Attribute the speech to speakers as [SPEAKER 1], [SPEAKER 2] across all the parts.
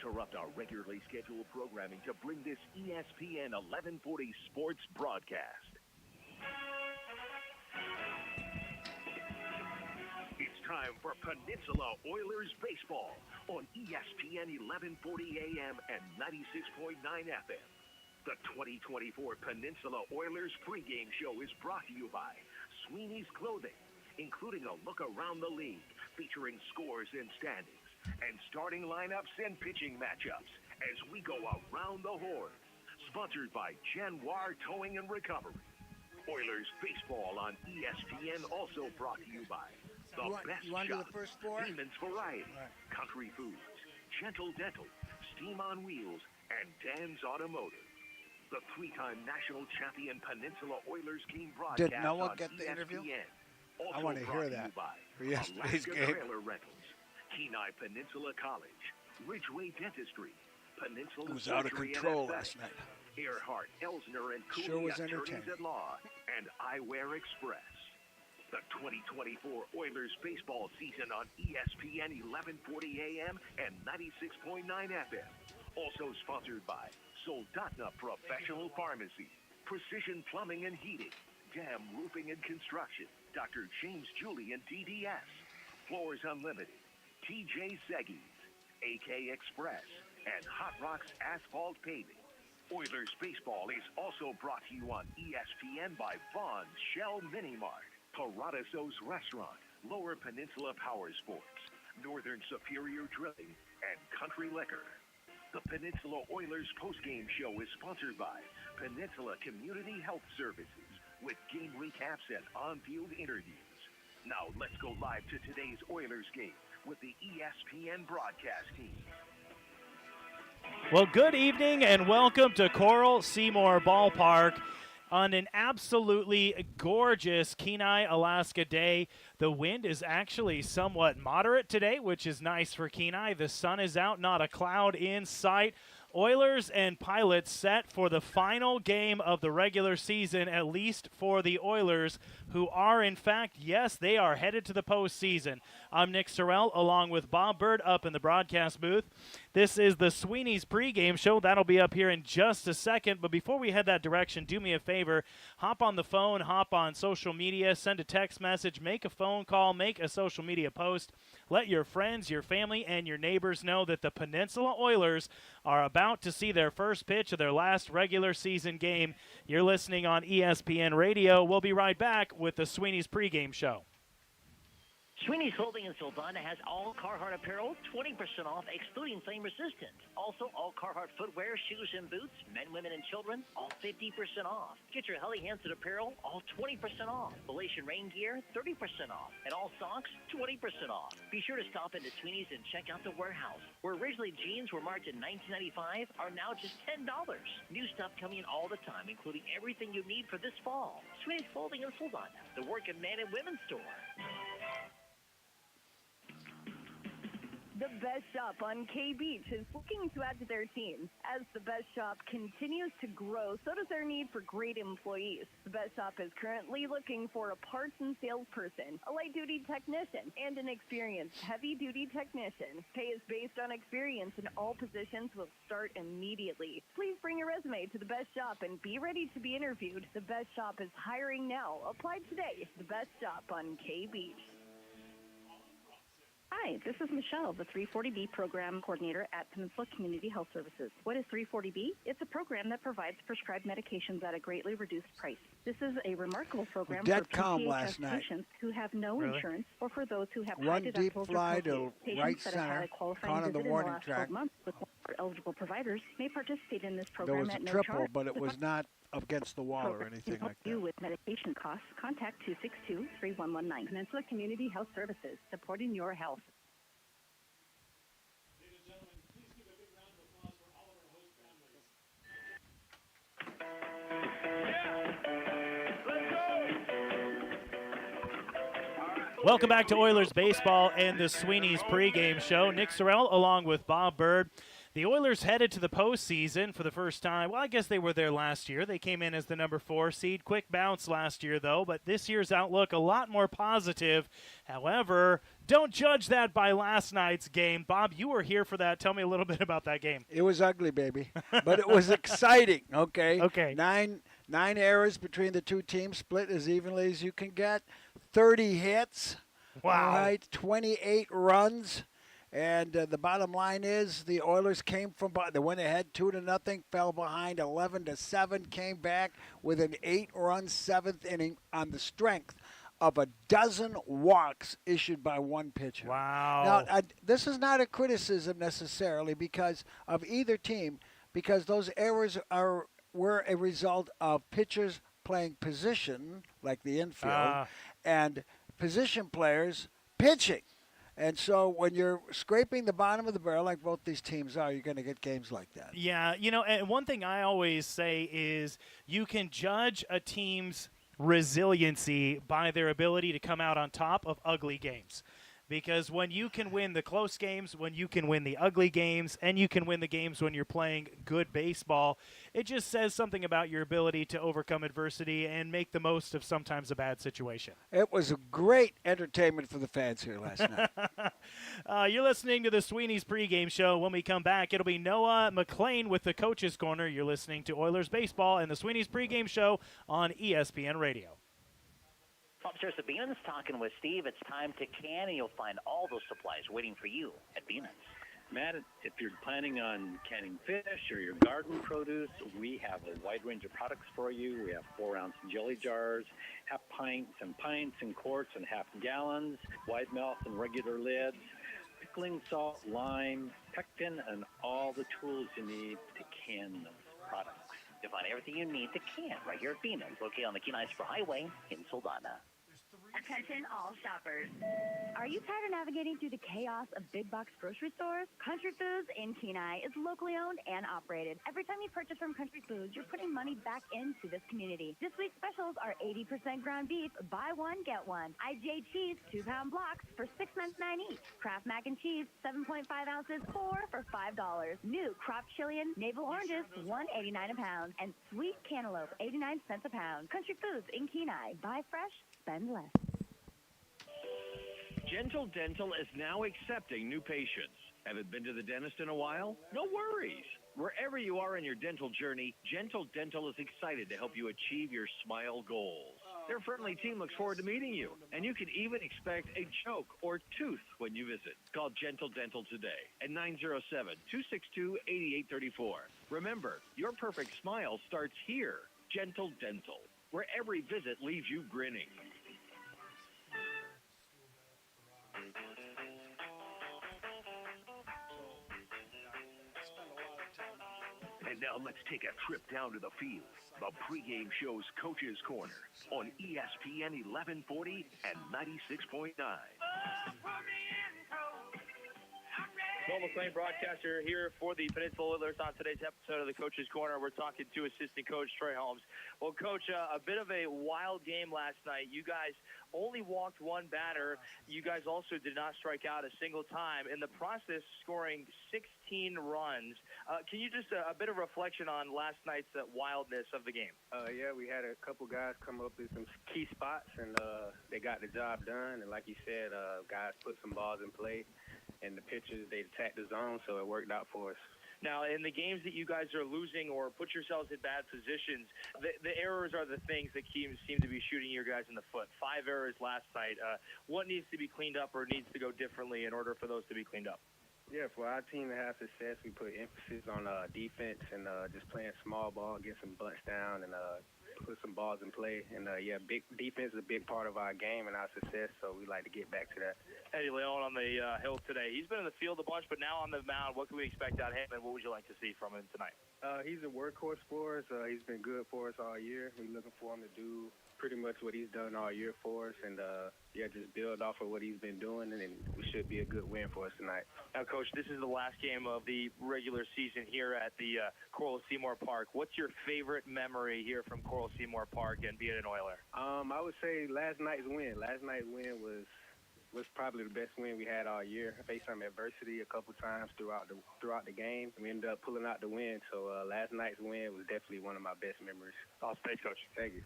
[SPEAKER 1] interrupt our regularly scheduled programming to bring this ESPN 1140 sports broadcast. It's time for Peninsula Oilers baseball on ESPN 1140 AM and 96.9 FM. The 2024 Peninsula Oilers pregame show is brought to you by Sweeney's Clothing, including a look around the league featuring scores and standings, and starting lineups and pitching matchups as we go around the horn. Sponsored by Genoir Towing and Recovery. Oilers baseball on ESPN also brought to you by The Best Shop, Demons Variety, Country Foods, Gentle Dental, Steam on Wheels, and Dan's Automotive. The three-time national champion Peninsula Oilers game broadcast.
[SPEAKER 2] Did Noah get the
[SPEAKER 1] ESPN.
[SPEAKER 2] interview?
[SPEAKER 1] Also
[SPEAKER 2] I want to hear that for yesterday's game.
[SPEAKER 1] Trailer Rentals, Kenai Peninsula College, Ridgeway Dentistry, Peninsula
[SPEAKER 2] It was out of
[SPEAKER 1] Surgery
[SPEAKER 2] control
[SPEAKER 1] and
[SPEAKER 2] last night.
[SPEAKER 1] Earhart, Elsner, and
[SPEAKER 2] Sure
[SPEAKER 1] Cooley
[SPEAKER 2] was
[SPEAKER 1] Attorneys
[SPEAKER 2] entertaining.
[SPEAKER 1] at Law, and Eyewear Express. The 2024 Oilers baseball season on ESPN 1140 AM and 96.9 FM. Also sponsored by Soldotna Professional Pharmacy, Precision Plumbing and Heating, Dam Roofing and Construction, Dr. James Julian DDS, Floors Unlimited, TJ Seggies, AK Express, and Hot Rocks Asphalt Paving. Oilers baseball is also brought to you on ESPN by Vaughn's Shell Mini Mart, Paradiso's Restaurant, Lower Peninsula Power Sports, Northern Superior Drilling, and Country Liquor. The Peninsula Oilers postgame show is sponsored by Peninsula Community Health Services with game recaps and on-field interviews. Now let's go live to today's Oilers game with the ESPN broadcast team.
[SPEAKER 3] Well, good evening and welcome to Coral Seymour Ballpark on an absolutely gorgeous Kenai, Alaska day. The wind is actually somewhat moderate today, which is nice for Kenai. The sun is out, not a cloud in sight. Oilers and Pilots set for the final game of the regular season, at least for the Oilers, who are, in fact, yes, they are headed to the postseason. I'm Nick Sorrell, along with Bob Bird up in the broadcast booth. This is the Sweeney's pregame show. That'll be up here in just a second. But before we head that direction, do me a favor. Hop on the phone, hop on social media, send a text message, make a phone call, make a social media post. Let your friends, your family, and your neighbors know that the Peninsula Oilers are about to see their first pitch of their last regular season game. You're listening on ESPN Radio. We'll be right back with the Sweeney's pregame show.
[SPEAKER 4] Sweeney's Clothing in Soldotna has all Carhartt apparel, 20% off, excluding flame resistant. Also, all Carhartt footwear, shoes, and boots, men, women, and children, all 50% off. Get your Helly Hansen apparel, all 20% off. Belation rain gear, 30% off. And all socks, 20% off. Be sure to stop into Sweeney's and check out the warehouse, where originally jeans were marked at $19.95 are now just $10. New stuff coming in all the time, including everything you need for this fall. Sweeney's Clothing in Soldotna, the working man and women's store.
[SPEAKER 5] The Best Shop on K Beach is looking to add to their team. As the Best Shop continues to grow, so does their need for great employees. The Best Shop is currently looking for a parts and salesperson, a light-duty technician, and an experienced heavy-duty technician. Pay is based on experience, and all positions will start immediately. Please bring your resume to the Best Shop and be ready to be interviewed. The Best Shop is hiring now. Apply today. The Best Shop on K Beach.
[SPEAKER 6] Hi, this is Michelle, the 340B Program Coordinator at Peninsula Community Health Services. What is 340B? It's a program that provides prescribed medications at a greatly reduced price. This is a remarkable program for PCHS patients who have no insurance or for those who have high deductibles.
[SPEAKER 2] One deep fly to right
[SPEAKER 6] that have had
[SPEAKER 2] center,
[SPEAKER 6] a qualifying
[SPEAKER 2] caught on the
[SPEAKER 6] visit in
[SPEAKER 2] warning
[SPEAKER 6] last
[SPEAKER 2] track.
[SPEAKER 6] 12 months with eligible providers may participate in this
[SPEAKER 2] There
[SPEAKER 6] program
[SPEAKER 2] was a
[SPEAKER 6] at no
[SPEAKER 2] triple,
[SPEAKER 6] charge.
[SPEAKER 2] but it was not against the wall or anything like
[SPEAKER 6] You
[SPEAKER 2] that.
[SPEAKER 6] with medication costs, contact 262-3119. Peninsula Community Health Services, supporting your health.
[SPEAKER 3] Welcome back to Oilers baseball and the Sweeney's pregame show. Nick Sorrell along with Bob Bird. The Oilers headed to the postseason for the first time. Well, I guess they were there last year. They came in as the number 4 seed. Quick bounce last year, though, but this year's outlook a lot more positive. However, don't judge that by last night's game. Bob, you were here for that. Tell me a little bit about that game.
[SPEAKER 2] It was ugly, baby, but it was exciting, okay?
[SPEAKER 3] Okay.
[SPEAKER 2] Nine errors between the two teams, split as evenly as you can get. 30 hits.
[SPEAKER 3] Wow.
[SPEAKER 2] All right, 28 runs. And the bottom line is the Oilers came from – they went ahead 2-0, fell behind 11-7, came back with an 8-run seventh inning on the strength of a dozen walks issued by one pitcher.
[SPEAKER 3] Wow.
[SPEAKER 2] Now, this is not a criticism necessarily because of either team, because those errors were a result of pitchers playing position, like the infield, and position players pitching. And so when you're scraping the bottom of the barrel like both these teams are, you're going to get games like that.
[SPEAKER 3] Yeah, and one thing I always say is you can judge a team's resiliency by their ability to come out on top of ugly games. Because when you can win the close games, when you can win the ugly games, and you can win the games when you're playing good baseball, it just says something about your ability to overcome adversity and make the most of sometimes a bad situation.
[SPEAKER 2] It was a great entertainment for the fans here last night.
[SPEAKER 3] You're listening to the Sweeney's pregame show. When we come back, it'll be Noah McLean with the Coach's Corner. You're listening to Oilers Baseball and the Sweeney's pregame show on ESPN Radio.
[SPEAKER 4] Upstairs at Bean's, talking with Steve. It's time to can, and you'll find all those supplies waiting for you at Bean's.
[SPEAKER 7] Matt, if you're planning on canning fish or your garden produce, we have a wide range of products for you. We have 4-ounce jelly jars, half pints and quarts and half gallons, wide mouth and regular lids, pickling salt, lime, pectin, and all the tools you need to can those products.
[SPEAKER 4] You'll find everything you need to can right here at Bean's, located on the Kenai Spur Highway in Soldana.
[SPEAKER 8] Attention all shoppers.
[SPEAKER 5] Are you tired of navigating through the chaos of big box grocery stores? Country Foods in Kenai is locally owned and operated. Every time you purchase from Country Foods, you're putting money back into this community. This week's specials are 80% ground beef, buy one, get one. IJ cheese, 2-pound blocks for $6.99 each. Kraft mac and cheese, 7.5 ounces, 4 for $5. New Crop Chilean navel oranges, $1.89 a pound. And sweet cantaloupe, 89 cents a pound. Country Foods in Kenai. Buy fresh, spend less.
[SPEAKER 1] Gentle Dental is now accepting new patients. Haven't been to the dentist in a while? No worries. Wherever you are in your dental journey, Gentle Dental is excited to help you achieve your smile goals. Their friendly team looks forward to meeting you, and you can even expect a joke or tooth when you visit. Call Gentle Dental today at 907-262-8834. Remember, your perfect smile starts here. Gentle Dental, where every visit leaves you grinning. And now let's take a trip down to the field. The pregame show's Coach's Corner on ESPN 1140 and 96.9.
[SPEAKER 9] Noah McLean, broadcaster here for the Peninsula Oilers on today's episode of the Coach's Corner. We're talking to assistant coach Trey Holmes. Well, Coach, a bit of a wild game last night. You guys only walked one batter. You guys also did not strike out a single time. In the process, scoring 16 runs. Can you just a bit of reflection on last night's wildness of the game?
[SPEAKER 10] Yeah, we had a couple guys come up in some key spots, and they got the job done. And like you said, guys put some balls in play. And the pitchers, they attacked the zone, so it worked out for us.
[SPEAKER 9] Now, in the games that you guys are losing or put yourselves in bad positions, the errors are the things that seem to be shooting your guys in the foot. 5 errors last night. What needs to be cleaned up or needs to go differently in order for those to be cleaned up?
[SPEAKER 10] Yeah, for our team to have success, we put emphasis on defense and just playing small ball, get some bunts down, and put some balls in play. And, big defense is a big part of our game and our success, so we like to get back to that.
[SPEAKER 9] Eddie Leon on the hill today. He's been in the field a bunch, but now on the mound, what can we expect out of him, and what would you like to see from him tonight?
[SPEAKER 10] He's a workhorse for us. He's been good for us all year. We're looking for him to do pretty much what he's done all year for us, and just build off of what he's been doing, and it should be a good win for us tonight.
[SPEAKER 9] Now, Coach, this is the last game of the regular season here at the Coral Seymour Park. What's your favorite memory here from Coral Seymour Park and being an Oiler?
[SPEAKER 10] I would say last night's win. Last night's win was was probably the best win we had all year. I faced some adversity a couple times throughout the game. We ended up pulling out the win. So last night's win was definitely one of my best memories.
[SPEAKER 9] Awesome. Thanks, Coach.
[SPEAKER 10] Thank you.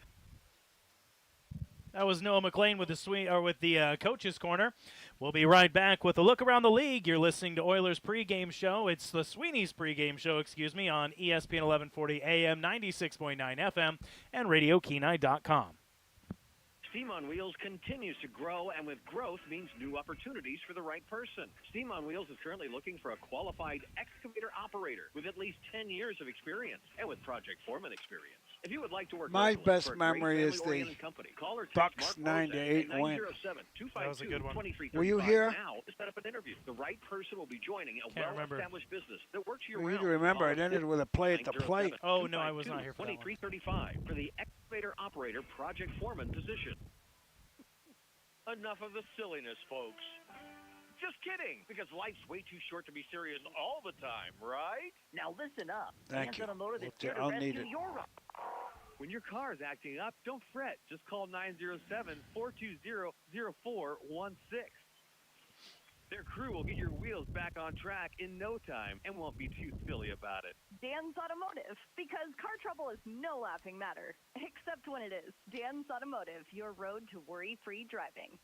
[SPEAKER 3] That was Noah McLean with the Coach's Corner. We'll be right back with a look around the league. You're listening to Oilers pregame show. It's the Sweeney's pregame show, on ESPN 1140 AM, 96.9 FM, and RadioKenai.com.
[SPEAKER 11] Steam on Wheels continues to grow, and with growth means new opportunities for the right person. Steam on Wheels is currently looking for a qualified excavator operator with at least 10 years of experience and with project foreman experience. If you would like to work
[SPEAKER 2] my
[SPEAKER 11] locally
[SPEAKER 2] best
[SPEAKER 11] for a
[SPEAKER 2] memory
[SPEAKER 11] great
[SPEAKER 2] is the
[SPEAKER 11] family-oriented company, call or text
[SPEAKER 2] Bucks
[SPEAKER 11] Mark
[SPEAKER 2] 9-8 win.
[SPEAKER 3] That was a good one.
[SPEAKER 2] Were you here?
[SPEAKER 11] Now to set up an interview. The right person will be joining a
[SPEAKER 3] Can't remember.
[SPEAKER 11] well-established business that works
[SPEAKER 2] You
[SPEAKER 11] year-round.
[SPEAKER 2] need to remember it ended with a play at the plate.
[SPEAKER 3] Oh, no, I was not here for that one.
[SPEAKER 11] 2335 for the excavator operator project foreman position.
[SPEAKER 9] Enough of the silliness, folks. Just kidding, because life's way too short to be serious all the time, right?
[SPEAKER 4] Now listen up.
[SPEAKER 2] Thank you.
[SPEAKER 4] Automotive is here to
[SPEAKER 2] I'll need
[SPEAKER 4] rescue
[SPEAKER 2] it.
[SPEAKER 4] your ride.
[SPEAKER 9] When your car is acting up, don't fret. Just call 907-420-0416. Their crew will get your wheels back on track in no time and won't be too silly about it.
[SPEAKER 5] Dan's Automotive, because car trouble is no laughing matter, except when it is. Dan's Automotive, your road to worry-free driving.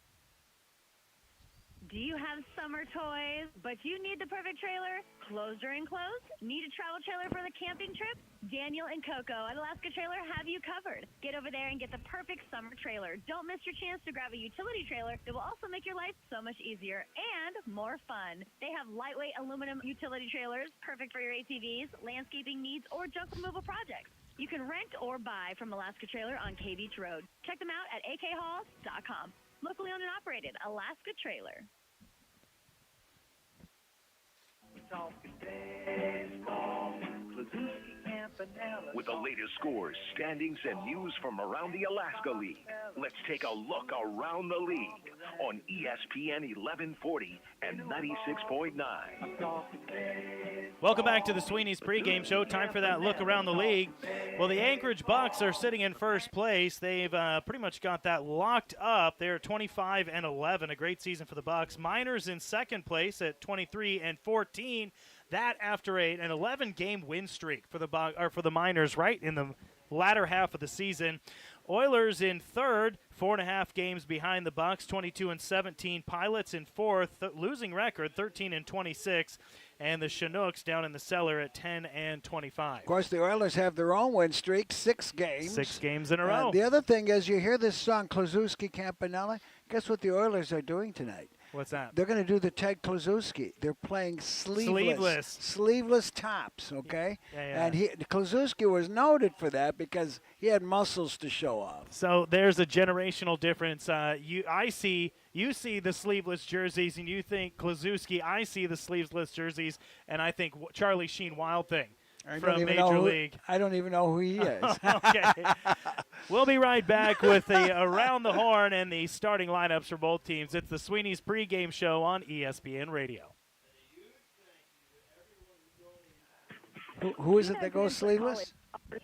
[SPEAKER 12] Do you have summer toys, but you need the perfect trailer? Closed or enclosed? Need a travel trailer for the camping trip? Daniel and Coco at Alaska Trailer have you covered. Get over there and get the perfect summer trailer. Don't miss your chance to grab a utility trailer that will also make your life so much easier and more fun. They have lightweight aluminum utility trailers, perfect for your ATVs, landscaping needs, or junk removal projects. You can rent or buy from Alaska Trailer on K Beach Road. Check them out at akhalls.com. Locally owned and operated, Alaska Trailer.
[SPEAKER 1] With the latest scores, standings, and news from around the Alaska League, let's take a look around the league on ESPN 1140 and 96.9.
[SPEAKER 3] Welcome back to the Sweeney's pregame show. Time for that look around the league. Well, the Anchorage Bucks are sitting in first place. They've pretty much got that locked up. They're 25-11, a great season for the Bucks. Miners in second place at 23-14. That after an 11-game win streak for the Miners right in the latter half of the season. Oilers in third, 4.5 games behind the Bucks, 22-17. Pilots in fourth, losing record, 13-26. And the Chinooks down in the cellar at 10-25.
[SPEAKER 2] Of course, the Oilers have their own win streak, 6 games.
[SPEAKER 3] 6 games in a row.
[SPEAKER 2] The other thing is, you hear this song, Kluszewski Campanella. Guess what the Oilers are doing tonight?
[SPEAKER 3] What's that?
[SPEAKER 2] They're going to do the Ted Kluszewski. They're playing sleeveless tops, okay?
[SPEAKER 3] Yeah.
[SPEAKER 2] And Kluszewski was noted for that because he had muscles to show off.
[SPEAKER 3] So there's a generational difference. You see the sleeveless jerseys, and you think Kluszewski. I see the sleeveless jerseys, and I think Charlie Sheen Wild Thing from Major League.
[SPEAKER 2] I don't even know who he is.
[SPEAKER 3] Okay. We'll be right back with the Around the Horn and the starting lineups for both teams. It's the Sweeney's pregame show on ESPN Radio.
[SPEAKER 2] Who is it that goes sleeveless?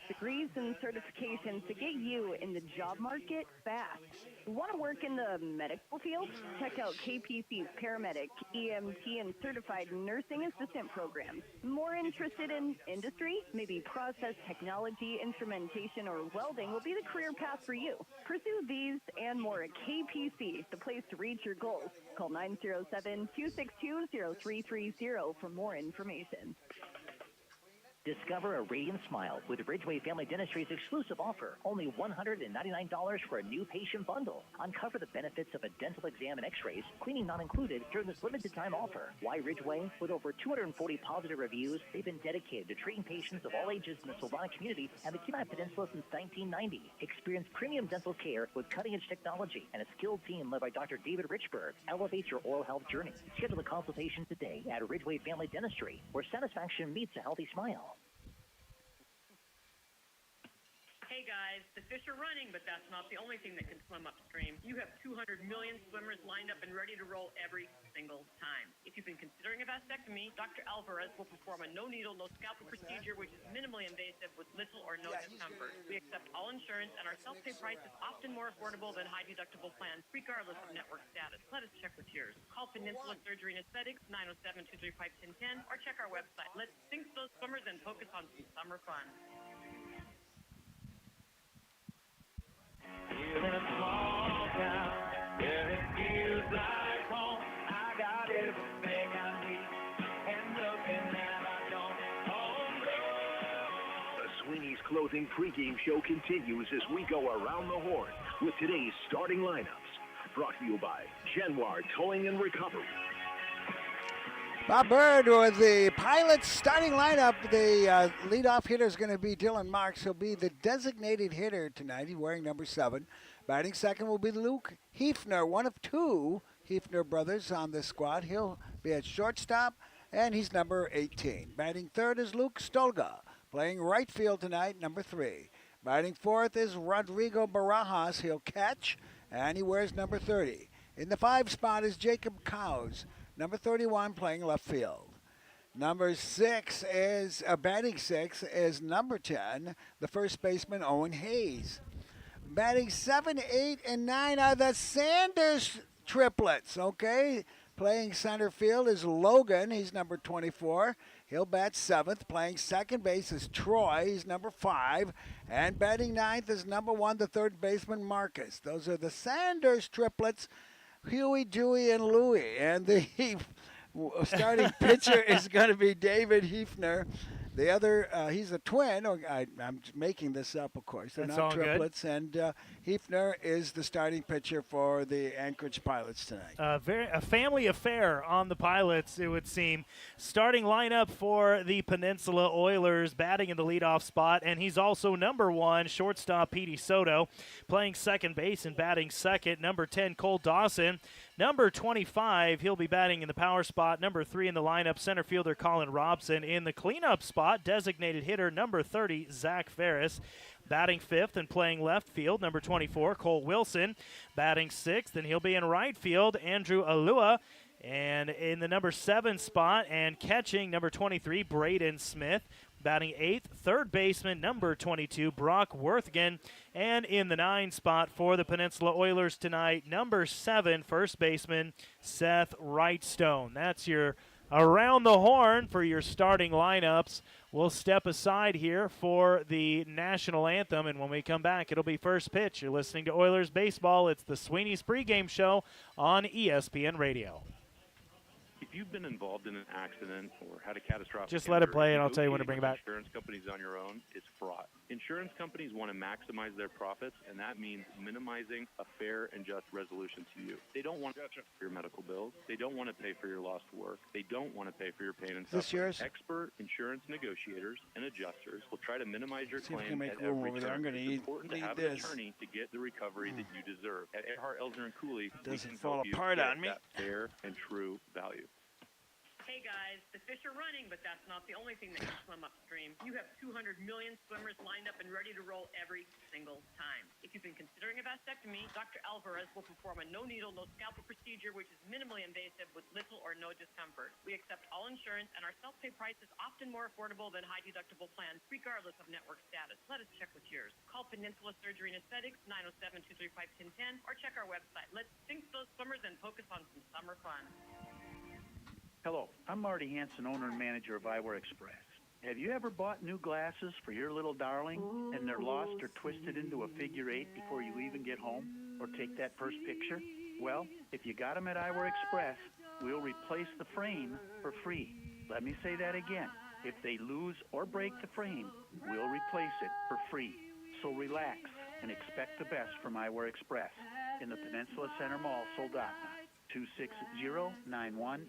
[SPEAKER 5] Degrees and certifications to get you in the job market fast. Want to work in the medical field? Check out KPC's paramedic, EMT, and certified nursing assistant programs. More interested in industry? Maybe process technology, instrumentation, or welding will be the career path for you. Pursue these and more at KPC, the place to reach your goals. Call 907-262-0330 for more information.
[SPEAKER 4] Discover a radiant smile with Ridgeway Family Dentistry's exclusive offer. Only $199 for a new patient bundle. Uncover the benefits of a dental exam and x-rays, cleaning not included, during this limited time offer. Why Ridgeway? With over 240 positive reviews, they've been dedicated to treating patients of all ages in the Sylvania community and the Kenai Peninsula since 1990. Experience premium dental care with cutting-edge technology and a skilled team led by Dr. David Richburg. Elevate your oral health journey. Schedule a consultation today at Ridgeway Family Dentistry, where satisfaction meets a healthy smile.
[SPEAKER 13] Hey guys, the fish are running, but that's not the only thing that can swim upstream. You have 200 million swimmers lined up and ready to roll every single time. If you've been considering a vasectomy, Dr. Alvarez will perform a no-needle, no-scalpel procedure, which is minimally invasive with little or no discomfort. We accept all insurance, and our self-pay price is often more affordable than high-deductible plans, regardless of network status. Let us check with your yours. Call Peninsula Surgery and Aesthetics, 907-235-1010, or check our website. Let's sink those swimmers and focus on some summer fun.
[SPEAKER 14] In a small town where it feels like home, I got everything I need, and nothing that I don't.
[SPEAKER 1] The Sweeney's Clothing pregame show continues as we go around the horn with today's starting lineups. Brought to you by Genoir Towing and Recovery.
[SPEAKER 2] Bob Bird with the Pilots starting lineup. The leadoff hitter is going to be Dylan Marks. He'll be the designated hitter tonight. He's wearing number 7. Batting second will be Luke Hefner, one of 2 Hefner brothers on this squad. He'll be at shortstop, and he's number 18. Batting third is Luke Stolga, playing right field tonight, number 3. Batting fourth is Rodrigo Barajas. He'll catch, and he wears number 30. In the 5 spot is Jacob Cowes, number 31, playing left field. Number 6 is, batting 6 is number 10, the first baseman, Owen Hayes. Batting 7, 8, and 9 are the Sanders triplets, okay? Playing center field is Logan. He's number 24. He'll bat 7th. Playing second base is Troy. He's number 5. And batting 9th is number 1, the third baseman, Marcus. Those are the Sanders triplets, Huey, Dewey, and Louie. And the starting pitcher is going to be David Hefner. The other, he's a twin. I'm making this up, of course. They're not triplets. Good. And Hefner is the starting pitcher for the Anchorage Pilots tonight.
[SPEAKER 3] A family affair on the Pilots, it would seem. Starting lineup for the Peninsula Oilers, batting in the leadoff spot, and he's also number 1, shortstop Petey Soto. Playing second base and batting second, number 10, Cole Dawson. Number 25, he'll be batting in the power spot. Number 3 in the lineup, center fielder Colin Robson. In the cleanup spot, designated hitter number 30, Zach Ferris. Batting 5th and playing left field, number 24, Cole Wilson. Batting 6th, and he'll be in right field, Andrew Alua. And in the number 7 spot and catching, number 23, Braden Smith. Batting 8th, third baseman, number 22, Brock Worthgen. And in the 9 spot for the Peninsula Oilers tonight, number 7, first baseman, Seth Wrightstone. That's your around the horn for your starting lineups. We'll step aside here for the national anthem, and when we come back, it'll be first pitch. You're listening to Oilers Baseball. It's the Sweeney's pregame show on ESPN Radio.
[SPEAKER 15] If you've been involved in an accident or had a catastrophic
[SPEAKER 3] just let it play, and I'll tell you when to bring it back.
[SPEAKER 15] Insurance companies on your own is fraught. Insurance companies want to maximize their profits, and that means minimizing a fair and just resolution to you. They don't want to pay for your medical bills. They don't want to pay for your lost work. They don't want to pay for your pain and suffering.
[SPEAKER 2] Is this yours?
[SPEAKER 15] Expert insurance negotiators and adjusters will try to minimize your claim
[SPEAKER 2] make
[SPEAKER 15] at every
[SPEAKER 2] over
[SPEAKER 15] turn.
[SPEAKER 2] there. I'm going to
[SPEAKER 15] It's important to have an attorney to get the recovery that you deserve. At Earhart, Elsner & Cooley, we can
[SPEAKER 2] fall
[SPEAKER 15] help you
[SPEAKER 2] apart
[SPEAKER 15] get
[SPEAKER 2] on me.
[SPEAKER 15] that fair and true value.
[SPEAKER 13] Hey guys, the fish are running, but that's not the only thing that can swim upstream. You have 200 million swimmers lined up and ready to roll every single time. If you've been considering a vasectomy, Dr. Alvarez will perform a no-needle, no-scalpel procedure, which is minimally invasive with little or no discomfort. We accept all insurance, and our self-pay price is often more affordable than high-deductible plans, regardless of network status. Let us check with yours. Call Peninsula Surgery and Aesthetics, 907-235-1010, or check our website. Let's sink those swimmers and focus on some summer fun.
[SPEAKER 16] Hello, I'm Marty Hansen, owner and manager of Eyewear Express. Have you ever bought new glasses for your little darling and they're lost or twisted into a figure 8 before you even get home or take that first picture? Well, if you got them at Eyewear Express, we'll replace the frame for free. Let me say that again. If they lose or break the frame, we'll replace it for free. So relax and expect the best from Eyewear Express in the Peninsula Center Mall, Soldotna. 260-9199.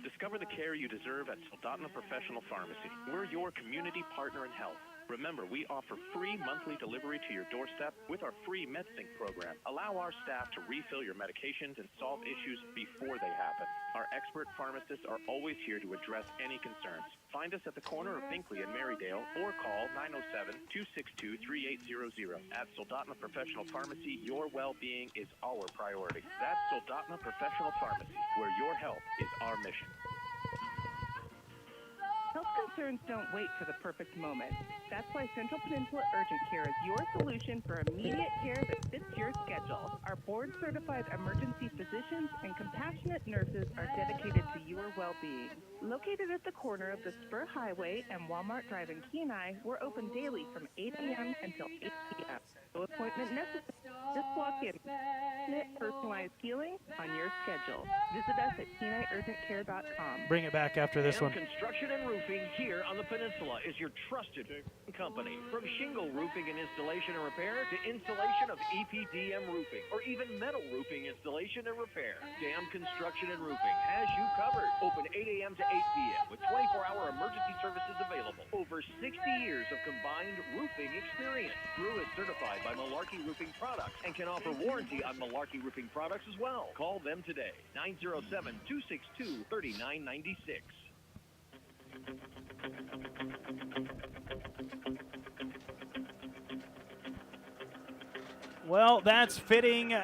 [SPEAKER 17] Discover the care you deserve at Soldotna Professional Pharmacy. We're your community partner in health. Remember, we offer free monthly delivery to your doorstep with our free MedSync program. Allow our staff to refill your medications and solve issues before they happen. Our expert pharmacists are always here to address any concerns. Find us at the corner of Binkley and Marydale or call 907-262-3800. At Soldotna Professional Pharmacy, your well-being is our priority. That's Soldotna Professional Pharmacy, where your health is our mission.
[SPEAKER 6] Health
[SPEAKER 18] concerns don't wait for the perfect moment. That's why Central Peninsula Urgent Care is your solution for immediate care that fits your schedule. Our board-certified emergency physicians and compassionate nurses are dedicated to your well-being. Located at the corner of the Spur Highway and Walmart Drive in Kenai, we're open daily from 8 a.m. until 8 p.m. No appointment necessary. Just walk in. Personalized healing on your schedule. Visit us at KenaiUrgentCare.com.
[SPEAKER 3] Bring it back after this one.
[SPEAKER 11] Construction and Roofing here on the peninsula is your trusted company. From shingle roofing and installation and repair to installation of EPDM roofing or even metal roofing installation and repair. Dam Construction and Roofing has you covered. Open 8 a.m. to 8 p.m. with 24-hour emergency services available. Over 60 years of combined roofing experience. Drew is certified by Malarkey Roofing Products and can offer warranty on Malarkey Roofing Products as well. Call them today. 907-262-3996.
[SPEAKER 3] Well, that's fitting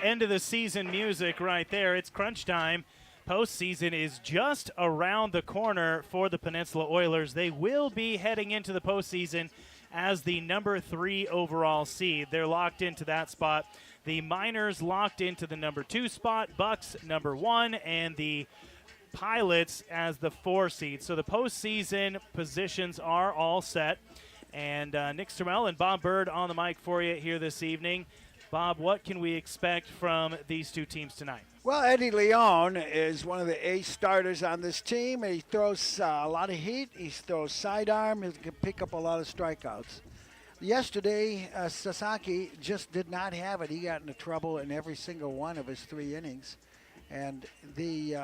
[SPEAKER 3] end of the season music right there. It's crunch time. Postseason is just around the corner for the Peninsula Oilers. They will be heading into the postseason as the number 3 overall seed. They're locked into that spot. The Miners locked into the number 2 spot, Bucks number 1, and the Pilots as the 4 seed. So the postseason positions are all set. And Nick Sturmell and Bob Bird on the mic for you here this evening. Bob, what can we expect from these two teams tonight?
[SPEAKER 2] Well, Eddie Leon is one of the ace starters on this team. He throws a lot of heat. He throws sidearm. He can pick up a lot of strikeouts. Yesterday, Sasaki just did not have it. He got into trouble in every single one of his 3 innings. And the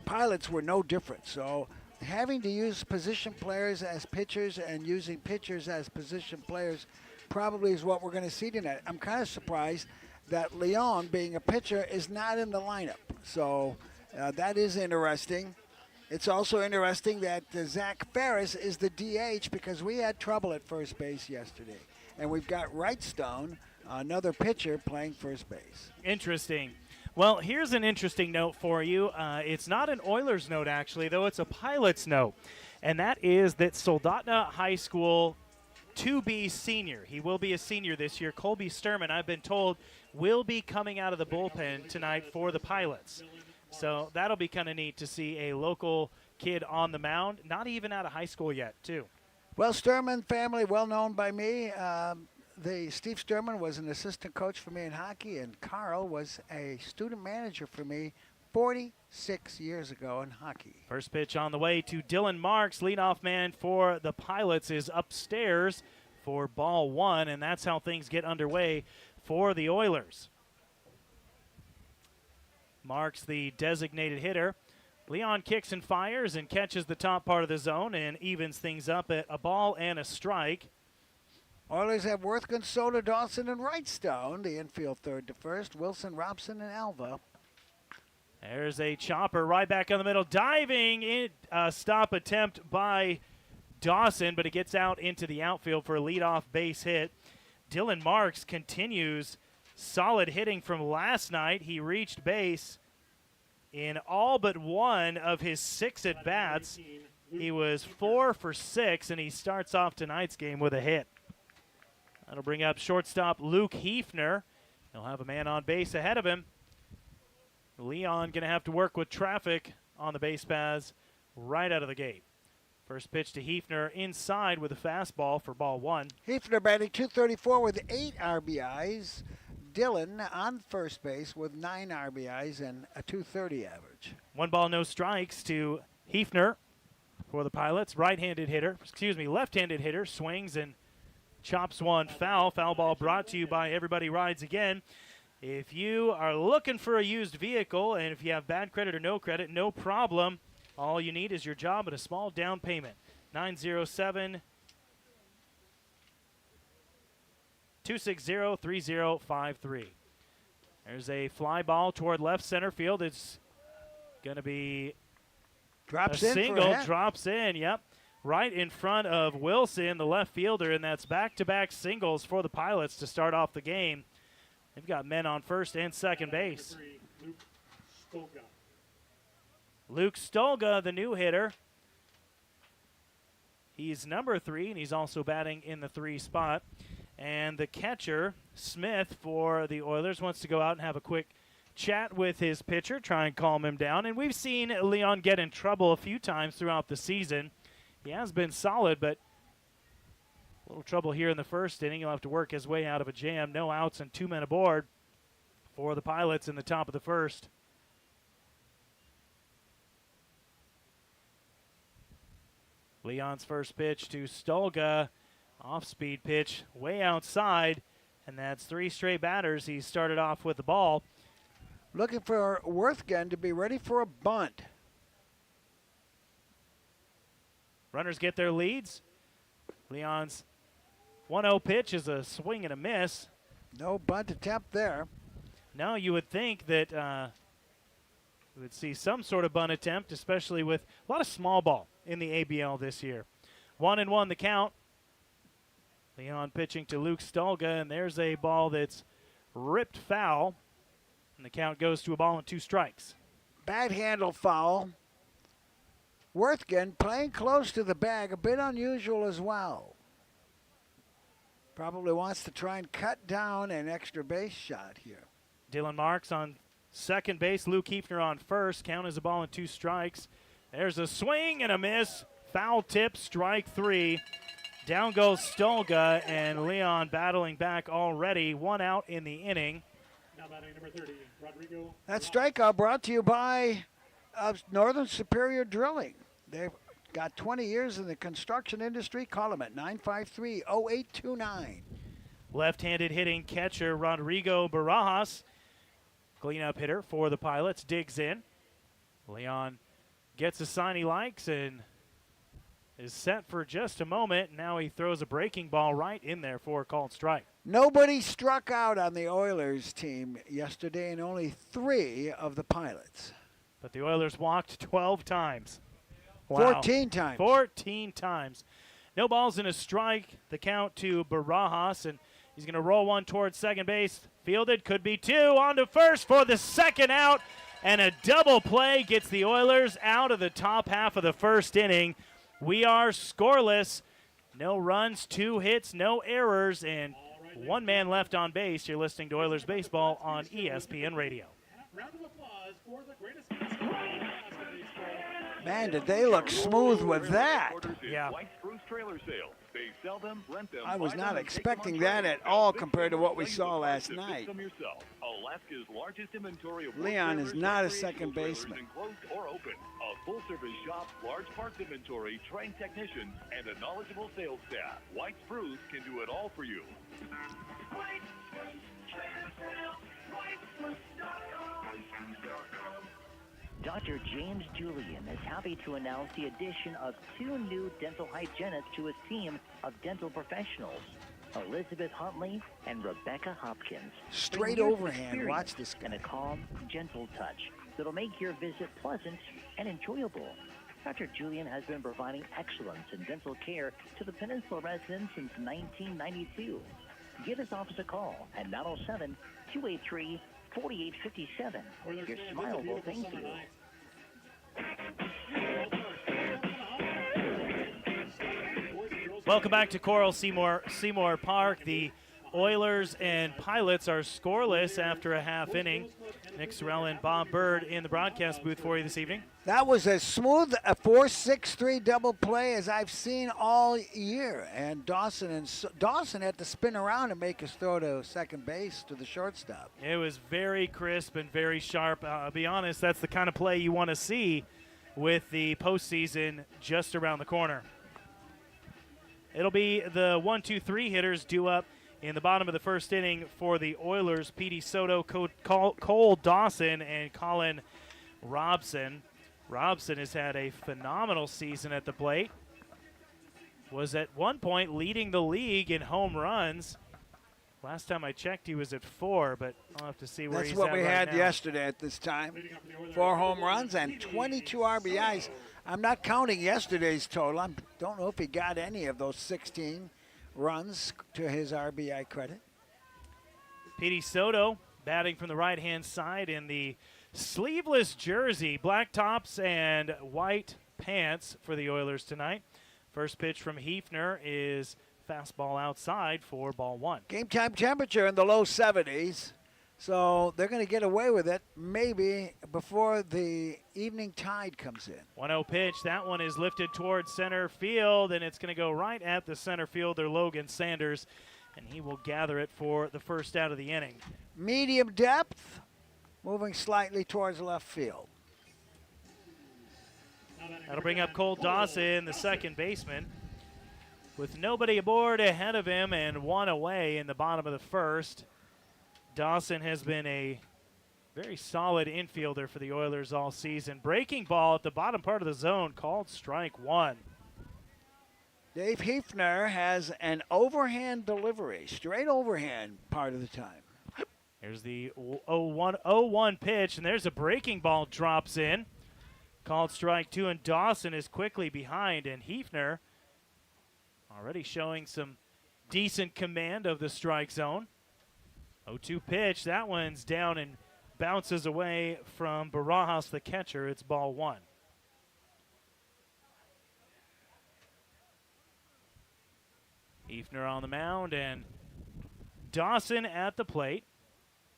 [SPEAKER 2] Pilots were no different. So having to use position players as pitchers and using pitchers as position players probably is what we're going to see tonight. I'm kind of surprised that Leon, being a pitcher, is not in the lineup. So that is interesting. It's also interesting that Zach Ferris is the DH because we had trouble at first base yesterday. And we've got Wrightstone, another pitcher, playing first base.
[SPEAKER 3] Interesting. Well, here's an interesting note for you. It's not an Oilers note, actually, though it's a Pilots note. And that is that Soldotna High School 2B senior, he will be a senior this year, Colby Sturman, I've been told, will be coming out of the bullpen tonight for the Pilots. So that'll be kind of neat to see a local kid on the mound, not even out of high school yet, too.
[SPEAKER 2] Well, Sturman family, well known by me. Steve Sturman was an assistant coach for me in hockey, and Carl was a student manager for me 46 years ago in hockey.
[SPEAKER 3] First pitch on the way to Dylan Marks. Leadoff man for the Pilots is upstairs for ball 1, and that's how things get underway for the Oilers. Marks, the designated hitter. Leon kicks and fires and catches the top part of the zone and evens things up at a ball and a strike.
[SPEAKER 2] Oilers have Worthington, Soda, Dawson, and Wrightstone. The infield third to first. Wilson, Robson, and Alva.
[SPEAKER 3] There's a chopper right back in the middle. Diving in, stop attempt by Dawson, but it gets out into the outfield for a leadoff base hit. Dylan Marks continues solid hitting from last night. He reached base in all but one of his 6 at-bats. He was 4 for 6, and he starts off tonight's game with a hit. That'll bring up shortstop Luke Hefner. He'll have a man on base ahead of him. Leon going to have to work with traffic on the base paths right out of the gate. First pitch to Hefner inside with a fastball for ball 1.
[SPEAKER 2] Hefner batting .234 with 8 RBIs. Dylan on first base with 9 RBIs and a .230 average.
[SPEAKER 3] 1 ball, no strikes to Hefner for the Pilots. Left-handed hitter swings and chops one foul. Foul ball brought to you by Everybody Rides Again. If you are looking for a used vehicle and if you have bad credit or no credit, no problem. All you need is your job and a small down payment. 907-260-3053. There's a fly ball toward left center field. It's going to be a single. Drops in, yep. Right in front of Wilson, the left fielder, and that's back-to-back singles for the Pilots to start off the game. They've got men on first and second base. Luke Stolga, the new hitter. He's number 3, and he's also batting in the 3 spot. And the catcher, Smith, for the Oilers, wants to go out and have a quick chat with his pitcher, try and calm him down. And we've seen Leon get in trouble a few times throughout the season. He has been solid, but a little trouble here in the first inning. He'll have to work his way out of a jam. No outs and 2 men aboard for the Pilots in the top of the first. Leon's first pitch to Stolga. Off-speed pitch way outside, and that's 3 straight batters. He started off with the ball.
[SPEAKER 2] Looking for Worthgen to be ready for a bunt.
[SPEAKER 3] Runners get their leads. Leon's 1-0 pitch is a swing and a miss.
[SPEAKER 2] No bunt attempt there.
[SPEAKER 3] No, you would think that we would see some sort of bunt attempt, especially with a lot of small ball in the ABL this year. 1-1 the count. Leon pitching to Luke Stolga, and there's a ball that's ripped foul, and the count goes to a ball and 2 strikes.
[SPEAKER 2] Bad handle foul. Worthgen playing close to the bag, a bit unusual as well. Probably wants to try and cut down an extra base shot here.
[SPEAKER 3] Dylan Marks on second base, Luke Kiefner on first. Count is a ball and 2 strikes. There's a swing and a miss. Foul tip, strike 3. Down goes Stolga, and Leon battling back already. 1 out in the inning.
[SPEAKER 19] Now batting number 30, Rodrigo.
[SPEAKER 2] That strikeout brought to you by Northern Superior Drilling. They've got 20 years in the construction industry. Call them at 953-0829.
[SPEAKER 3] Left-handed hitting catcher Rodrigo Barajas. Cleanup hitter for the Pilots, digs in. Leon gets a sign he likes and is set for just a moment. Now he throws a breaking ball right in there for a called strike.
[SPEAKER 2] Nobody struck out on the Oilers team yesterday, and only 3 of the Pilots.
[SPEAKER 3] But the Oilers walked 12 times.
[SPEAKER 2] Wow. 14 times.
[SPEAKER 3] 14 times. No balls and a strike. The count to Barajas, and he's going to roll one towards second base. Fielded, could be 2. On to first for the second out, and a double play gets the Oilers out of the top half of the first inning. We are scoreless. No runs, 2 hits, no errors, and 1 man left on base. You're listening to Oilers Baseball on ESPN Radio.
[SPEAKER 19] Round of applause for the greatest.
[SPEAKER 2] Man, did they look smooth with that.
[SPEAKER 3] Yeah.
[SPEAKER 1] White Spruce Trailer Sale. They sell them, rent them.
[SPEAKER 2] I was
[SPEAKER 1] buy
[SPEAKER 2] not
[SPEAKER 1] them, and take them
[SPEAKER 2] expecting
[SPEAKER 1] on
[SPEAKER 2] that
[SPEAKER 1] trade.
[SPEAKER 2] at all
[SPEAKER 1] Visit
[SPEAKER 2] compared to what we
[SPEAKER 1] them,
[SPEAKER 2] saw
[SPEAKER 1] claim the
[SPEAKER 2] last
[SPEAKER 1] parts and
[SPEAKER 2] night.
[SPEAKER 1] fix them yourself. Alaska's largest inventory of
[SPEAKER 2] Leon
[SPEAKER 1] wood
[SPEAKER 2] is
[SPEAKER 1] trailers,
[SPEAKER 2] not a
[SPEAKER 1] recreational
[SPEAKER 2] second
[SPEAKER 1] trailers
[SPEAKER 2] baseman.
[SPEAKER 1] Enclosed or open. A full-service shop, large parts inventory, trained technicians, and a knowledgeable sales staff. White Spruce can do it all for you. White Spruce Trailer Sale. WhiteSpruce.com.
[SPEAKER 4] Dr. James Julian is happy to announce the addition of 2 new dental hygienists to his team of dental professionals, Elizabeth Huntley and Rebecca Hopkins.
[SPEAKER 2] Straight
[SPEAKER 4] Bring years of
[SPEAKER 2] overhand.
[SPEAKER 4] experience
[SPEAKER 2] Watch this guy.
[SPEAKER 4] and a calm, gentle touch that'll make your visit pleasant and enjoyable. Dr. Julian has been providing excellence in dental care to the Peninsula residents since 1992. Give his office a call at 907-283-4857. Your smile will thank you.
[SPEAKER 3] Welcome back to Coral Seymour Park. The Oilers and Pilots are scoreless after a half inning. Nick Sorrell and Bob Bird in the broadcast booth for you this evening.
[SPEAKER 2] That was as smooth a 4-6-3 double play as I've seen all year. And Dawson had to spin around and make his throw to second base to the shortstop.
[SPEAKER 3] It was very crisp and very sharp. I'll be honest, that's the kind of play you want to see with the postseason just around the corner. It'll be the 1-2-3 hitters due up in the bottom of the first inning for the Oilers. Petey Soto, Cole Dawson, and Colin Robson. Robson has had a phenomenal season at the plate. Was at one point leading the league in home runs. Last time I checked, he was at 4, but I'll have to see where he's at right now.
[SPEAKER 2] That's what we had yesterday at this time. 4 home runs and 22 RBIs. I'm not counting yesterday's total. I don't know if he got any of those 16 runs to his RBI credit.
[SPEAKER 3] Petey Soto batting from the right-hand side in the sleeveless jersey, black tops and white pants for the Oilers tonight. First pitch from Hefner is fastball outside for ball 1.
[SPEAKER 2] Game time temperature in the low 70s. So they're going to get away with it maybe before the evening tide comes in.
[SPEAKER 3] 1-0 pitch. That one is lifted towards center field, and it's going to go right at the center fielder, Logan Sanders, and he will gather it for the first out of the inning.
[SPEAKER 2] Medium depth, moving slightly towards left field.
[SPEAKER 3] That'll bring up Cole Dawson, the second baseman, with nobody aboard ahead of him and one away in the bottom of the first. Dawson has been a very solid infielder for the Oilers all season. Breaking ball at the bottom part of the zone, called strike 1.
[SPEAKER 2] Dave Hefner has an overhand delivery, straight overhand part of the time.
[SPEAKER 3] Here's the 0-1 pitch, and there's a breaking ball drops in. Called strike 2, and Dawson is quickly behind, and Hefner already showing some decent command of the strike zone. 0-2 pitch, that one's down and bounces away from Barajas, the catcher. It's ball 1. Hefner on the mound, and Dawson at the plate.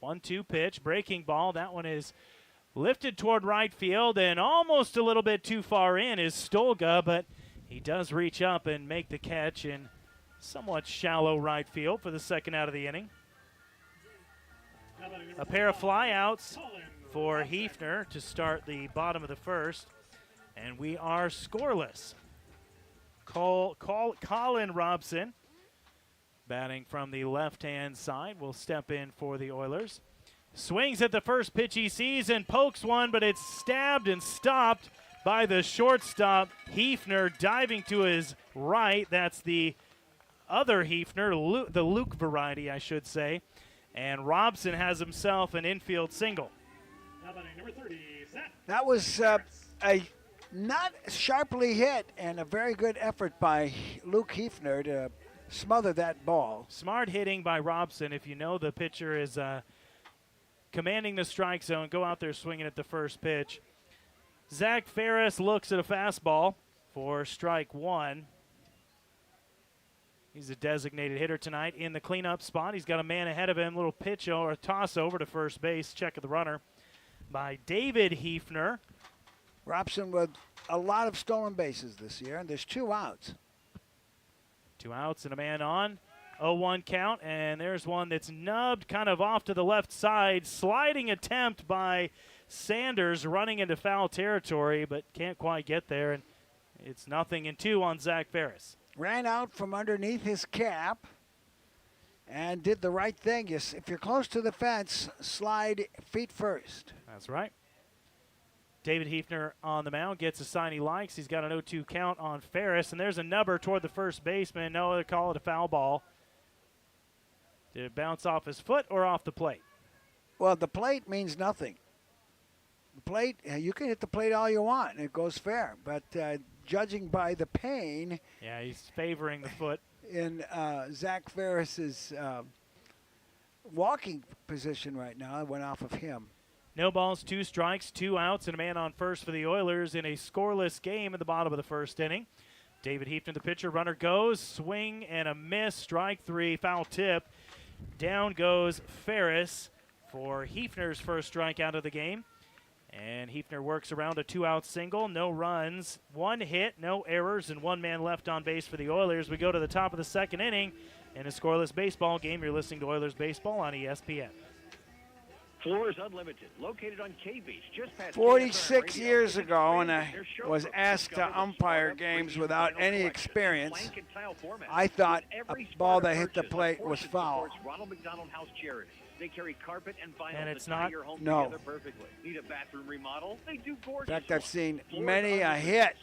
[SPEAKER 3] 1-2 pitch, breaking ball. That one is lifted toward right field, and almost a little bit too far in is Stolga, but he does reach up and make the catch in somewhat shallow right field for the second out of the inning. A pair of flyouts for Hefner to start the bottom of the first, and we are scoreless. Colin Robson, batting from the left-hand side, will step in for the Oilers. Swings at the first pitch he sees and pokes one, but it's stabbed and stopped by the shortstop. Hefner diving to his right. That's the other Hefner, the Luke variety, I should say. And Robson has himself an infield single.
[SPEAKER 2] That was a not sharply hit and a very good effort by Luke Hefner to smother that ball.
[SPEAKER 3] Smart hitting by Robson. If you know the pitcher is commanding the strike zone, go out there swinging at the first pitch. Zach Ferris looks at a fastball for strike 1. He's a designated hitter tonight in the cleanup spot. He's got a man ahead of him. Little pitch or a toss over to first base. Check of the runner by David Hefner.
[SPEAKER 2] Robson with a lot of stolen bases this year, and there's 2 outs.
[SPEAKER 3] 2 outs and a man on. 0-1 count, and there's one that's nubbed kind of off to the left side. Sliding attempt by Sanders running into foul territory, but can't quite get there, and it's 0-2 on Zach Ferris.
[SPEAKER 2] Ran out from underneath his cap and did the right thing. If you're close to the fence, slide feet first.
[SPEAKER 3] That's right. David Hefner on the mound gets a sign he likes. He's got an 0-2 count on Ferris, and there's a nubber toward the first baseman. No, they call it a foul ball. Did it bounce off his foot or off the plate?
[SPEAKER 2] Well, the plate means nothing. The plate, you can hit the plate all you want, and it goes fair. But judging by the pain,
[SPEAKER 3] yeah, he's favoring the foot
[SPEAKER 2] in Zach Ferris's walking position right now. It went off of him.
[SPEAKER 3] No balls, 2 strikes, 2 outs, and a man on first for the Oilers in a scoreless game at the bottom of the first inning. David Hefner, the pitcher, runner goes, swing and a miss, strike 3, foul tip. Down goes Ferris for Hefner's first strikeout of the game. And Hefner works around a 2-out single, no runs, 1 hit, no errors, and 1 man left on base for the Oilers. We go to the top of the second inning in a scoreless baseball game. You're listening to Oilers Baseball on ESPN.
[SPEAKER 11] Floors Unlimited, located on K Beach, just past
[SPEAKER 2] 46 years ago, when I was asked to umpire games without any experience, I thought a ball that hit the plate was foul.
[SPEAKER 11] Ronald McDonald House Charity. They carry carpet and vinyl
[SPEAKER 3] and it's
[SPEAKER 11] to tie
[SPEAKER 3] not?
[SPEAKER 11] your home
[SPEAKER 2] No.
[SPEAKER 11] together perfectly. Need a bathroom remodel? They do gorgeous.
[SPEAKER 2] In fact, I've
[SPEAKER 11] work.
[SPEAKER 2] seen
[SPEAKER 11] Floors
[SPEAKER 2] many a
[SPEAKER 11] Unlimited,
[SPEAKER 2] hit,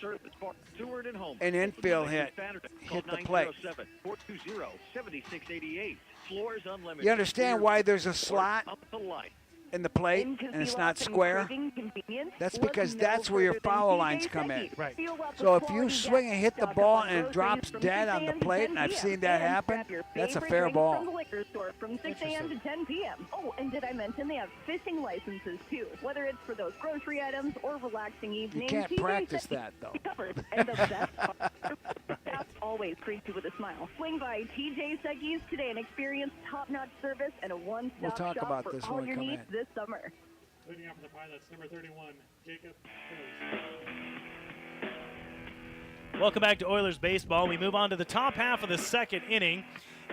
[SPEAKER 11] Seward and Homer.
[SPEAKER 2] an infield hit,
[SPEAKER 11] Call
[SPEAKER 2] hit the plate.
[SPEAKER 11] 907-420-7688. Floors Unlimited.
[SPEAKER 2] You understand why there's a slot
[SPEAKER 11] Up the light.
[SPEAKER 2] in the plate and it's not square? That's because that's where your foul lines come in.
[SPEAKER 3] Right.
[SPEAKER 2] So if you swing and hit the ball and it drops dead on the plate, and I've seen that happen, that's a fair
[SPEAKER 5] From
[SPEAKER 2] ball.
[SPEAKER 5] the liquor store from 6 a.m. to 10 p.m. Oh, and did I mention they have fishing licenses too? Whether it's for those grocery items or relaxing
[SPEAKER 2] You
[SPEAKER 5] evenings,
[SPEAKER 2] can't
[SPEAKER 5] TJ
[SPEAKER 2] practice
[SPEAKER 5] said
[SPEAKER 2] that, though.
[SPEAKER 5] covered. And the best part, staff always greets you with a smile. Swing by TJ Secchi's today and experience top-notch service and a one-stop
[SPEAKER 2] We'll talk
[SPEAKER 5] shop
[SPEAKER 2] about
[SPEAKER 5] for
[SPEAKER 2] this
[SPEAKER 5] all
[SPEAKER 2] when we
[SPEAKER 5] your
[SPEAKER 2] come
[SPEAKER 5] needs
[SPEAKER 2] in.
[SPEAKER 5] this summer.
[SPEAKER 19] Leading out for the Pilots, number 31, Jacob Coes.
[SPEAKER 3] Welcome back to Oilers baseball. We move on to the top half of the second inning.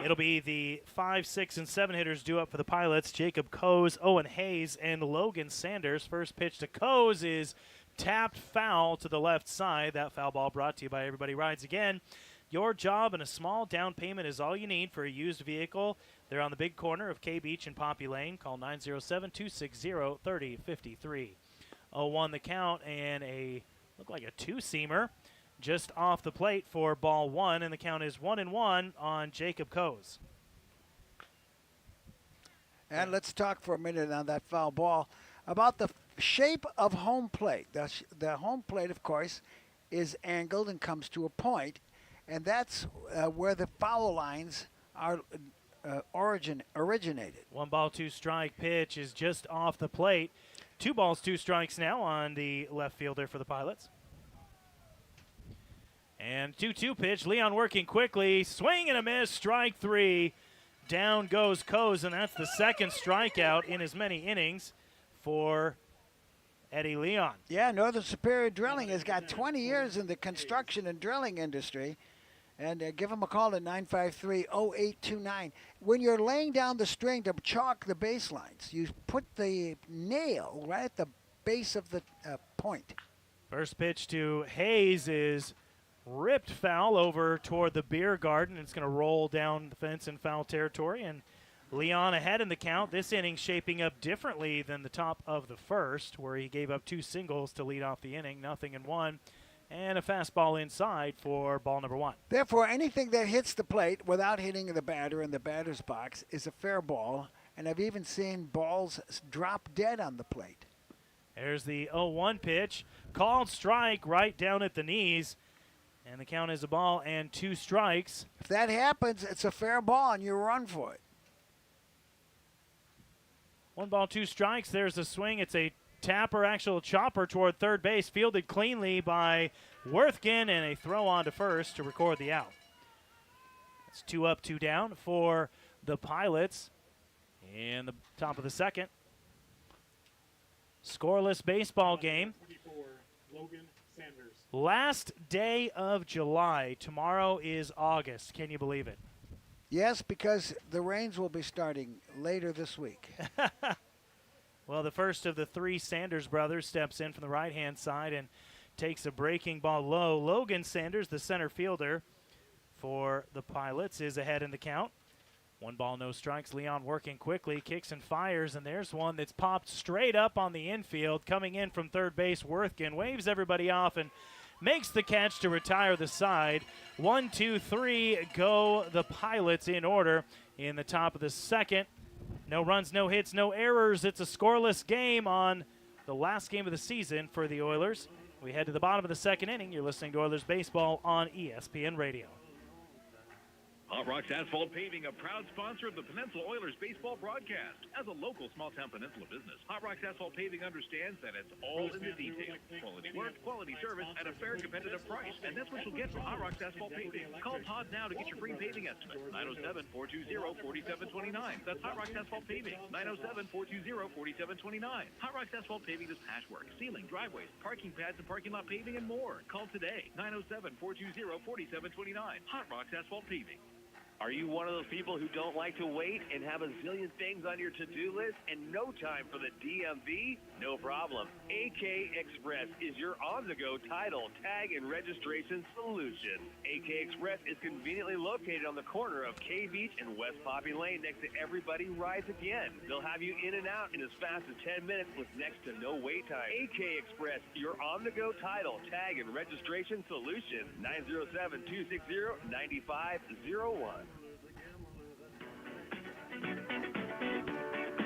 [SPEAKER 3] It'll be the 5, 6, and 7 hitters due up for the Pilots. Jacob Coes, Owen Hayes, and Logan Sanders. First pitch to Coes is tapped foul to the left side. That foul ball brought to you by Everybody Rides Again. Your job and a small down payment is all you need for a used vehicle. They're on the big corner of K Beach and Poppy Lane. Call 907-260-3053. 0-1 the count, and look like a two-seamer just off the plate for ball one, and the count is 1-1 on Jacob Coes.
[SPEAKER 2] And let's talk for a minute on that foul ball about the shape of home plate. The home plate, of course, is angled and comes to a point, and that's where the foul lines are originated.
[SPEAKER 3] 1 ball, 2 strike pitch is just off the plate. 2 balls, 2 strikes now on the left fielder for the Pilots. And 2-2 pitch. Leon working quickly. Swing and a miss. Strike 3. Down goes Coes, and that's the second strikeout in as many innings for Eddie Leon.
[SPEAKER 2] Yeah, Northern Superior Drilling has got 20 years in the construction and drilling industry. And give them a call at 953-0829. When you're laying down the string to chalk the baselines, you put the nail right at the base of the point.
[SPEAKER 3] First pitch to Hayes is ripped foul over toward the beer garden. It's going to roll down the fence in foul territory, and Leon ahead in the count. This inning shaping up differently than the top of the first, where he gave up 2 singles to lead off the inning, 0-1, and a fastball inside for ball number 1.
[SPEAKER 2] Therefore, anything that hits the plate without hitting the batter in the batter's box is a fair ball, and I've even seen balls drop dead on the plate.
[SPEAKER 3] There's the 0-1 pitch. Called strike right down at the knees. And the count is a ball and 2 strikes.
[SPEAKER 2] If that happens, it's a fair ball, and you run for it.
[SPEAKER 3] 1 ball, 2 strikes. There's a swing. It's a tapper, actual chopper toward third base, fielded cleanly by Worthgen, and a throw on to first to record the out. It's 2 up, 2 down for the Pilots in the top of the second. Scoreless baseball game.
[SPEAKER 19] 24, Logan Sanders.
[SPEAKER 3] Last day of July. Tomorrow is August. Can you believe it?
[SPEAKER 2] Yes, because the rains will be starting later this week.
[SPEAKER 3] Well, the first of the 3 Sanders brothers steps in from the right-hand side and takes a breaking ball low. Logan Sanders, the center fielder for the Pilots, is ahead in the count. 1 ball, no strikes. Leon working quickly, kicks and fires, and there's one that's popped straight up on the infield. Coming in from third base, Worthgen waves everybody off and makes the catch to retire the side. 1, 2, 3 go the Pilots in order in the top of the second. No runs, no hits, no errors. It's a scoreless game on the last game of the season for the Oilers. We head to the bottom of the second inning. You're listening to Oilers Baseball on ESPN Radio.
[SPEAKER 20] Hot Rocks Asphalt Paving, a proud sponsor of the Peninsula Oilers baseball broadcast. As a local small-town Peninsula business, Hot Rocks Asphalt Paving understands that it's all in the details. Quality work, quality service, at a fair competitive price. And that's what you'll get from Hot Rocks Asphalt Paving. Call Todd now to get your free paving estimate. 907-420-4729. That's Hot Rocks Asphalt Paving. 907-420-4729. Hot Rocks Asphalt Paving does patchwork, ceiling, driveways, parking pads, and parking lot paving, and more. Call today. 907-420-4729. Hot Rocks Asphalt Paving.
[SPEAKER 11] Are you one of those people who don't like to wait and have a zillion things on your to-do list and no time for the DMV? No problem. AK Express is your on-the-go title, tag, and registration solution. AK Express is conveniently located on the corner of K Beach and West Poppy Lane next to Everybody Rides Again. They'll have you in and out in as fast as 10 minutes with next to no wait time. AK Express, your on-the-go title, tag, and registration solution. 907-260-9501.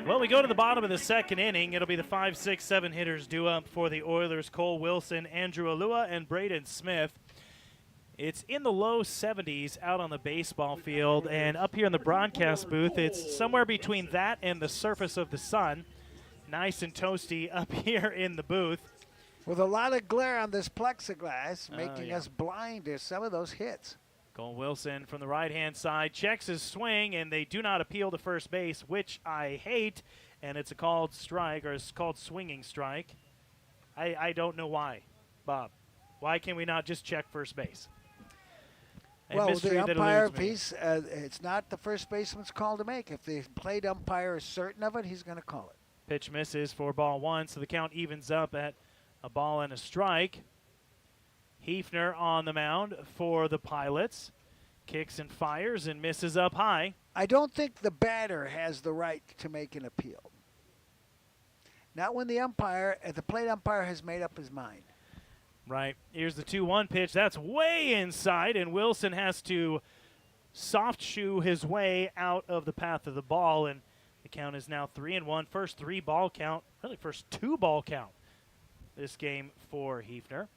[SPEAKER 3] Well, we go to the bottom of the second inning. It'll be the 5, 6, 7 hitters due up for the Oilers. Cole Wilson, Andrew Alua, and Braden Smith. It's in the low 70s out on the baseball field, and up here in the broadcast booth, it's somewhere between that and the surface of the sun. Nice and toasty up here in the booth.
[SPEAKER 2] With a lot of glare on this plexiglass, making us blind to some of those hits.
[SPEAKER 3] Cole Wilson from the right-hand side checks his swing, and they do not appeal to first base, which I hate, and it's a called strike, or it's called swinging strike. I don't know why, Bob. Why can we not just check first base?
[SPEAKER 2] Well, the umpire piece, it's not the first baseman's call to make. If the plate umpire is certain of it, he's going to call it.
[SPEAKER 3] Pitch misses for ball one, so the count evens up at a ball and a strike. Hefner on the mound for the Pilots. Kicks and fires and misses up high.
[SPEAKER 2] I don't think the batter has the right to make an appeal. Not when the plate umpire has made up his mind.
[SPEAKER 3] Right. Here's the 2-1 pitch. That's way inside, and Wilson has to soft shoe his way out of the path of the ball, and the count is now 3-1. First 3-ball count, really first 2-ball count this game for Hefner.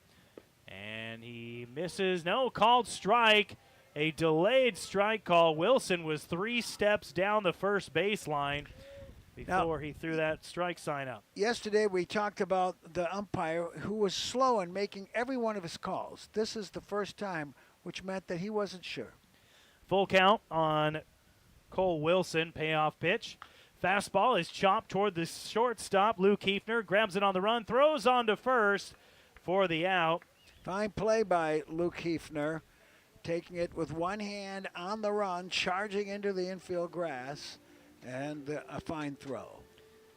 [SPEAKER 3] And he misses. No, called strike. A delayed strike call. Wilson was 3 steps down the first baseline before he threw that strike sign up.
[SPEAKER 2] Yesterday we talked about the umpire who was slow in making every one of his calls. This is the first time, which meant that he wasn't sure.
[SPEAKER 3] Full count on Cole Wilson, payoff pitch. Fastball is chopped toward the shortstop. Luke Hefner grabs it on the run, throws on to first for the out.
[SPEAKER 2] Fine play by Luke Hefner, taking it with one hand on the run, charging into the infield grass, and a fine throw.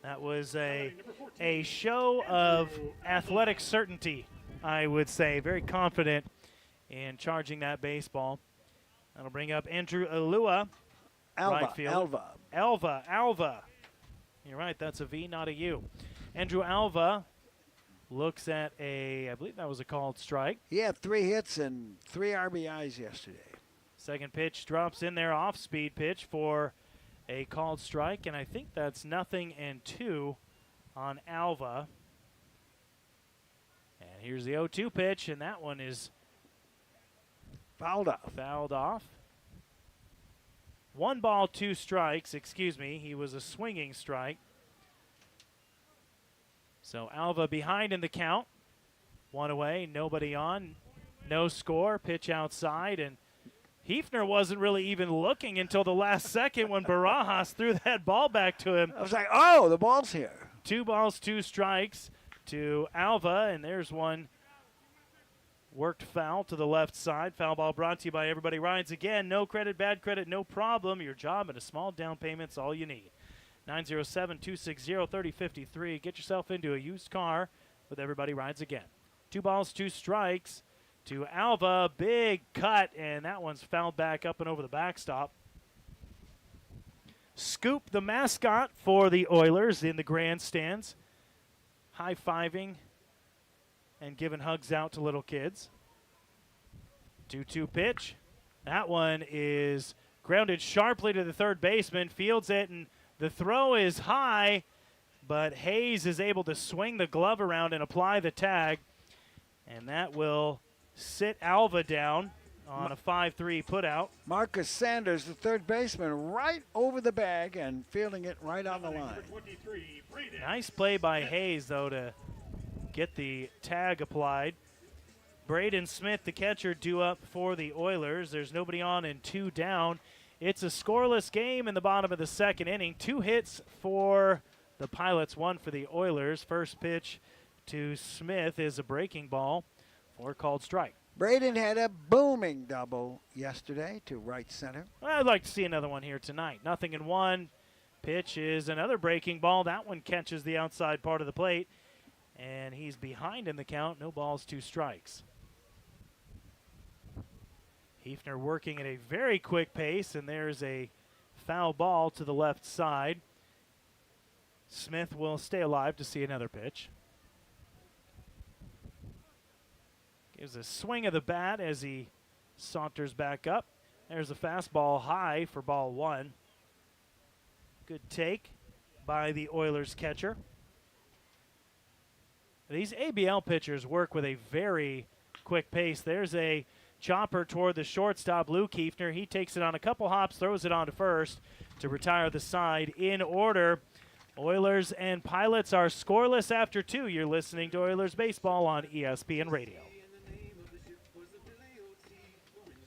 [SPEAKER 3] That was a show of athletic certainty, I would say. Very confident in charging that baseball. That'll bring up Andrew Alua, right field. Alva. You're right, that's a V, not a U. Andrew Alva looks at I believe that was a called strike.
[SPEAKER 2] He had 3 hits and 3 RBIs yesterday.
[SPEAKER 3] Second pitch drops in there, off-speed pitch for a called strike, and I think that's 0-2 on Alva. And here's the 0-2 pitch, and that one is
[SPEAKER 2] fouled off.
[SPEAKER 3] 1 ball, 2 strikes, He was a swinging strike. So Alva behind in the count. 1 away, nobody on, no score, pitch outside, and Hefner wasn't really even looking until the last second when Barajas threw that ball back to him.
[SPEAKER 2] I was like, oh, the ball's here.
[SPEAKER 3] 2 balls, 2 strikes to Alva, and there's one worked foul to the left side. Foul ball brought to you by Everybody Rides. Again, no credit, bad credit, no problem. Your job and a small down payment's all you need. 907-260-3053. Get yourself into a used car with Everybody Rides Again. 2 balls, 2 strikes to Alva. Big cut, and that one's fouled back up and over the backstop. Scoop, the mascot for the Oilers in the grandstands, high-fiving and giving hugs out to little kids. 2-2 pitch. That one is grounded sharply to the third baseman, fields it, and the throw is high, but Hayes is able to swing the glove around and apply the tag, and that will sit Alva down on a 5-3 putout.
[SPEAKER 2] Marcus Sanders, the third baseman, right over the bag and fielding it right on the line.
[SPEAKER 3] Nice play by Hayes, though, to get the tag applied. Braden Smith, the catcher, due up for the Oilers. There's nobody on and 2 down. It's a scoreless game in the bottom of the second inning. 2 hits for the Pilots, 1 for the Oilers. First pitch to Smith is a breaking ball for a called strike.
[SPEAKER 2] Braden had a booming double yesterday to right center.
[SPEAKER 3] I'd like to see another one here tonight. 0-1. Pitch is another breaking ball. That one catches the outside part of the plate, and he's behind in the count. No balls, 2 strikes. Hefner working at a very quick pace, and there's a foul ball to the left side. Smith will stay alive to see another pitch. Gives a swing of the bat as he saunters back up. There's a fastball high for ball 1. Good take by the Oilers catcher. These ABL pitchers work with a very quick pace. There's a chopper toward the shortstop, Luke Hefner. He takes it on a couple hops, throws it on to first to retire the side in order. Oilers and Pilots are scoreless after 2. You're listening to Oilers Baseball on ESPN Radio.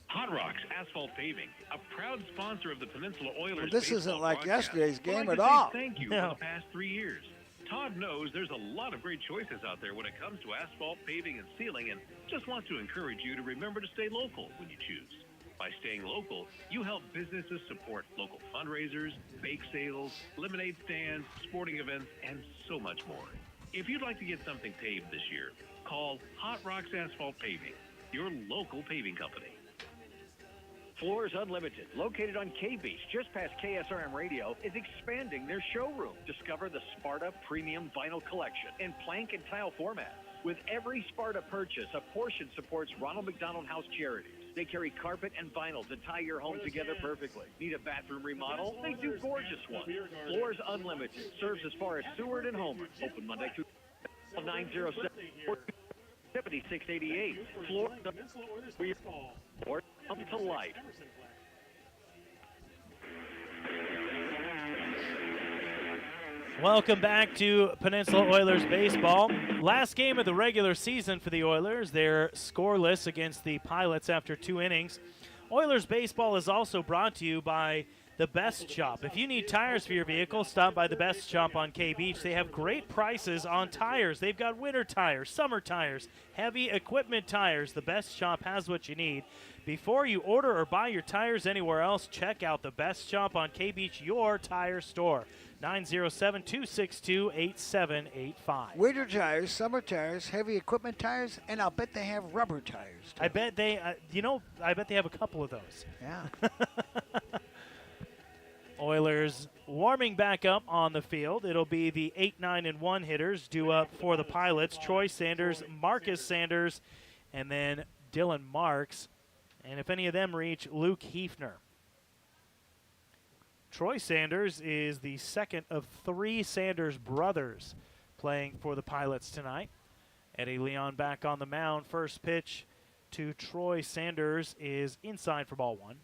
[SPEAKER 20] Hot Rocks Asphalt Paving, a proud sponsor of the Peninsula Oilers.
[SPEAKER 2] Well, this isn't
[SPEAKER 20] baseball
[SPEAKER 2] like
[SPEAKER 20] broadcast,
[SPEAKER 2] yesterday's game
[SPEAKER 20] would
[SPEAKER 2] at
[SPEAKER 20] like to say
[SPEAKER 2] all.
[SPEAKER 20] Thank you
[SPEAKER 2] No.
[SPEAKER 20] for the past 3 years. Todd knows there's a lot of great choices out there when it comes to asphalt paving and sealing, and just wants to encourage you to remember to stay local when you choose. By staying local, you help businesses support local fundraisers, bake sales, lemonade stands, sporting events, and so much more. If you'd like to get something paved this year, call Hot Rocks Asphalt Paving, your local paving company.
[SPEAKER 11] Floors Unlimited, located on K-Beach, just past KSRM Radio, is expanding their showroom. Discover the Sparta Premium Vinyl Collection in plank and tile formats. With every Sparta purchase, a portion supports Ronald McDonald House Charities. They carry carpet and vinyl to tie your home together perfectly. Need a bathroom remodel? They do gorgeous ones. Floors Unlimited serves as far as Seward and Homer. Open Monday through 907 7688. Floors or come to life.
[SPEAKER 3] Welcome back to Peninsula Oilers baseball. Last game of the regular season for the Oilers. They're scoreless against the Pilots after 2 innings. Oilers baseball is also brought to you by The Best Shop. If you need tires for your vehicle, stop by The Best Shop on K-Beach. They have great prices on tires. They've got winter tires, summer tires, heavy equipment tires. The Best Shop has what you need. Before you order or buy your tires anywhere else, check out The Best Shop on K-Beach, your tire store. 907-262-8785.
[SPEAKER 2] Winter tires, summer tires, heavy equipment tires, and I'll bet they have rubber tires, too.
[SPEAKER 3] I bet they, I bet they have a couple of those.
[SPEAKER 2] Yeah.
[SPEAKER 3] Oilers warming back up on the field. It'll be the 8, 9, and 1 hitters due up for the Pilots. Troy Sanders, Marcus Sanders, and then Dylan Marks. And if any of them reach, Luke Hefner. Troy Sanders is the second of 3 Sanders brothers playing for the Pilots tonight. Eddie Leon back on the mound. First pitch to Troy Sanders is inside for ball 1.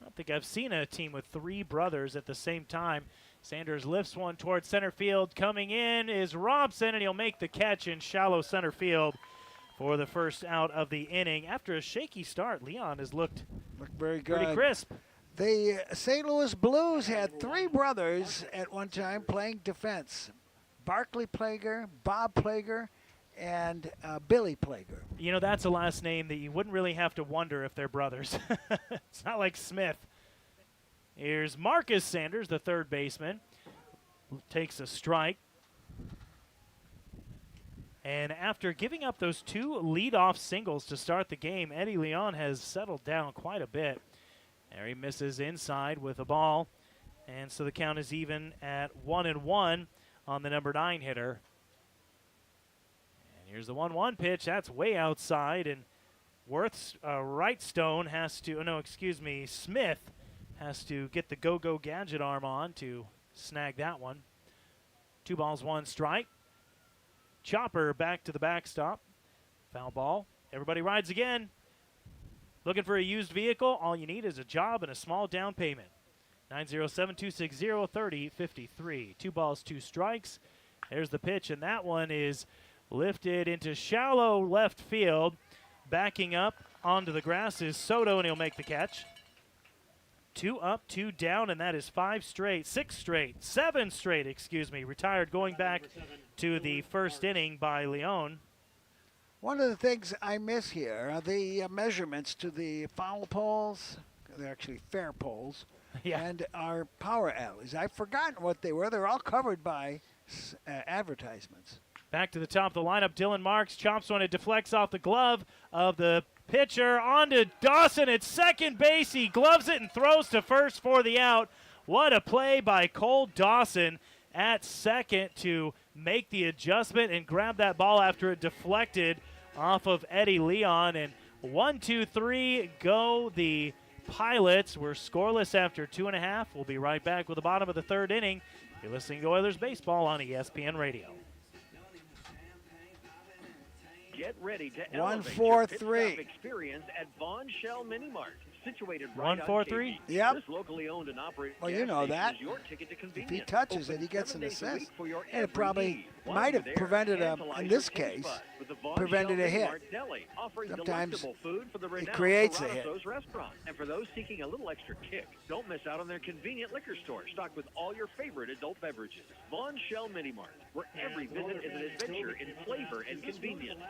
[SPEAKER 3] I don't think I've seen a team with 3 brothers at the same time. Sanders lifts one towards center field. Coming in is Robson, and he'll make the catch in shallow center field for the first out of the inning. After a shaky start, Leon has looked
[SPEAKER 2] very good.
[SPEAKER 3] Pretty crisp.
[SPEAKER 2] The St. Louis Blues had 3 brothers at one time playing defense. Barclay Plager, Bob Plager, and Billy Plager.
[SPEAKER 3] You know, that's a last name that you wouldn't really have to wonder if they're brothers. It's not like Smith. Here's Marcus Sanders, the third baseman. Takes a strike. And after giving up those 2 leadoff singles to start the game, Eddie Leon has settled down quite a bit. There he misses inside with a ball. And so the count is even at 1-1 on the number 9 hitter. And here's the 1-1 pitch. That's way outside. And Smith has to get the go-go gadget arm on to snag that one. 2 balls, 1 strike. Chopper back to the backstop. Foul ball. Everybody rides again. Looking for a used vehicle? All you need is a job and a small down payment. 907-260-3053. 2 balls, 2 strikes. There's the pitch, and that one is lifted into shallow left field. Backing up onto the grass is Soto, and he'll make the catch. 2 up, 2 down, and that is 7 straight, retired going back to the first inning by Leon.
[SPEAKER 2] One of the things I miss here are the measurements to the foul poles. They're actually fair poles.
[SPEAKER 3] Yeah.
[SPEAKER 2] And our power alleys. I've forgotten what they were. They're all covered by advertisements.
[SPEAKER 3] Back to the top of the lineup, Dylan Marks chops one. It deflects off the glove of the pitcher onto Dawson at second base. He gloves it and throws to first for the out. What a play by Cole Dawson at second to make the adjustment and grab that ball after it deflected off of Eddie Leon. And 1, 2, 3 go the Pilots. We're scoreless after 2.5. We'll be right back with the bottom of the 3rd inning. You're listening to Oilers Baseball on ESPN Radio.
[SPEAKER 11] Get ready to
[SPEAKER 2] 1,
[SPEAKER 11] elevate
[SPEAKER 2] 4,
[SPEAKER 11] your pit
[SPEAKER 2] 3
[SPEAKER 11] stop experience at Von Shell Mini Mart, situated
[SPEAKER 3] 1,
[SPEAKER 11] right
[SPEAKER 3] 4,
[SPEAKER 11] on
[SPEAKER 3] 3?
[SPEAKER 11] KV.
[SPEAKER 2] Yep.
[SPEAKER 11] This locally owned and operated
[SPEAKER 2] Well,
[SPEAKER 11] gas
[SPEAKER 2] you know
[SPEAKER 11] station
[SPEAKER 2] that.
[SPEAKER 11] is your ticket to
[SPEAKER 2] If
[SPEAKER 11] convenience.
[SPEAKER 2] he touches
[SPEAKER 11] Open
[SPEAKER 2] it, he gets
[SPEAKER 11] 7
[SPEAKER 2] an
[SPEAKER 11] days a week
[SPEAKER 2] assist.
[SPEAKER 11] for your
[SPEAKER 2] And it
[SPEAKER 11] every
[SPEAKER 2] probably
[SPEAKER 11] need. While
[SPEAKER 2] might
[SPEAKER 11] you're
[SPEAKER 2] have
[SPEAKER 11] there,
[SPEAKER 2] prevented him
[SPEAKER 11] tantalize
[SPEAKER 2] in
[SPEAKER 11] your
[SPEAKER 2] this
[SPEAKER 11] taste
[SPEAKER 2] case.
[SPEAKER 11] buds with the Von
[SPEAKER 2] prevented
[SPEAKER 11] Shell
[SPEAKER 2] a hit.
[SPEAKER 11] Mart Deli, offering
[SPEAKER 2] Sometimes
[SPEAKER 11] delectable food for the
[SPEAKER 2] it
[SPEAKER 11] renowned
[SPEAKER 2] creates a hit.
[SPEAKER 11] Paradiso's restaurant. And for those seeking a little extra kick, don't miss out on their convenient liquor store stocked with all your favorite adult beverages. Von Shell Mini Mart, where every visit is an adventure in flavor and convenience.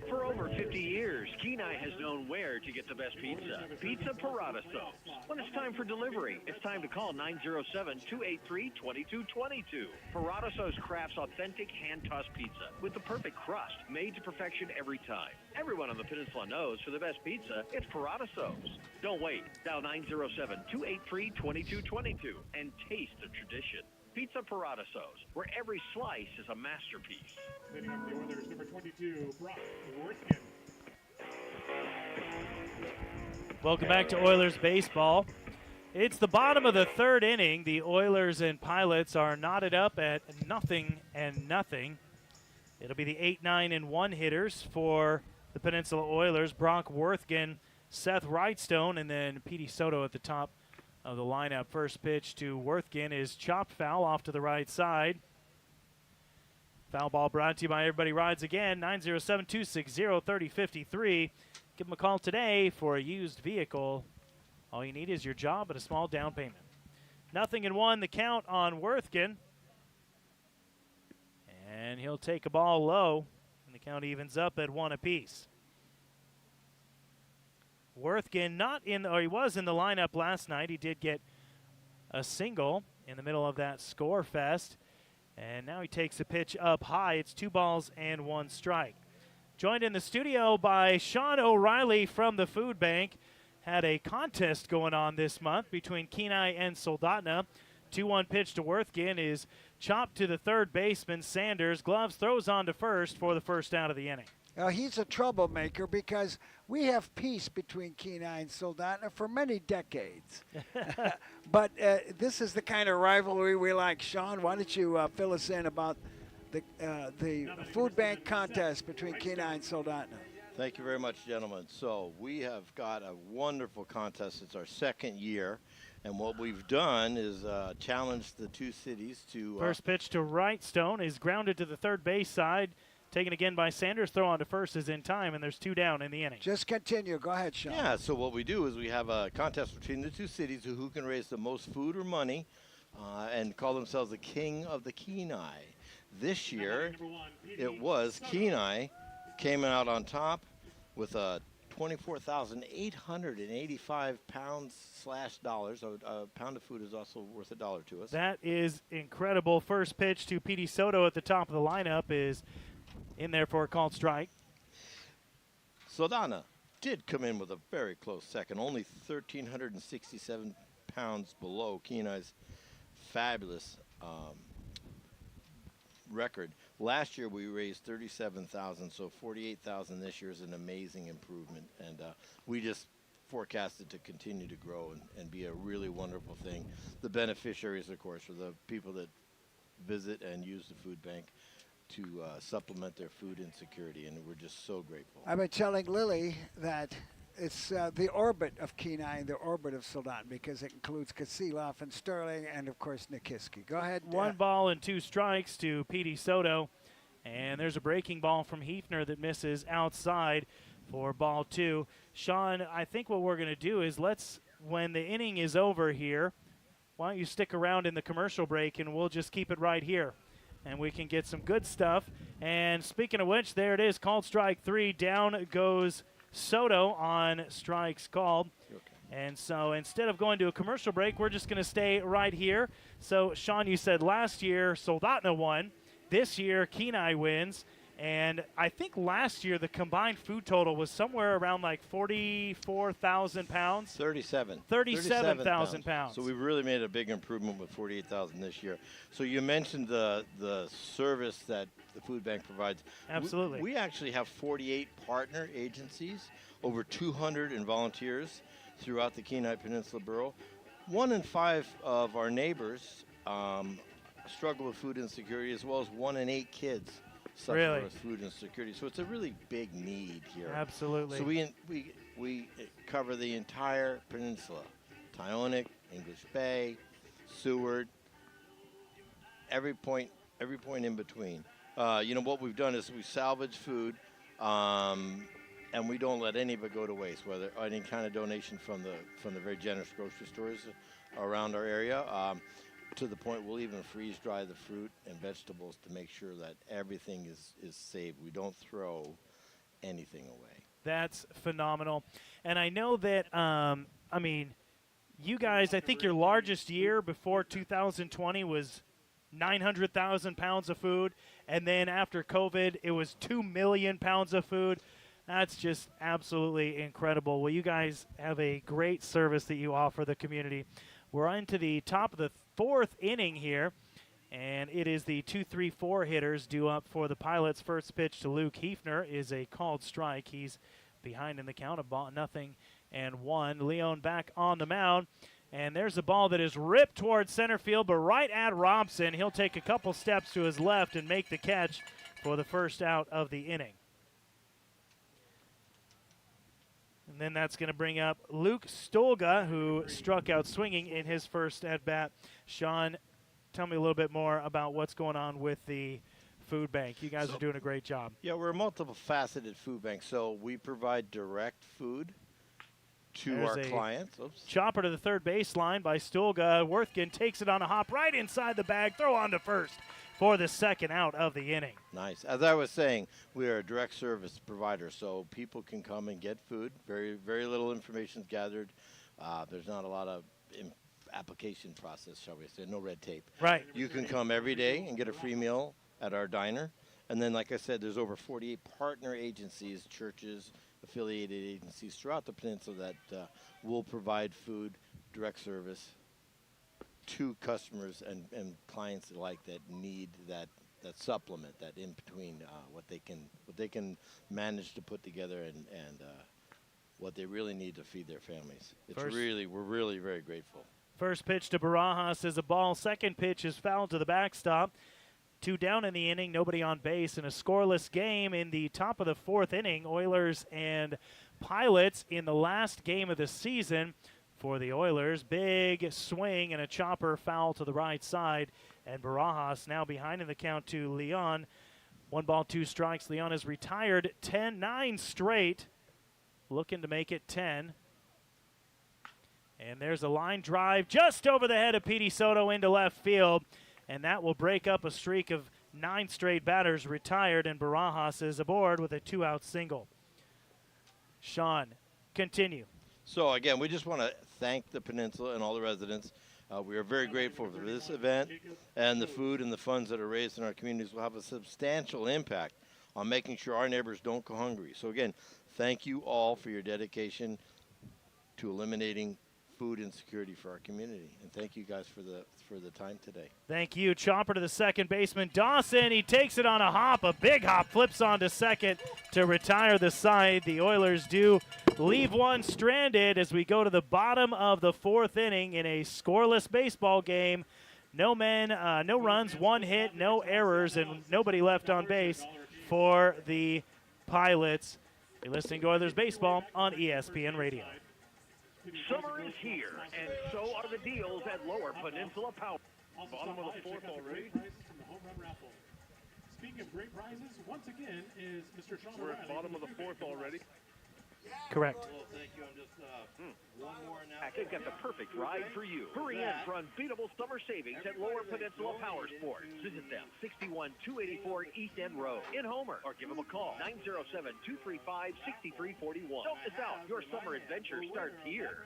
[SPEAKER 11] For over 50 years, Kenai has known where to get the best pizza. Pizza Paradiso. When it's time for delivery, it's time to call 907-283-2222. Paradiso's crafts authentic hand-tossed pizza with the perfect crust, made to perfection every time. Everyone on the peninsula knows for the best pizza, it's Paradiso's. Don't wait. Dial 907-283-2222 and taste the tradition. Pizza Paradiso's, where every slice is a masterpiece.
[SPEAKER 19] Setting up the Oilers, number 22, Brock Worthington.
[SPEAKER 3] Welcome back to Oilers baseball. It's the bottom of the third inning. The Oilers and Pilots are knotted up at 0-0. It'll be the 8, 9, and 1 hitters for the Peninsula Oilers. Brock Worthington, Seth Wrightstone, and then Petey Soto at the top of the lineup. First pitch to Worthington is chopped foul off to the right side. Foul ball brought to you by Everybody Rides Again, 907-260-3053. Give them a call today for a used vehicle. All you need is your job and a small down payment. 0-1 the count on Worthington. And he'll take a ball low, and the count evens up at 1 apiece. Worthington he was in the lineup last night. He did get a single in the middle of that score fest. And now he takes a pitch up high. It's 2 balls and 1 strike. Joined in the studio by Sean O'Reilly from the Food Bank. Had a contest going on this month between Kenai and Soldotna. 2-1 pitch to Worthington is chopped to the third baseman, Sanders. Gloves throws on to first for the first out of the inning.
[SPEAKER 2] He's a troublemaker because we have peace between Kenai and Soldotna for many decades. But this is the kind of rivalry we like. Sean, why don't you fill us in about the food bank contest between Kenai and Soldotna?
[SPEAKER 21] Thank you very much, gentlemen. So we have got a wonderful contest. It's our second year. And what we've done is challenged the two cities to...
[SPEAKER 3] First pitch to Wrightstone is grounded to the third base side. Taken again by Sanders. Throw on to first is in time, and there's 2 down in the inning.
[SPEAKER 2] Just continue. Go ahead, Sean.
[SPEAKER 21] Yeah, so what we do is we have a contest between the two cities who can raise the most food or money and call themselves the King of the Kenai. This year, it was Kenai came out on top with a 24,885 pounds/dollars. A pound of food is also worth $1 to us.
[SPEAKER 3] That is incredible. First pitch to Petey Soto at the top of the lineup is in there for a called strike.
[SPEAKER 21] Soldotna did come in with a very close second, only 1,367 pounds below Kenai's fabulous record. Last year we raised 37,000, so 48,000 this year is an amazing improvement, and we just forecast it to continue to grow and be a really wonderful thing. The beneficiaries, of course, are the people that visit and use the food bank to supplement their food insecurity, and we're just so grateful.
[SPEAKER 2] I've been telling Lily that it's the orbit of Kenai and the orbit of Soldotna because it includes Kasilof and Sterling and, of course, Nikiski. Go ahead.
[SPEAKER 3] 1 ball and 2 strikes to Petey Soto. And there's a breaking ball from Hefner that misses outside for ball 2. Sean, I think what we're going to do is when the inning is over here, why don't you stick around in the commercial break and we'll just keep it right here. And we can get some good stuff. And speaking of which, there it is, called strike 3. Down goes Soto on strikes called.
[SPEAKER 21] Okay.
[SPEAKER 3] And so instead of going to a commercial break, we're just going to stay right here. So, Sean, you said last year Soldotna won. This year Kenai wins. And I think last year the combined food total was somewhere around like 44,000 pounds. 37,000 pounds.
[SPEAKER 21] So we really made a big improvement with 48,000 this year. So you mentioned the service that the food bank provides.
[SPEAKER 3] Absolutely.
[SPEAKER 21] We actually have 48 partner agencies, over 200 in volunteers throughout the Kenai Peninsula Borough. 1 in 5 of our neighbors struggle with food insecurity, as well as 1 in 8 kids suffer with food insecurity. So it's a really big need here.
[SPEAKER 3] Absolutely.
[SPEAKER 21] So we cover the entire peninsula, Tyonek, English Bay, Seward, every point in between. what we've done is we salvage food, and we don't let any of it go to waste, whether any kind of donation from the very generous grocery stores around our area, to the point we'll even freeze dry the fruit and vegetables to make sure that everything is saved. We don't throw anything away.
[SPEAKER 3] That's phenomenal. And I know that, you guys, I think your largest year before 2020 was 900,000 pounds of food. And then after COVID, it was 2 million pounds of food. That's just absolutely incredible. Well, you guys have a great service that you offer the community. We're into the top of the 4th inning here. And it is the 2-3-4 hitters due up for the Pilots. First pitch to Luke Hefner is a called strike. He's behind in the count of 0-1. Leon back on the mound. And there's a ball that is ripped towards center field, but right at Robson. He'll take a couple steps to his left and make the catch for the first out of the inning. And then that's going to bring up Luke Stolga, who struck out swinging in his first at-bat. Sean, tell me a little bit more about what's going on with the food bank. You guys are doing a great job.
[SPEAKER 21] Yeah, we're a multiple-faceted food bank, so we provide direct food to our clients. Oops.
[SPEAKER 3] Chopper to the third baseline by Stolga. Worthgen takes it on a hop right inside the bag, throw on to first for the second out of the inning.
[SPEAKER 21] Nice. As I was saying, we are a direct service provider, so people can come and get food. Very, very little information is gathered. There's not a lot of application process, shall we say, no red tape.
[SPEAKER 3] Right.
[SPEAKER 21] You can come every day and get a free meal at our diner. And then, like I said, there's over 48 partner agencies, churches, affiliated agencies throughout the peninsula that will provide food, direct service to customers and clients alike that need that supplement, that in between what they can manage to put together and what they really need to feed their families. We're really very grateful.
[SPEAKER 3] First pitch to Barajas is a ball. Second pitch is fouled to the backstop. 2 down in the inning, nobody on base, in a scoreless game in the top of the 4th inning. Oilers and Pilots in the last game of the season for the Oilers. Big swing and a chopper foul to the right side, and Barajas now behind in the count to Leon. 1 ball, 2 strikes. Leon has retired 9 straight, looking to make it 10. And there's a line drive just over the head of Petey Soto into left field. And that will break up a streak of 9 straight batters retired, and Barajas is aboard with a 2-out single. Sean, continue.
[SPEAKER 21] So, again, we just want to thank the Peninsula and all the residents. We are very grateful for this event, and the food and the funds that are raised in our communities will have a substantial impact on making sure our neighbors don't go hungry. So, again, thank you all for your dedication to eliminating food insecurity for our community, and thank you guys for the time today.
[SPEAKER 3] Thank you. Chopper to the second baseman, Dawson. He takes it on a hop, a big hop, flips onto second to retire the side. The Oilers do leave one stranded as we go to the bottom of the 4th inning in a scoreless baseball game. No men, no runs, 1 hit, no errors, and nobody left on base for the Pilots. You're listening to Oilers Baseball on ESPN Radio.
[SPEAKER 11] Summer is here, and so are the deals at Lower Peninsula Power. Bottom of the 4th already.
[SPEAKER 19] Speaking of great prizes, once again is Mr. Sean
[SPEAKER 11] We're at bottom of the 4th already.
[SPEAKER 3] Correct.
[SPEAKER 21] Well, thank you. I'm just one more now.
[SPEAKER 11] They've got the perfect ride for you. Hurry in for unbeatable summer savings at Lower Peninsula Power Sports. Visit them, 61284 East End Road in Homer, or give them a call, 907-235-6341. Don't miss out. Your summer adventure starts here.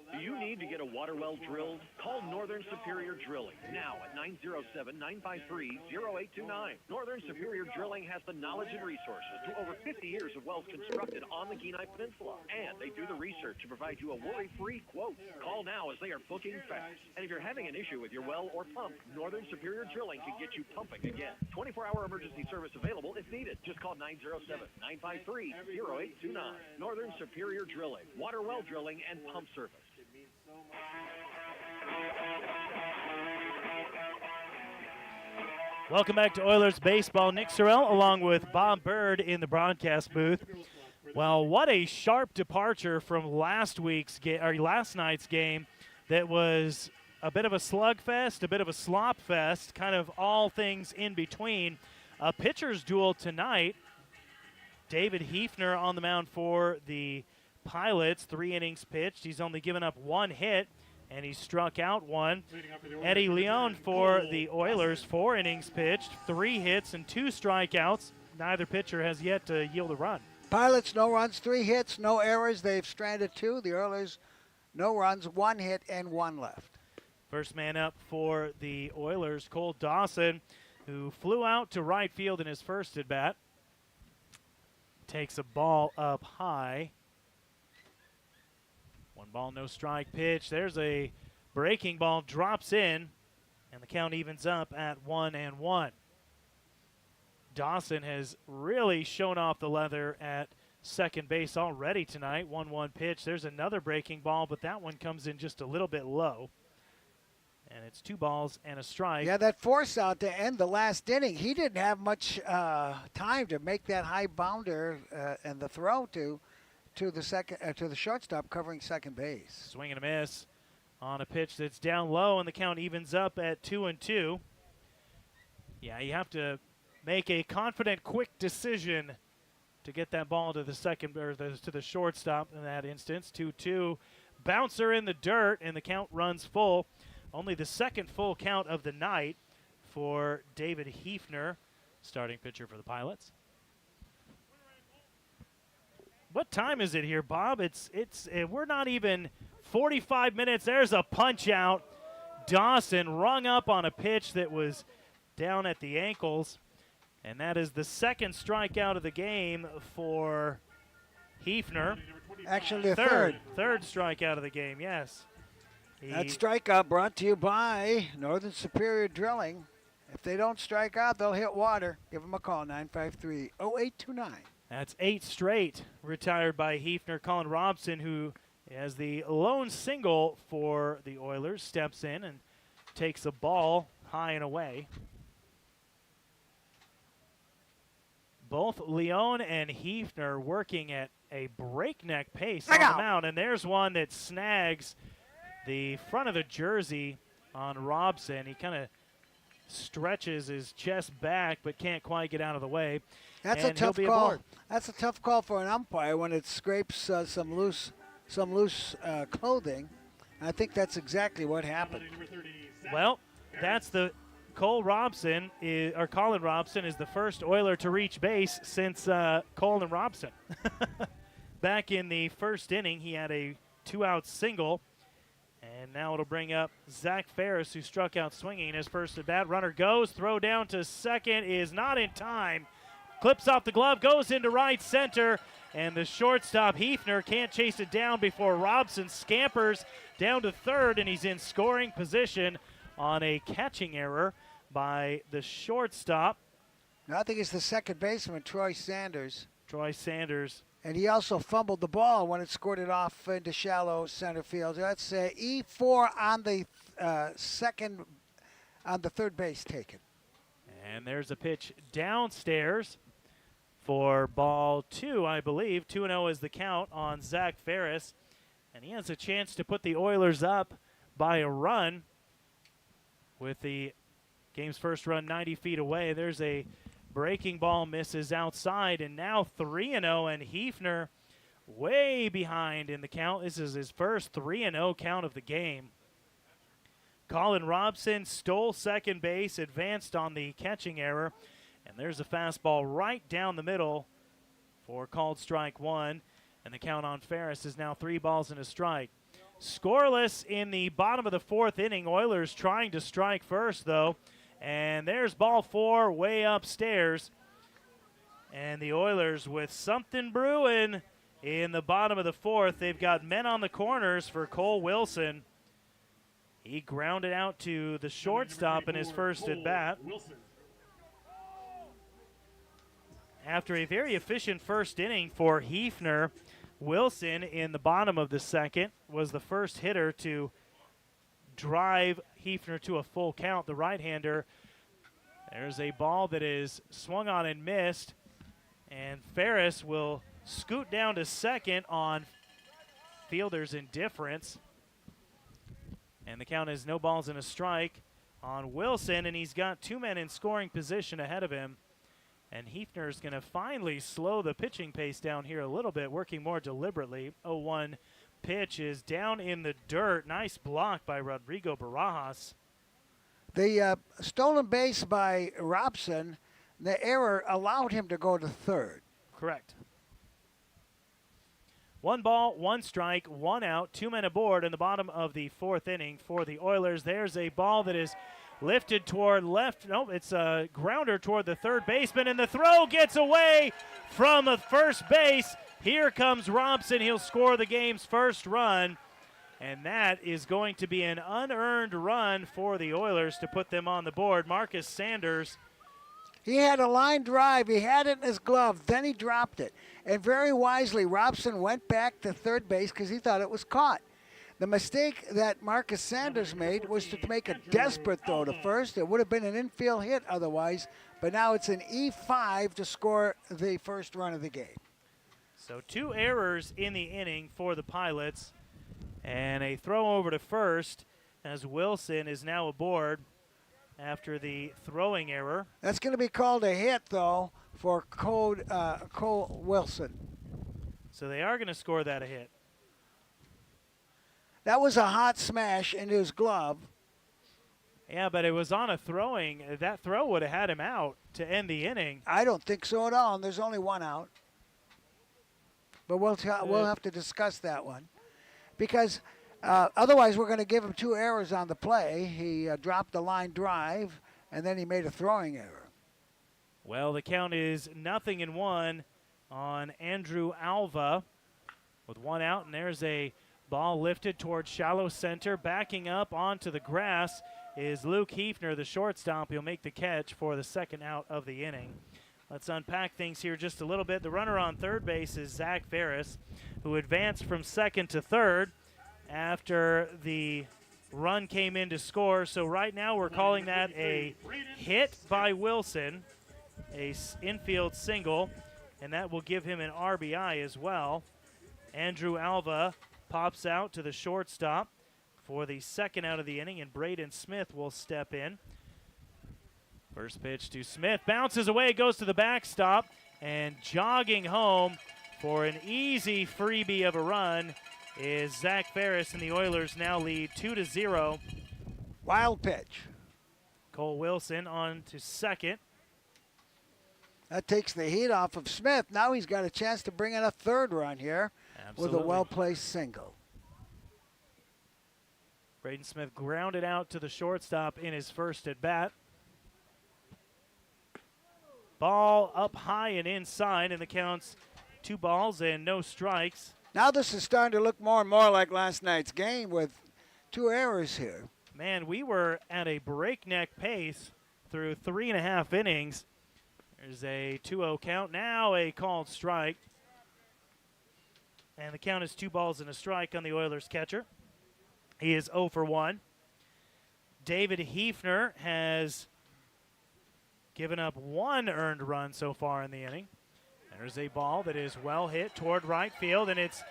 [SPEAKER 11] Do you need to get a water well drilled? Call Northern Superior Drilling now at 907-953-0829. Northern Superior Drilling has the knowledge and resources to over 50 years of wells constructed on the Kenai Peninsula. And they do the research to provide you a worry-free quote. Call now as they are booking fast. And if you're having an issue with your well or pump, Northern Superior Drilling can get you pumping again. 24-hour emergency service available if needed. Just call 907-953-0829. Northern Superior Drilling, water well drilling and pump service.
[SPEAKER 3] Welcome back to Oilers Baseball. Nick Sorrell along with Bob Bird in the broadcast booth. Well, what a sharp departure from last night's game that was a bit of a slugfest, a bit of a slop fest, kind of all things in between. a pitcher's duel tonight. David Hefner on the mound for the Pilots, 3 innings pitched. He's only given up 1 hit, and he struck out 1. Eddie Leon for the Oilers, 4 innings pitched, 3 hits and 2 strikeouts. Neither pitcher has yet to yield a run.
[SPEAKER 2] Pilots, no runs, 3 hits, no errors. They've stranded 2. The Oilers, no runs, 1 hit and 1 left.
[SPEAKER 3] First man up for the Oilers, Cole Dawson, who flew out to right field in his first at-bat. Takes a ball up high. 1 ball, no strike pitch. There's a breaking ball, drops in, and the count evens up at 1-1. Dawson has really shown off the leather at second base already tonight. 1-1 pitch. There's another breaking ball, but that one comes in just a little bit low. And it's 2 balls and a strike.
[SPEAKER 2] Yeah, that force out to end the last inning, he didn't have much time to make that high bounder and the throw to the shortstop covering second base.
[SPEAKER 3] Swing and a miss on a pitch that's down low, and the count evens up at 2-2. Yeah, you have to make a confident, quick decision to get that ball to the second or to the shortstop in that instance. 2-2. Bouncer in the dirt, and the count runs full. Only the second full count of the night for David Hefner, starting pitcher for the Pilots. What time is it here, Bob? We're not even 45 minutes. There's a punch out. Dawson rung up on a pitch that was down at the ankles. And that is the second strikeout of the game for Hefner.
[SPEAKER 2] Actually, a third.
[SPEAKER 3] Third strikeout of the game, yes.
[SPEAKER 2] That strikeout brought to you by Northern Superior Drilling. If they don't strike out, they'll hit water. Give them a call, 953-0829.
[SPEAKER 3] That's 8 straight retired by Hefner. Colin Robson, who has the lone single for the Oilers, steps in and takes a ball high and away. Both Leon and Hefner working at a breakneck pace on the mound, and there's one that snags the front of the jersey on Robson. He kind of stretches his chest back but can't quite get out of the way.
[SPEAKER 2] That's a tough call. That's a tough call for an umpire when it scrapes some loose clothing. I think that's exactly what happened.
[SPEAKER 3] Well, that's the Colin Robson is the first Oiler to reach base since Colin Robson. Back in the first inning, he had a 2-out single. And now it'll bring up Zach Ferris, who struck out swinging in his first at-bat. Runner goes, throw down to second, is not in time. Clips off the glove, goes into right center, and the shortstop, Hefner, can't chase it down before Robson scampers down to third, and he's in scoring position on a catching error by the shortstop.
[SPEAKER 2] I think it's the second baseman, Troy Sanders.
[SPEAKER 3] And
[SPEAKER 2] he also fumbled the ball when it scored it off into shallow center field. That's E4 on the third base taken.
[SPEAKER 3] And there's a pitch downstairs for ball 2, I believe. 2-0 is the count on Zach Ferris. And he has a chance to put the Oilers up by a run with the game's first run 90 feet away. There's a breaking ball, misses outside, and now 3-0, and Hefner way behind in the count. This is his first 3-0 count of the game. Colin Robson stole second base, advanced on the catching error, and there's a fastball right down the middle for called strike 1, and the count on Ferris is now 3 balls and a strike. Scoreless in the bottom of the 4th inning. Oilers trying to strike first, though. And there's ball 4 way upstairs. And the Oilers with something brewing in the bottom of the 4th. They've got men on the corners for Cole Wilson. He grounded out to the shortstop in his first at-bat. After a very efficient first inning for Hefner, Wilson in the bottom of the 2nd was the first hitter to drive Hefner to a full count, the right-hander. There's a ball that is swung on and missed, and Ferris will scoot down to second on fielder's indifference. And the count is no balls and a strike on Wilson, and he's got 2 men in scoring position ahead of him. And Hefner's going to finally slow the pitching pace down here a little bit, working more deliberately. 0-1 pitch is down in the dirt. Nice block by Rodrigo Barajas.
[SPEAKER 2] The stolen base by Robson, the error allowed him to go to third.
[SPEAKER 3] Correct. 1 ball, 1 strike, 1 out, 2 men aboard in the bottom of the 4th inning for the Oilers. There's a ball that is lifted toward left. No, it's a grounder toward the third baseman, and the throw gets away from the first base. Here comes Robson. He'll score the game's first run, and that is going to be an unearned run for the Oilers to put them on the board. Marcus Sanders.
[SPEAKER 2] He had a line drive. He had it in his glove. Then he dropped it. And very wisely, Robson went back to third base because he thought it was caught. The mistake that Marcus Sanders made was to make a desperate throw to first. It would have been an infield hit otherwise, but now it's an E5 to score the first run of the game.
[SPEAKER 3] So 2 errors in the inning for the Pilots, and a throw over to first as Wilson is now aboard after the throwing error.
[SPEAKER 2] That's going to be called a hit, though, for Cole Wilson.
[SPEAKER 3] So they are going to score that a hit.
[SPEAKER 2] That was a hot smash into his glove.
[SPEAKER 3] Yeah, but it was on a throwing. That throw would have had him out to end the inning.
[SPEAKER 2] I don't think so at all, and there's only 1 out. But we'll have to discuss that one. Because otherwise we're going to give him 2 errors on the play. He dropped the line drive, and then he made a throwing error.
[SPEAKER 3] Well, the count is 0-1 on Andrew Alva with 1 out, and there's a ball lifted towards shallow center. Backing up onto the grass is Luke Hefner, the shortstop. He'll make the catch for the 2nd out of the inning. Let's unpack things here just a little bit. The runner on third base is Zach Ferris, who advanced from 2nd to 3rd after the run came in to score. So right now we're calling that a hit by Wilson, a infield single, and that will give him an RBI as well. Andrew Alva pops out to the shortstop for the 2nd out of the inning, and Braden Smith will step in. First pitch to Smith, bounces away, goes to the backstop, and jogging home for an easy freebie of a run is Zach Ferris, and the Oilers now lead 2-0.
[SPEAKER 2] Wild pitch.
[SPEAKER 3] Cole Wilson on to 2nd.
[SPEAKER 2] That takes the heat off of Smith. Now he's got a chance to bring in a 3rd run here. Absolutely. With a well-placed single.
[SPEAKER 3] Braden Smith grounded out to the shortstop in his first at-bat. Ball up high and inside, and the count's 2 balls and no strikes.
[SPEAKER 2] Now this is starting to look more and more like last night's game with 2 errors here.
[SPEAKER 3] Man, we were at a breakneck pace through 3.5 innings. There's a 2-0 count. Now a called strike. And the count is 2 balls and a strike on the Oilers catcher. He is 0 for 1. David Hefner has given up 1 earned run so far in the inning. There's a ball that is well hit toward right field, and it's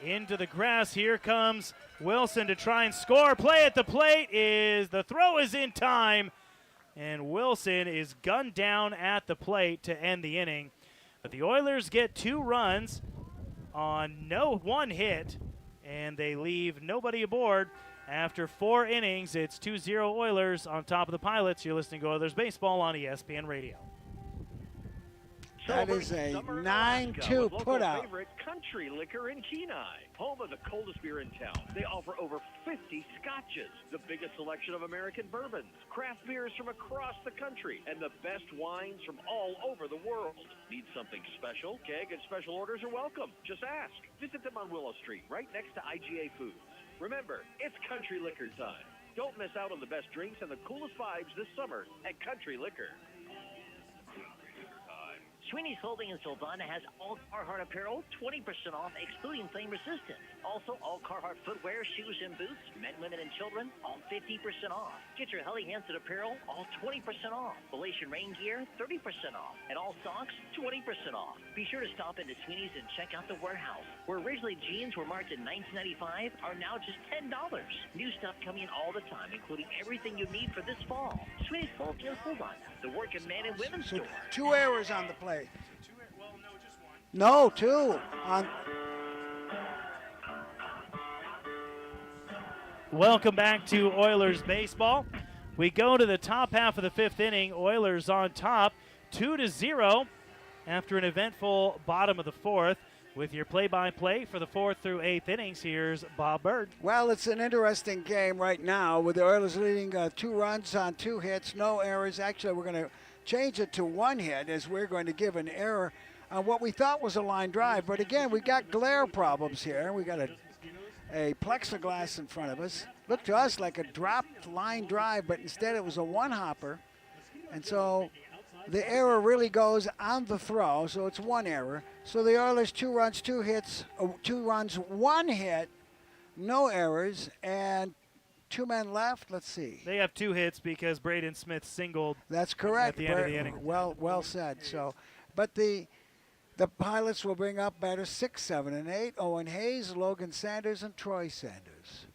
[SPEAKER 3] into the grass. Here comes Wilson to try and score. Play at the plate is, the throw is in time, and Wilson is gunned down at the plate to end the inning. But the Oilers get 2 runs on 1 hit, and they leave nobody aboard. After 4 innings, it's 2-0 Oilers on top of the Pilots. You're listening to Oilers Baseball on ESPN Radio.
[SPEAKER 2] That is a 9-2 putout.
[SPEAKER 11] Favorite Country Liquor in Kenai, home of the coldest beer in town. They offer over 50 scotches, the biggest selection of American bourbons, craft beers from across the country, and the best wines from all over the world. Need something special? Keg and special orders are welcome. Just ask. Visit them on Willow Street, right next to IGA Foods. Remember, it's Country Liquor time. Don't miss out on the best drinks and the coolest vibes this summer at Country Liquor.
[SPEAKER 4] Sweeney's Clothing in Sildana has all Carhartt apparel 20% off, excluding flame resistant. Also, all Carhartt footwear, shoes, and boots, men, women, and children, all 50% off. Get your Helly Hansen apparel, all 20% off. Galatian rain gear, 30% off. And all socks, 20% off. Be sure to stop into Sweeney's and check out the warehouse, where originally jeans were marked at $19.95 are now just $10. New stuff coming in all the time, including everything you need for this fall. Sweeney's Clothing in Sildana, the working man and women's store.
[SPEAKER 2] 2 errors on the play. No, 2 on.
[SPEAKER 3] Welcome back to Oilers baseball. We go to the top half of the 5th inning. Oilers on top, 2-0 after an eventful bottom of the 4th. With your play-by-play for the 4th through 8th innings, here's Bob Bird.
[SPEAKER 2] Well, it's an interesting game right now with the Oilers leading 2 runs on 2 hits, no errors. Actually, we're going to change it to 1 hit as we're going to give an error on what we thought was a line drive. But again, we got glare problems here. We got a plexiglass in front of us. Looked to us like a dropped line drive, but instead it was a 1-hopper. And so the error really goes on the throw, so it's 1 error. So the Oilers 2 runs, 2 hits, 2 runs, 1 hit, no errors, and 2 men left. Let's see.
[SPEAKER 3] They have 2 hits because Braden Smith singled.
[SPEAKER 2] That's correct.
[SPEAKER 3] At the end of the inning.
[SPEAKER 2] Well said. So, but the Pilots will bring up batters 6, 7, and 8. Owen Hayes, Logan Sanders, and Troy Sanders.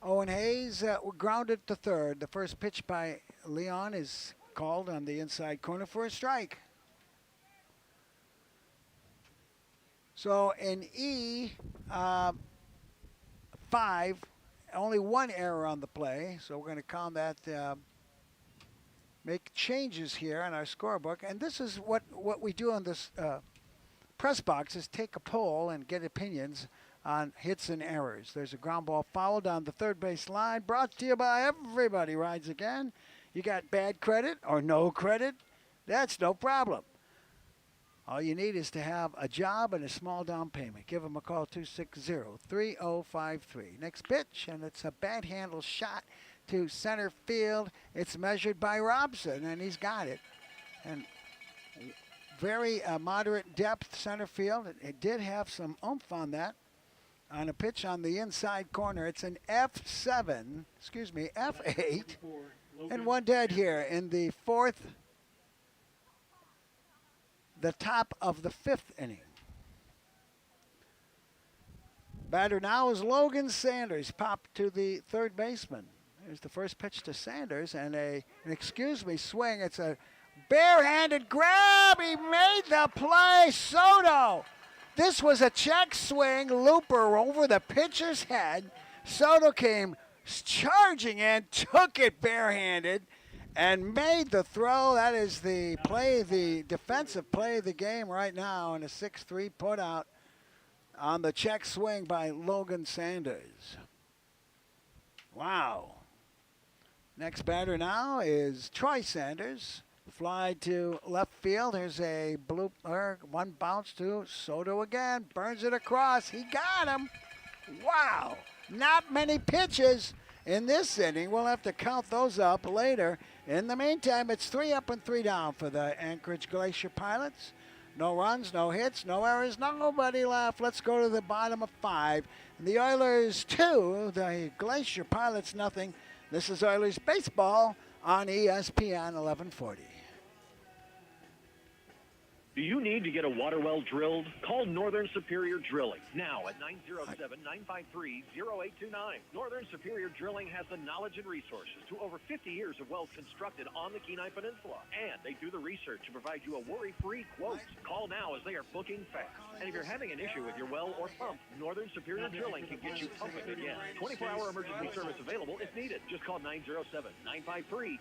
[SPEAKER 2] Owen Hayes grounded to third. The first pitch by Leon is called on the inside corner for a strike. So in E5, only 1 error on the play. So we're going to count that, make changes here on our scorebook. And this is what we do on this press box, is take a poll and get opinions on hits and errors. There's a ground ball foul down the third base line, brought to you by Everybody Rides Again. You got bad credit or no credit, that's no problem. All you need is to have a job and a small down payment. Give them a call, 260-3053. Next pitch, and it's a bad handle shot to center field. It's measured by Robson, and he's got it. And very moderate depth center field. It did have some oomph on that. On a pitch on the inside corner, it's an F8, and 1 dead here in the 4th, the top of the 5th inning. Batter now is Logan Sanders, popped to the third baseman. There's the first pitch to Sanders, and an swing. It's a barehanded grab. He made the play. Soto. This was a check swing looper over the pitcher's head. Soto came charging in, took it barehanded, and made the throw. That is the play, the defensive play of the game right now, and a 6-3 put out on the check swing by Logan Sanders. Wow. Next batter now is Troy Sanders. Fly to left field. Here's a blooper. 1 bounce to Soto again. Burns it across. He got him. Wow. Not many pitches in this inning. We'll have to count those up later. In the meantime, it's 3 up and 3 down for the Anchorage Glacier Pilots. No runs, no hits, no errors, nobody left. Let's go to the bottom of 5. The Oilers 2, the Glacier Pilots nothing. This is Oilers baseball on ESPN 1140.
[SPEAKER 11] Do you need to get a water well drilled? Call Northern Superior Drilling now at 907-953-0829. Northern Superior Drilling has the knowledge and resources to over 50 years of wells constructed on the Kenai Peninsula. And they do the research to provide you a worry-free quote. Call now as they are booking fast. And if you're having an issue with your well or pump, Northern Superior Drilling can get you pumping again. 24-hour emergency service available if needed. Just call 907-953-0829.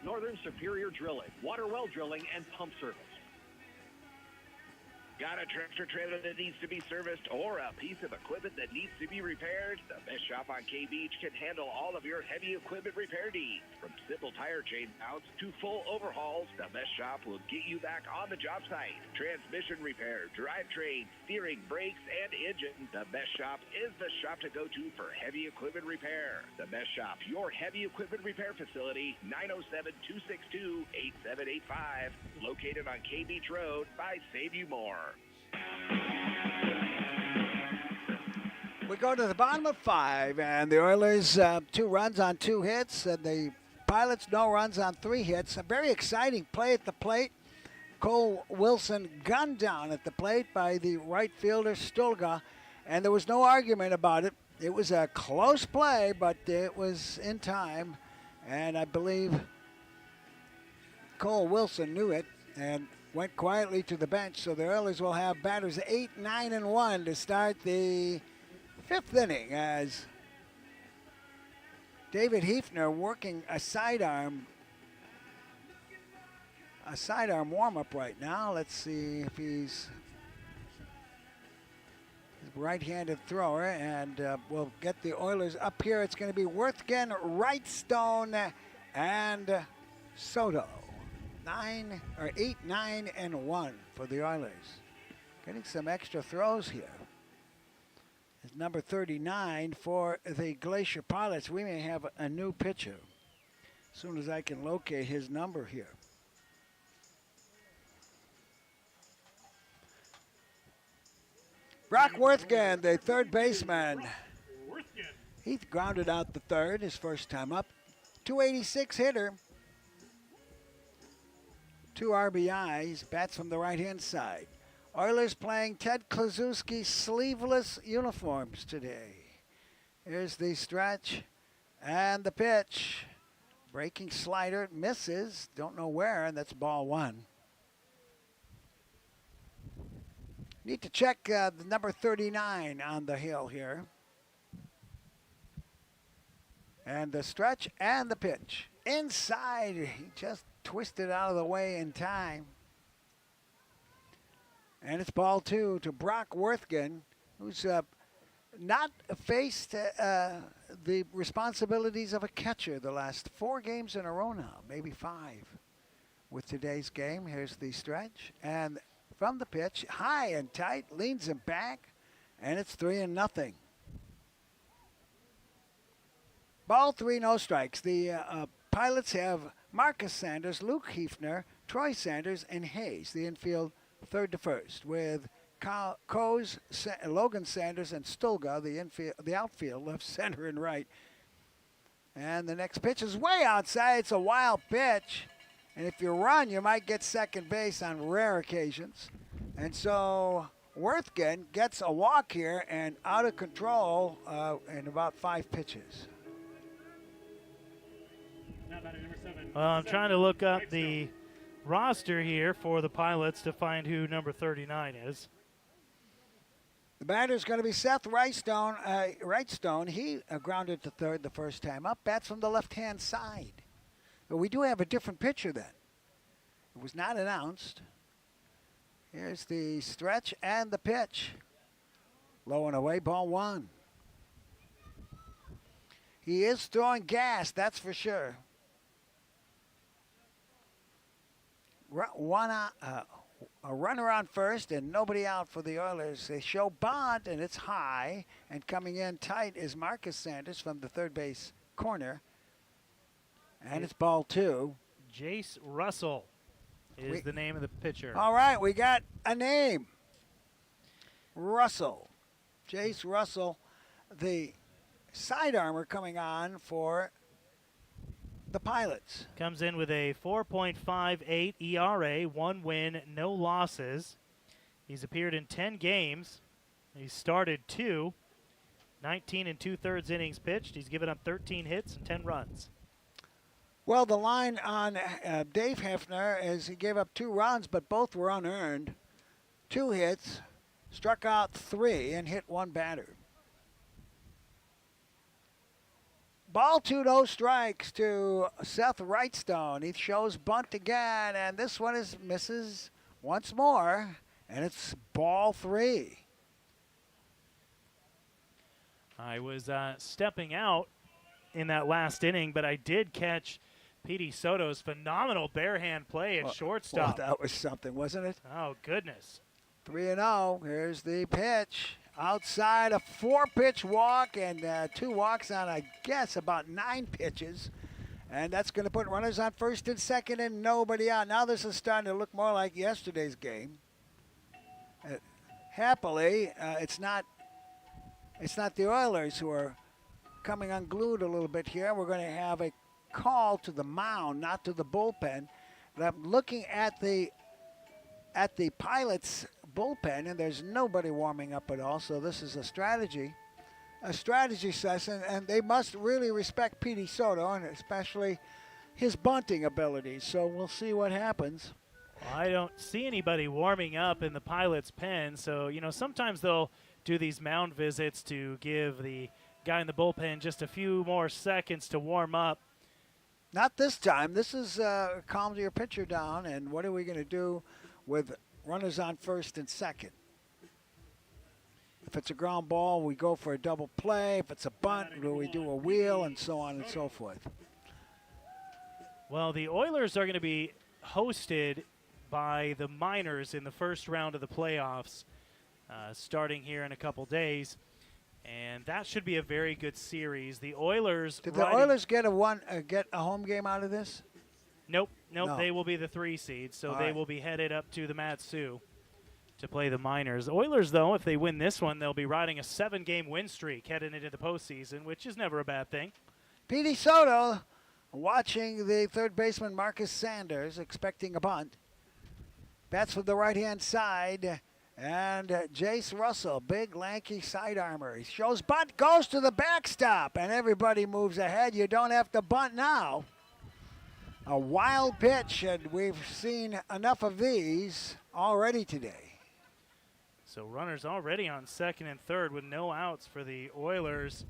[SPEAKER 11] Northern Superior Drilling, water well drilling, and pump service.
[SPEAKER 1] Got a tractor trailer that needs to be serviced or a piece of equipment that needs to be repaired? The best shop on K-Beach can handle all of your heavy equipment repair needs. From simple tire change outs to full overhauls, the best shop will get you back on the job site. Transmission repair, drivetrain, steering, brakes, and engine. The best shop is the shop to go to for heavy equipment repair. The best shop, your heavy equipment repair facility, 907-262-8785. Located on K-Beach Road by Save You More.
[SPEAKER 2] We go to the bottom of 5, and the Oilers 2 runs on 2 hits, and the Pilots no runs on 3 hits. A very exciting play at the plate. Cole Wilson gunned down at the plate by the right fielder Stulga, and there was no argument about it. It was a close play, but it was in time, and I believe Cole Wilson knew it and went quietly to the bench. So the Oilers will have batters 8, 9, and 1 to start the 5th inning as David Hefner working a sidearm warm-up right now. Let's see if he's right-handed thrower, and we'll get the Oilers up here. It's going to be Wirtgen, Wrightstone, and Soto. 8, 9, and 1 for the Oilers. Getting some extra throws here. It's number 39 for the Glacier Pilots. We may have a new pitcher as soon as I can locate his number here. Brock Wirtgen, the third baseman. He grounded out the third his first time up. 286 hitter. 2 RBIs, bats from the right-hand side. Oilers playing Ted Kluszewski sleeveless uniforms today. Here's the stretch and the pitch. Breaking slider, misses, don't know where, and that's ball 1. Need to check the number 39 on the hill here. And the stretch and the pitch. Inside, he just twisted out of the way in time. And it's ball 2 to Brock Wirtgen, who's not faced the responsibilities of a catcher the last 4 games in a row now, maybe 5 with today's game. Here's the stretch, and from the pitch, high and tight, leans him back, and it's 3-0. Ball 3, no strikes. The Pilots have Marcus Sanders, Luke Hefner, Troy Sanders, and Hayes, the infield third to first, with Coase, Logan Sanders, and Stulga, the outfield, left, center, and right. And the next pitch is way outside. It's a wild pitch. And if you run, you might get second base on rare occasions. And so Wirtgen gets a walk here and out of control in about 5 pitches.
[SPEAKER 3] Well, I'm trying to look up the roster here for the Pilots to find who number 39 is.
[SPEAKER 2] The batter's going to be Seth Wrightstone. He grounded to third the first time up. Bats from the left-hand side. But we do have a different pitcher then. It was not announced. Here's the stretch and the pitch. Low and away, ball 1. He is throwing gas, that's for sure. A runner on first and nobody out for the Oilers. They show bunt, and it's high. And coming in tight is Marcus Sanders from the third base corner. And it's ball 2.
[SPEAKER 3] Jace Russell is the name of the pitcher.
[SPEAKER 2] All right, we got a name. Russell. Jace Russell, the sidearmer coming on for the Pilots.
[SPEAKER 3] Comes in with a 4.58 ERA, 1 win, no losses. He's appeared in 10 games. He's started 2, 19 2/3 innings pitched. He's given up 13 hits and 10 runs.
[SPEAKER 2] Well, the line on Dave Hefner is he gave up 2 runs, but both were unearned. 2 hits, struck out 3, and hit 1 batter. Ball 2, no strikes to Seth Wrightstone. He shows bunt again, and this one misses once more. And it's ball 3.
[SPEAKER 3] I was stepping out in that last inning, but I did catch Petey Soto's phenomenal bare hand play at shortstop.
[SPEAKER 2] Well, that was something, wasn't it?
[SPEAKER 3] Oh, goodness.
[SPEAKER 2] 3-0. Here's the pitch. Outside, a 4-pitch walk and 2 walks on, I guess, about 9 pitches. And that's going to put runners on first and second and nobody out. Now this is starting to look more like yesterday's game. Happily, it's not the Oilers who are coming unglued a little bit here. We're going to have a call to the mound, not to the bullpen. And I'm looking at the Pilots bullpen, and there's nobody warming up at all. So this is a strategy session, and they must really respect Petey Soto, and especially his bunting abilities. So we'll see what happens.
[SPEAKER 3] Well, I don't see anybody warming up in the Pilots' pen. So, sometimes they'll do these mound visits to give the guy in the bullpen just a few more seconds to warm up.
[SPEAKER 2] Not this time. This is calm your pitcher down, and what are we going to do with runners on first and second? If it's a ground ball, we go for a double play. If it's a bunt, we do a wheel, and so on and so forth.
[SPEAKER 3] Well, the Oilers are going to be hosted by the Miners in the first round of the playoffs, starting here in a couple days. And that should be a very good series. The Oilers.
[SPEAKER 2] Did the Oilers get a home game out of this?
[SPEAKER 3] Nope.
[SPEAKER 2] No.
[SPEAKER 3] They will be the 3 seed, so
[SPEAKER 2] All
[SPEAKER 3] they
[SPEAKER 2] right.
[SPEAKER 3] will be headed up to the Mat-Su to play the Miners. The Oilers, though, if they win this one, they'll be riding a 7-game win streak heading into the postseason, which is never a bad thing.
[SPEAKER 2] Petey Soto watching the third baseman Marcus Sanders, expecting a bunt. Bats from the right-hand side. And Jace Russell, big, lanky side armor. He shows bunt, goes to the backstop, and everybody moves ahead. You don't have to bunt now. A wild pitch, and we've seen enough of these already today.
[SPEAKER 3] So runners already on second and third with no outs for the Oilers.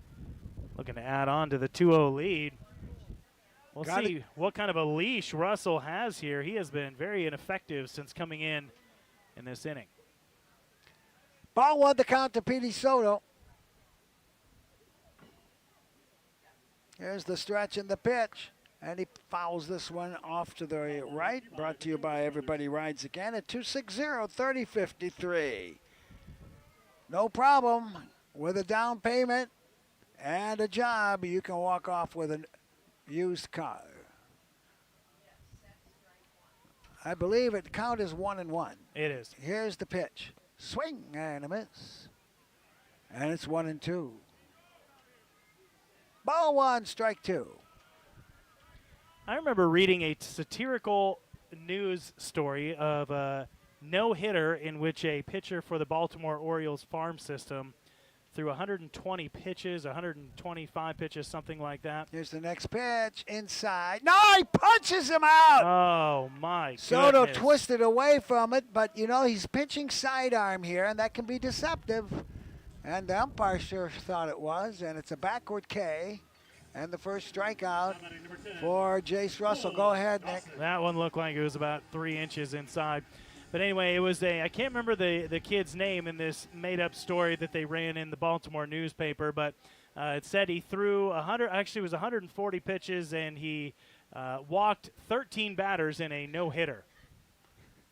[SPEAKER 3] Looking to add on to the 2-0 lead. We'll see what kind of a leash Russell has here. He has been very ineffective since coming in this inning.
[SPEAKER 2] Ball 1 the count to Petey Soto. Here's the stretch and the pitch. And he fouls this one off to the right. Brought to you by Everybody Rides Again at 260-3053. No problem. With a down payment and a job, you can walk off with a used car. I believe it count is 1-1.
[SPEAKER 3] It is.
[SPEAKER 2] Here's the pitch. Swing and a miss. And it's 1-2. Ball 1, strike 2.
[SPEAKER 3] I remember reading a satirical news story of a no-hitter in which a pitcher for the Baltimore Orioles farm system threw 120 pitches, 125 pitches, something like that.
[SPEAKER 2] Here's the next pitch. Inside. No, he punches him out.
[SPEAKER 3] Oh, my
[SPEAKER 2] Soto
[SPEAKER 3] goodness.
[SPEAKER 2] twisted away from it, but, he's pitching sidearm here, and that can be deceptive. And the umpire sure thought it was, and it's a backward K. And the first strikeout for Jace Russell. Go ahead, Nick.
[SPEAKER 3] That one looked like it was about 3 inches inside. But anyway, it was I can't remember the kid's name in this made-up story that they ran in the Baltimore newspaper, but it said he threw 140 pitches, and he walked 13 batters in a no-hitter.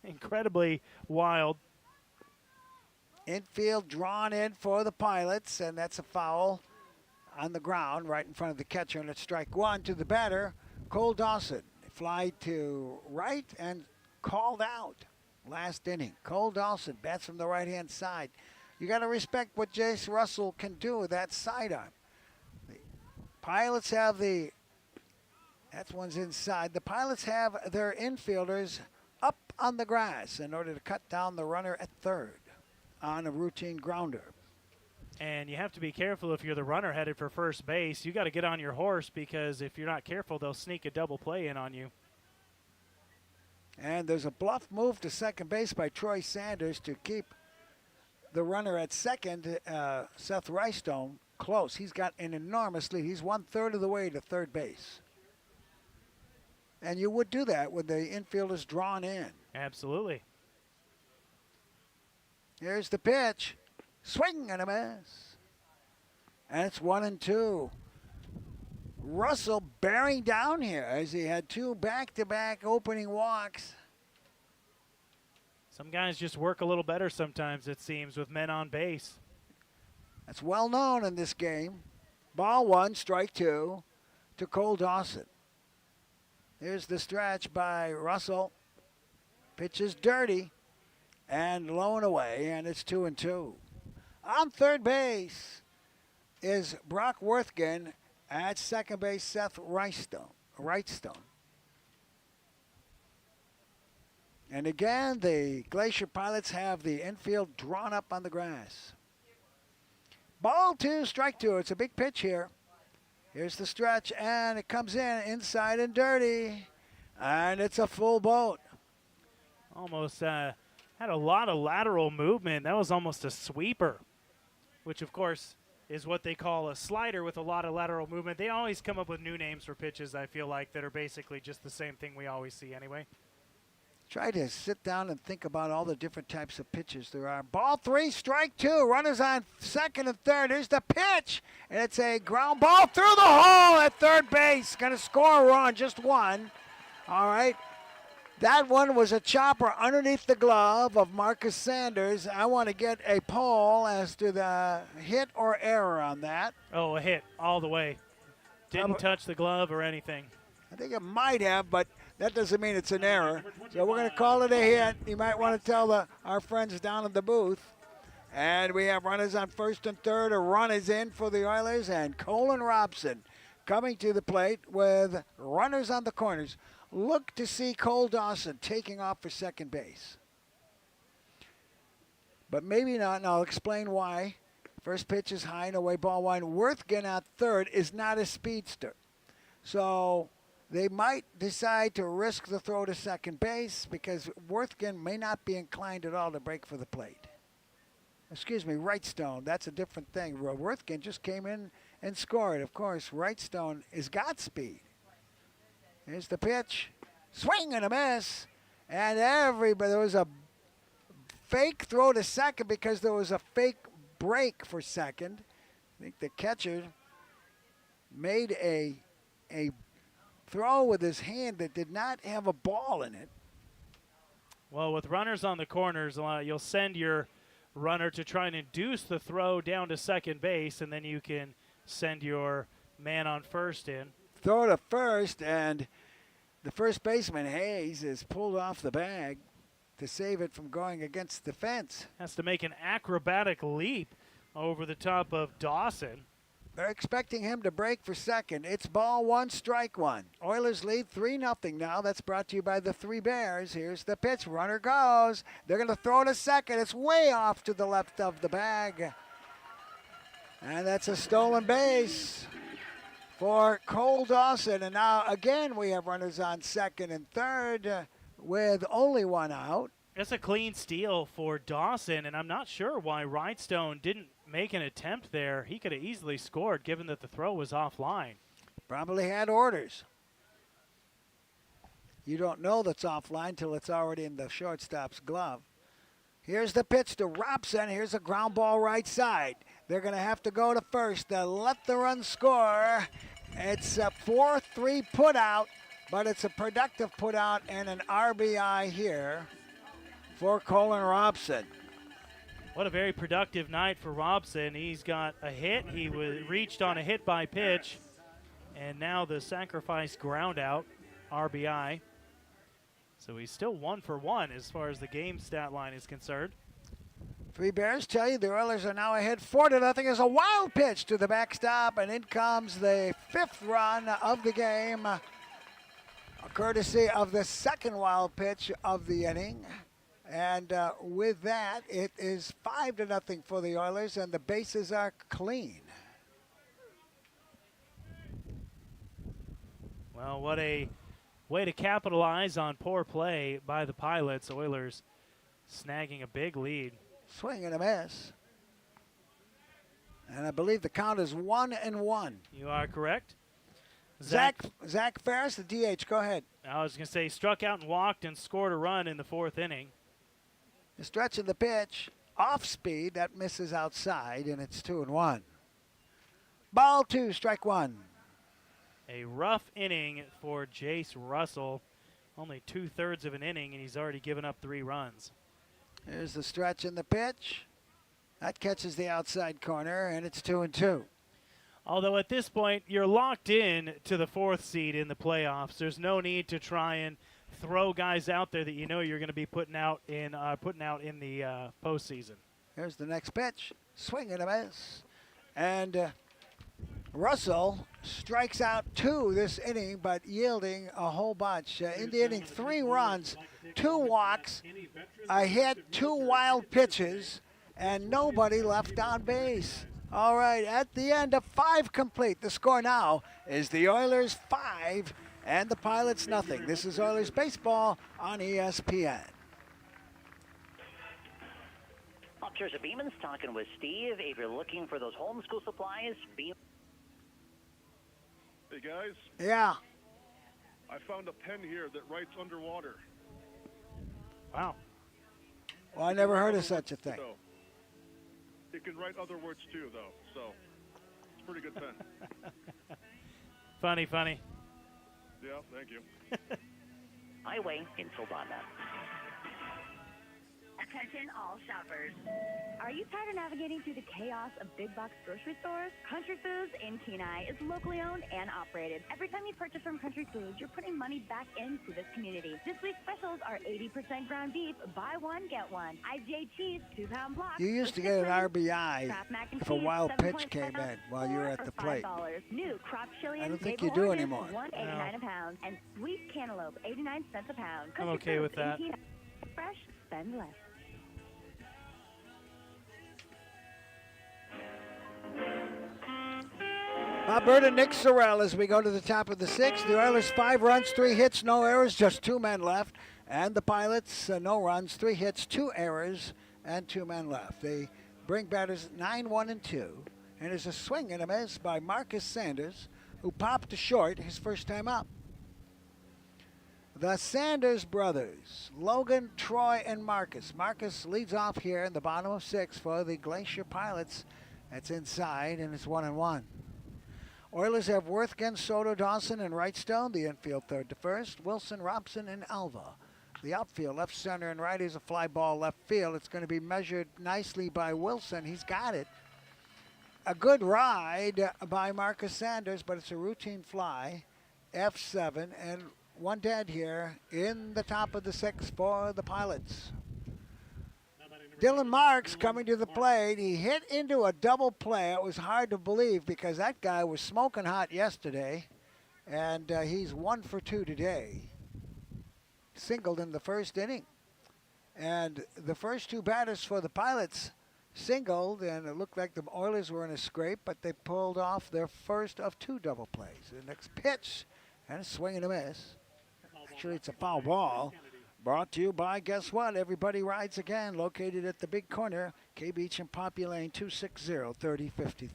[SPEAKER 3] Incredibly wild.
[SPEAKER 2] Infield drawn in for the Pilots, and that's a foul on the ground right in front of the catcher, and it's strike 1 to the batter, Cole Dawson. Fly to right and called out. Last inning. Cole Dawson bats from the right-hand side. You got to respect what Jace Russell can do with that sidearm. The Pilots have that one's inside. The Pilots have their infielders up on the grass in order to cut down the runner at third on a routine grounder.
[SPEAKER 3] And you have to be careful if you're the runner headed for first base. You got to get on your horse, because if you're not careful, they'll sneak a double play in on you.
[SPEAKER 2] And there's a bluff move to second base by Troy Sanders to keep the runner at second, Seth Rystone, close. He's got an enormous lead. He's 1/3 of the way to third base. And you would do that with the infielders drawn in.
[SPEAKER 3] Absolutely.
[SPEAKER 2] Here's the pitch. Swing and a miss. And it's 1-2. Russell bearing down here as he had 2 back-to-back opening walks.
[SPEAKER 3] Some guys just work a little better sometimes, it seems, with men on base.
[SPEAKER 2] That's well known in this game. Ball 1, strike 2 to Cole Dawson. Here's the stretch by Russell. Pitch is dirty and low and away, and it's 2-2. On third base is Brock Worthgen. At second base, Seth Wrightstone. And again, the Glacier Pilots have the infield drawn up on the grass. Ball 2, strike 2. It's a big pitch here. Here's the stretch, and it comes in inside and dirty. And it's a full boat.
[SPEAKER 3] Almost had a lot of lateral movement. That was almost a sweeper, which, of course, is what they call a slider with a lot of lateral movement. They always come up with new names for pitches, I feel like, that are basically just the same thing we always see anyway.
[SPEAKER 2] Try to sit down and think about all the different types of pitches there are. Ball 3, strike 2. Runners on second and third. Here's the pitch. And it's a ground ball through the hole at third base. Going to score a run, just one. All right. That one was a chopper underneath the glove of Marcus Sanders. I want to get a poll as to the hit or error on that.
[SPEAKER 3] Oh, a hit all the way. Didn't touch the glove or anything.
[SPEAKER 2] I think it might have, but that doesn't mean it's an error. So we're going to call it a hit. You might want to tell our friends down in the booth. And we have runners on first and third. A run is in for the Oilers, and Colin Robson coming to the plate with runners on the corners. Look to see Cole Dawson taking off for second base. But maybe not, and I'll explain why. First pitch is high and away, ball 1. Worthgen at third is not a speedster. So they might decide to risk the throw to second base because Worthgen may not be inclined at all to break for the plate. Excuse me, Wrightstone, that's a different thing. Worthgen just came in and scored. Of course, Wrightstone has got speed. Here's the pitch. Swing and a miss. And there was a fake throw to second because there was a fake break for second. I think the catcher made a throw with his hand that did not have a ball in it.
[SPEAKER 3] Well, with runners on the corners, you'll send your runner to try and induce the throw down to second base, and then you can send your man on first in.
[SPEAKER 2] Throw to first, and the first baseman, Hayes, is pulled off the bag to save it from going against the fence.
[SPEAKER 3] Has to make an acrobatic leap over the top of Dawson.
[SPEAKER 2] They're expecting him to break for second. It's ball 1, strike 1. Oilers lead 3-0 now. That's brought to you by the Three Bears. Here's the pitch. Runner goes. They're going to throw to second. It's way off to the left of the bag. And that's a stolen base for Cole Dawson. And now, again, we have runners on second and third with only one out.
[SPEAKER 3] It's a clean steal for Dawson, and I'm not sure why Wrightstone didn't make an attempt there. He could have easily scored given that the throw was offline.
[SPEAKER 2] Probably had orders. You don't know that's offline till it's already in the shortstop's glove. Here's the pitch to Robson. Here's a ground ball right side. They're going to have to go to first to let the run score. It's a 4-3 put out, but it's a productive put out and an RBI here for Colin Robson.
[SPEAKER 3] What a very productive night for Robson. He's got a hit. He reached on a hit by pitch, and now the sacrifice ground out, RBI. So he's still 1 for 1 as far as the game stat line is concerned.
[SPEAKER 2] Three Bears tell you the Oilers are now ahead 4-0. There's a wild pitch to the backstop, and in comes the 5th run of the game, courtesy of the second wild pitch of the inning. And with that, it is 5-0 for the Oilers, and the bases are clean.
[SPEAKER 3] Well, what a way to capitalize on poor play by the Pilots. Oilers snagging a big lead.
[SPEAKER 2] Swing and a miss. And I believe the count is 1-1.
[SPEAKER 3] You are correct.
[SPEAKER 2] Zach Ferris, the DH, go ahead.
[SPEAKER 3] I was going to say struck out and walked and scored a run in the 4th inning.
[SPEAKER 2] The stretch of the pitch. off speed. That misses outside, and it's 2-1. Ball 2, strike 1.
[SPEAKER 3] A rough inning for Jace Russell. Only 2/3 of an inning, and he's already given up 3 runs.
[SPEAKER 2] Here's the stretch and the pitch. That catches the outside corner, and it's 2-2.
[SPEAKER 3] Although at this point, you're locked in to the 4th seed in the playoffs. There's no need to try and throw guys out there that you know you're going to be putting out in the postseason.
[SPEAKER 2] Here's the next pitch. Swing and a miss. And Russell strikes out 2 this inning, but yielding a whole bunch. In the inning, 3 runs, 2 walks, a hit, 2 wild pitches, and nobody left on base. All right, at the end of 5 complete, the score now is the Oilers 5 and the Pilots nothing. This is Oilers baseball on ESPN.
[SPEAKER 4] Up Cheers at Beeman's, talking with Steve. If you're looking for those homeschool supplies,
[SPEAKER 7] Hey guys.
[SPEAKER 2] Yeah.
[SPEAKER 7] I found a pen here that writes underwater.
[SPEAKER 3] Wow.
[SPEAKER 2] Well, I never heard of such a thing.
[SPEAKER 7] So, it can write other words too, though. So it's a pretty good pen.
[SPEAKER 3] Funny.
[SPEAKER 7] Yeah, thank you.
[SPEAKER 4] Highway in Soldotna.
[SPEAKER 8] Attention all shoppers.
[SPEAKER 6] Are you tired of navigating through the chaos of big box grocery stores? Country Foods in Kenai is locally owned and operated. Every time you purchase from Country Foods, you're putting money back into this community. This week's specials are 80% ground beef, buy one, get one. IJ cheese, 2-pound block.
[SPEAKER 2] You used to get an RBI if a wild pitch came in while you were at the plate.
[SPEAKER 6] New crop chili
[SPEAKER 2] I
[SPEAKER 6] and
[SPEAKER 2] don't think
[SPEAKER 6] Maple
[SPEAKER 2] you do
[SPEAKER 6] Orange,
[SPEAKER 2] anymore.
[SPEAKER 6] $1.89 a pound. And sweet cantaloupe, 89 cents a pound.
[SPEAKER 3] I'm
[SPEAKER 6] Country
[SPEAKER 3] okay
[SPEAKER 6] Foods
[SPEAKER 3] with that.
[SPEAKER 6] in Kenai. Fresh, spend less.
[SPEAKER 2] Bob Bird and Nick Sorrell as we go to the top of the 6th. The Oilers 5 runs, 3 hits, no errors, just 2 men left. And the Pilots, no runs, 3 hits, 2 errors, and 2 men left. They bring batters 9-1-2. And there's a swing and a miss by Marcus Sanders, who popped to short his first time up. The Sanders brothers, Logan, Troy, and Marcus. Marcus leads off here in the bottom of 6 for the Glacier Pilots. That's inside, and it's 1-1. Oilers have Worthgen, Soto, Dawson, and Wrightstone. The infield third to first. Wilson, Robson, and Alva. The outfield, left, center, and right is a fly ball left field. It's going to be measured nicely by Wilson. He's got it. A good ride by Marcus Sanders, but it's a routine fly. F7, and 1 dead here in the top of the 6th for the Pilots. Dylan Marks coming to the plate. He hit into a double play. It was hard to believe because that guy was smoking hot yesterday, and he's 1 for 2 today. Singled in the first inning. And the first 2 batters for the Pilots singled, and it looked like the Oilers were in a scrape, but they pulled off their first of 2 double plays. The next pitch, and a swing and a miss. Actually, it's a foul ball. Brought to you by, guess what? Everybody Rides Again, located at the big corner, K Beach and Poppy Lane, 260-3053.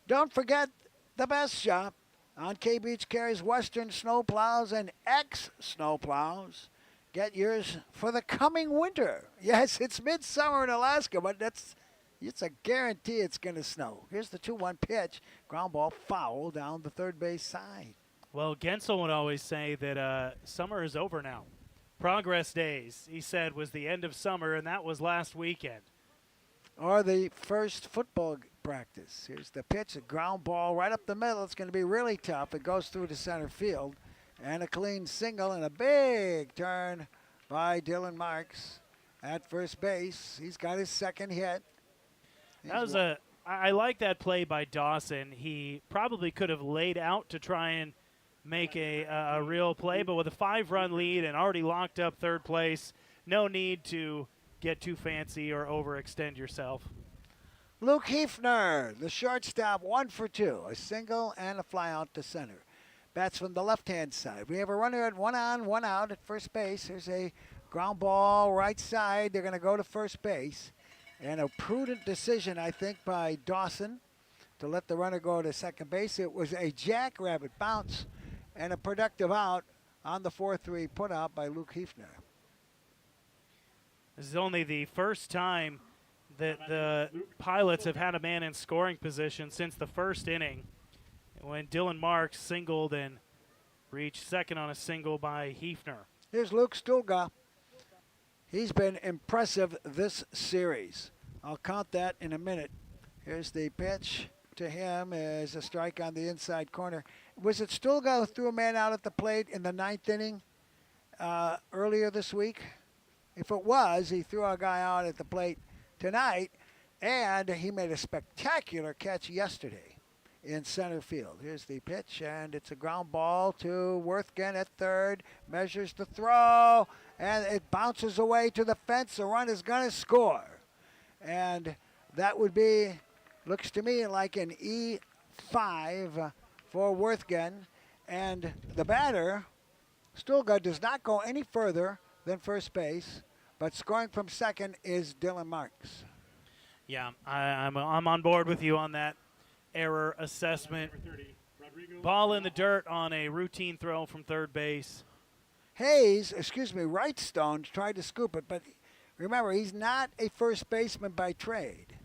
[SPEAKER 2] Don't forget the best shop on K Beach carries Western snow plows and X snow plows. Get yours for the coming winter. Yes, it's midsummer in Alaska, but it's a guarantee it's going to snow. Here's the 2-1 pitch. Ground ball foul down the third base side.
[SPEAKER 3] Well, Gensel would always say that summer is over now. Progress days, he said, was the end of summer, and that was last weekend.
[SPEAKER 2] Or the first football practice. Here's the pitch, a ground ball right up the middle. It's going to be really tough. It goes through to center field. And a clean single and a big turn by Dylan Marks at first base. He's got his second hit.
[SPEAKER 3] I like that play by Dawson. He probably could have laid out to try and make a real play, but with a 5-run lead and already locked up third place, no need to get too fancy or overextend yourself.
[SPEAKER 2] Luke Hefner, the shortstop, 1 for 2, a single and a fly out to center. Bats from the left-hand side. We have a runner at 1 on, 1 out at first base. There's a ground ball right side. They're going to go to first base. And a prudent decision, I think, by Dawson to let the runner go to second base. It was a jackrabbit bounce and a productive out on the 4-3 put out by Luke Hefner.
[SPEAKER 3] This is only the first time that the Pilots have had a man in scoring position since the first inning when Dylan Marks singled and reached second on a single by Hefner.
[SPEAKER 2] Here's Luke Stulga. He's been impressive this series. I'll count that in a minute. Here's the pitch to him as a strike on the inside corner. Was it Stulga who threw a man out at the plate in the 9th inning earlier this week? If it was, he threw a guy out at the plate tonight, and he made a spectacular catch yesterday in center field. Here's the pitch, and it's a ground ball to Worthgen at third. Measures the throw, and it bounces away to the fence. The run is going to score. And that would be, looks to me like an E5 for Worthgen. And the batter, Stulga, does not go any further than first base, but scoring from second is Dylan Marks.
[SPEAKER 3] Yeah, I'm on board with you on that error assessment. Ball in the dirt on a routine throw from third base.
[SPEAKER 2] Wrightstone tried to scoop it, but remember, he's not a first baseman by trade.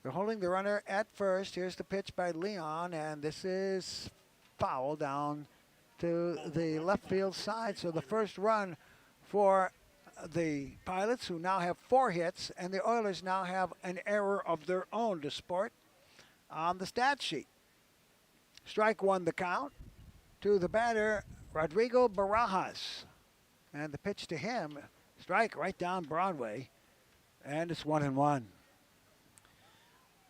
[SPEAKER 2] They're holding the runner at first. Here's the pitch by Leon, and this is foul down to the left field side. So the first run for the Pilots, who now have 4 hits, and the Oilers now have an error of their own to sport on the stat sheet. Strike one the count to the batter, Rodrigo Barajas. And the pitch to him, strike right down Broadway, and it's 1-1.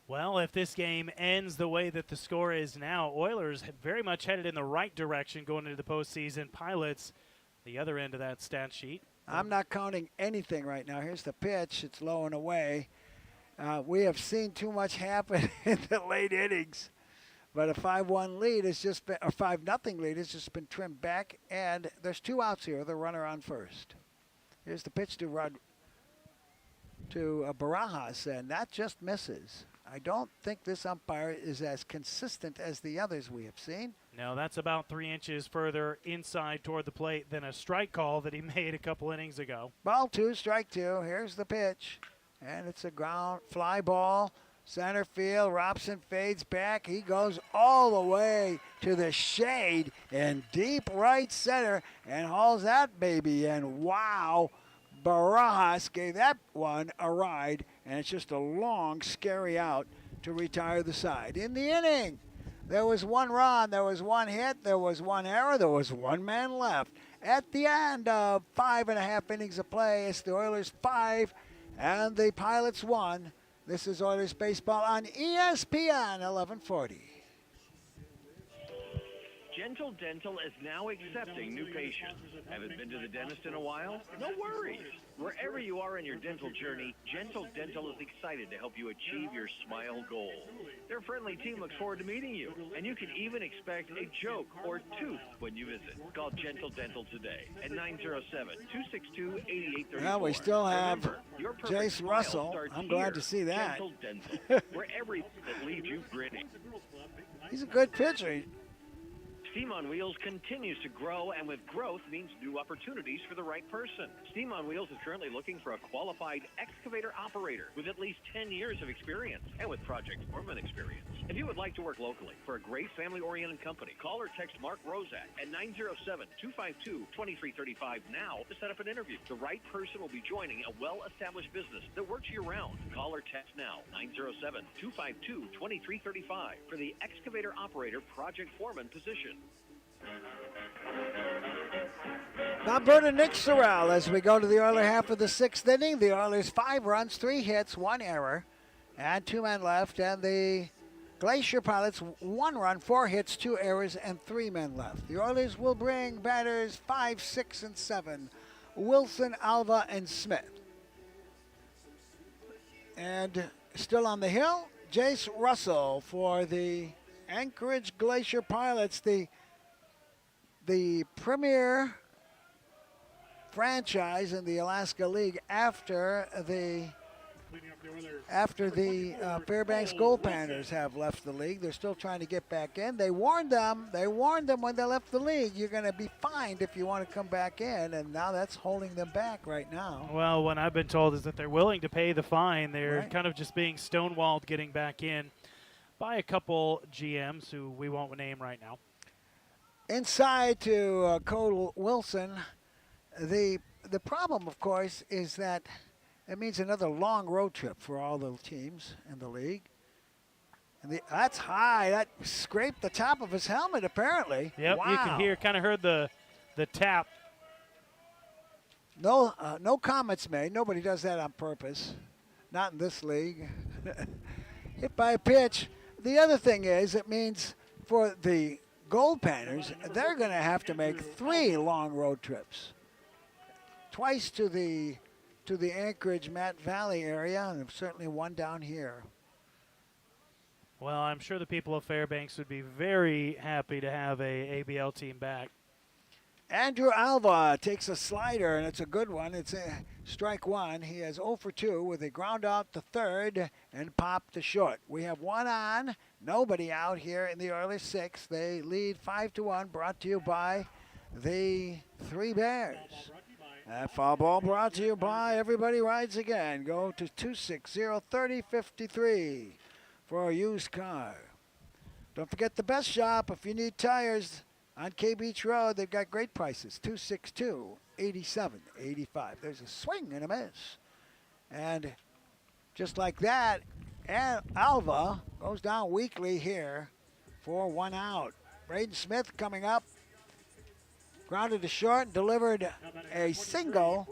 [SPEAKER 3] Well, if this game ends the way that the score is now, Oilers very much headed in the right direction going into the postseason. Pilots, the other end of that stat sheet.
[SPEAKER 2] I'm not counting anything right now. Here's the pitch. It's low and away. We have seen too much happen in the late innings. But a 5-1 lead has just been, or 5-0 lead has just been trimmed back, and there's 2 outs here. The runner on first. Here's the pitch to Barajas, and that just misses. I don't think this umpire is as consistent as the others we have seen.
[SPEAKER 3] No, that's about 3 inches further inside toward the plate than a strike call that he made a couple innings ago.
[SPEAKER 2] Ball 2, strike 2. Here's the pitch, and it's a ground fly ball. Center field, Robson fades back. He goes all the way to the shade in deep right center and hauls that baby in. Wow, Barajas gave that one a ride, and it's just a long, scary out to retire the side. In the inning, there was 1 run, there was 1 hit, there was 1 error, there was 1 man left. At the end of 5.5 innings of play, it's the Oilers 5 and the Pilots 1. This is Oilers Baseball on ESPN 1140.
[SPEAKER 11] Gentle Dental is now accepting new patients. Haven't been to the dentist in a while? No worries. Wherever you are in your dental journey, Gentle Dental is excited to help you achieve your smile goal. Their friendly team looks forward to meeting you, and you can even expect a joke or tooth when you visit. Call Gentle Dental today at 907-262-8834.
[SPEAKER 2] Well, we still have
[SPEAKER 11] Remember, your perfect
[SPEAKER 2] Jace
[SPEAKER 11] smile
[SPEAKER 2] Russell.
[SPEAKER 11] starts
[SPEAKER 2] I'm glad
[SPEAKER 11] here.
[SPEAKER 2] to see that.
[SPEAKER 11] Gentle Dental, where every that leaves you grinning.
[SPEAKER 2] He's a good pitcher.
[SPEAKER 11] Steam on Wheels continues to grow, and with growth means new opportunities for the right person. Steam on Wheels is currently looking for a qualified excavator operator with at least 10 years of experience and with project foreman experience. If you would like to work locally for a great family-oriented company, call or text Mark Rozak at 907-252-2335 now to set up an interview. The right person will be joining a well-established business that works year-round. Call or text now 907-252-2335 for the excavator operator project foreman position.
[SPEAKER 2] Alberta Nick Sorrell as we go to the Oilers half of the 6th inning. The Oilers 5 runs, 3 hits, 1 error, and 2 men left. And the Glacier Pilots 1 run, 4 hits, 2 errors, and 3 men left. The Oilers will bring batters 5, 6, and 7. Wilson, Alva, and Smith. And still on the hill, Jace Russell for the Anchorage Glacier Pilots, the premier franchise in the Alaska League after the after the Fairbanks Goldpanners have left the league. They're still trying to get back in. They warned them when they left the league, you're going to be fined if you want to come back in, and now that's holding them back right now.
[SPEAKER 3] Well, what I've been told is that they're willing to pay the fine. They're
[SPEAKER 2] Right.
[SPEAKER 3] kind of just being stonewalled getting back in by a couple GMs who we won't name right now.
[SPEAKER 2] Inside to Cole Wilson. The problem, of course, is that it means another long road trip for all the teams in the league. And that's high. That scraped the top of his helmet, apparently.
[SPEAKER 3] Yep,
[SPEAKER 2] wow.
[SPEAKER 3] you can kind of heard the tap.
[SPEAKER 2] No comments made. Nobody does that on purpose. Not in this league. Hit by a pitch. The other thing is, it means for the Goldpanners, they're going to have to make 3 long road trips. Twice to the Anchorage, Matt Valley area, and certainly one down here.
[SPEAKER 3] Well, I'm sure the people of Fairbanks would be very happy to have a ABL team back.
[SPEAKER 2] Andrew Alva takes a slider, and it's a good one. It's a strike one. He has 0 for 2 with a ground out to third and pop to short. We have one on, nobody out here in the early 6th. They lead 5-1, brought to you by the Three Bears. That foul ball brought to you by Everybody Rides Again. Go to 260-3053 for a used car. Don't forget the best shop if you need tires on K Beach Road. They've got great prices. 262-8785. There's a swing and a miss. And just like that, Alva goes down weakly here for 1 out. Braden Smith coming up. Grounded to short and delivered a single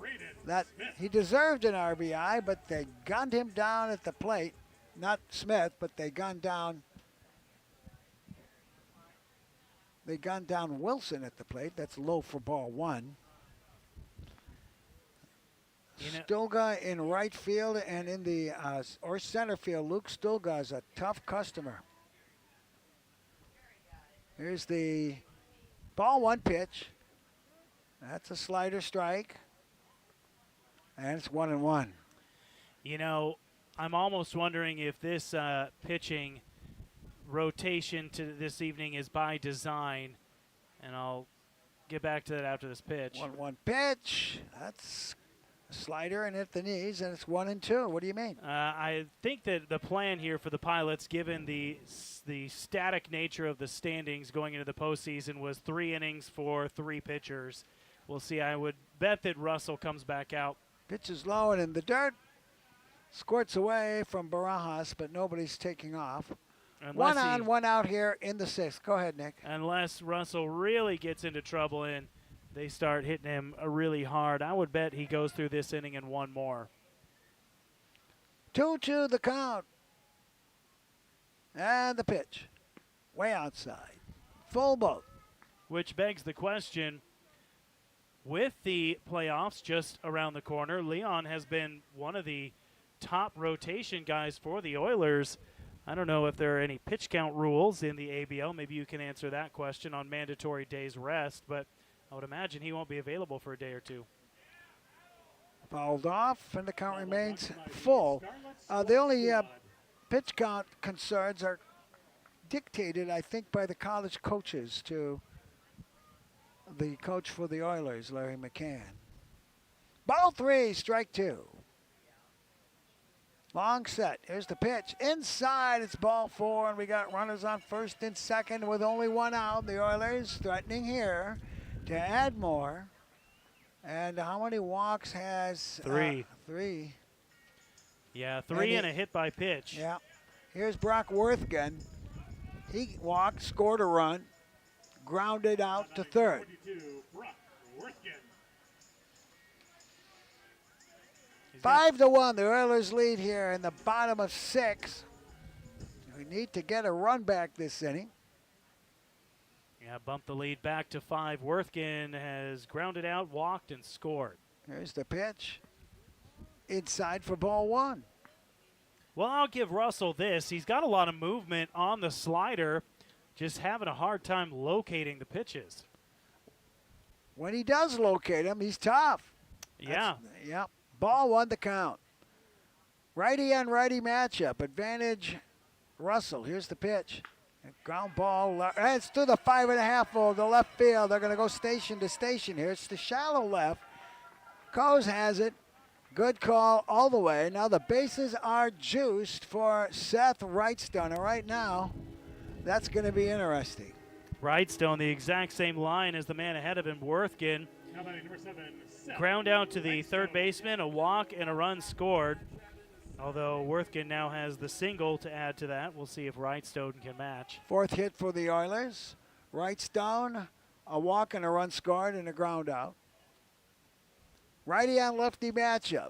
[SPEAKER 2] that he deserved an RBI, but they gunned him down at the plate. Not Smith, but they gunned down Wilson at the plate. That's low for ball 1. Stulga in right field and in the or center field. Luke Stulga is a tough customer. Here's the ball 1 pitch. That's a slider strike. And it's 1-1.
[SPEAKER 3] You know, I'm almost wondering if this pitching rotation to this evening is by design. And I'll get back to that after this pitch.
[SPEAKER 2] 1-1 pitch. That's a slider and at the knees, and it's 1-2. What do you mean?
[SPEAKER 3] I think that the plan here for the Pilots, given the static nature of the standings going into the postseason, was 3 innings for 3 pitchers. We'll see. I would bet that Russell comes back out.
[SPEAKER 2] Pitch is low and in the dirt. Squirts away from Barajas, but nobody's taking off. One on, 1 out here in the 6th. Go ahead, Nick.
[SPEAKER 3] Unless Russell really gets into trouble and they start hitting him really hard, I would bet he goes through this inning and 1 more.
[SPEAKER 2] 2-2 the count. And the pitch. Way outside. Full boat.
[SPEAKER 3] Which begs the question, with the playoffs just around the corner, Leon has been one of the top rotation guys for the Oilers. I don't know if there are any pitch count rules in the ABL. Maybe you can answer that question on mandatory days rest, but I would imagine he won't be available for a day or 2.
[SPEAKER 2] Fouled off, and the count remains full. The only pitch count concerns are dictated, I think, by the college coaches to the coach for the Oilers, Larry McCann. Ball 3, strike 2. Long set. Here's the pitch. Inside, it's ball 4, and we got runners on first and second with only 1 out. The Oilers threatening here to add more. And how many walks has
[SPEAKER 3] 3?
[SPEAKER 2] 3.
[SPEAKER 3] Yeah, 3 and a hit by pitch.
[SPEAKER 2] Yeah. Here's Brock Worthgen. He walked, scored a run, grounded out to third. 5-1, the Oilers lead here in the bottom of 6. We need to get a run back this inning.
[SPEAKER 3] Yeah, bump the lead back to 5. Worthgen has grounded out, walked, and scored.
[SPEAKER 2] Here's the pitch. Inside for ball 1.
[SPEAKER 3] Well, I'll give Russell this. He's got a lot of movement on the slider, just having a hard time locating the pitches.
[SPEAKER 2] When he does locate him, he's tough.
[SPEAKER 3] Yeah.
[SPEAKER 2] Yeah. Ball 1 the count. Righty on righty matchup. Advantage Russell. Here's the pitch. Ground ball. It's to the 5.5 hole, the left field. They're going to go station to station here. It's the shallow left. Coes has it. Good call all the way. Now the bases are juiced for Seth Wrightstone. And right now, that's going to be interesting.
[SPEAKER 3] Wrightstone, the exact same line as the man ahead of him, Worthkin.
[SPEAKER 19] Now batting number 7, Seth.
[SPEAKER 3] Ground out to the third baseman, a walk and a run scored. Although Worthkin now has the single to add to that. We'll see if Wrightstone can match.
[SPEAKER 2] Fourth hit for the Oilers. Wrightstone, a walk and a run scored and a ground out. Righty on lefty matchup.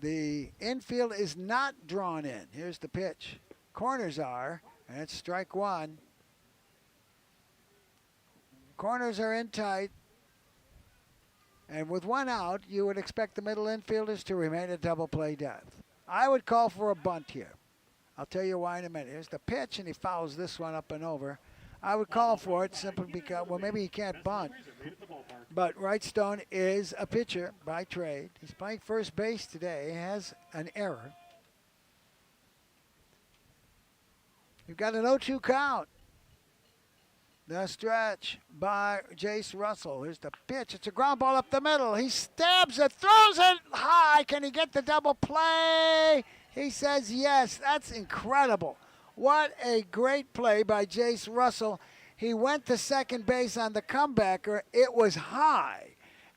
[SPEAKER 2] The infield is not drawn in. Here's the pitch. Corners are, and it's strike one. Corners are in tight. And with one out, you would expect the middle infielders to remain at double play depth. I would call for a bunt here. I'll tell you why in a minute. Here's the pitch, and he fouls this one up and over. I would call for it simply because, well, maybe he can't bunt. But Wrightstone is a pitcher by trade. He's playing first base today. He has an error. You've got an 0-2 count. The stretch by Jace Russell. Here's the pitch. It's a ground ball up the middle. He stabs it, throws it high. Can he get the double play? He says yes. That's incredible. What a great play by Jace Russell. He went to second base on the comebacker. It was high.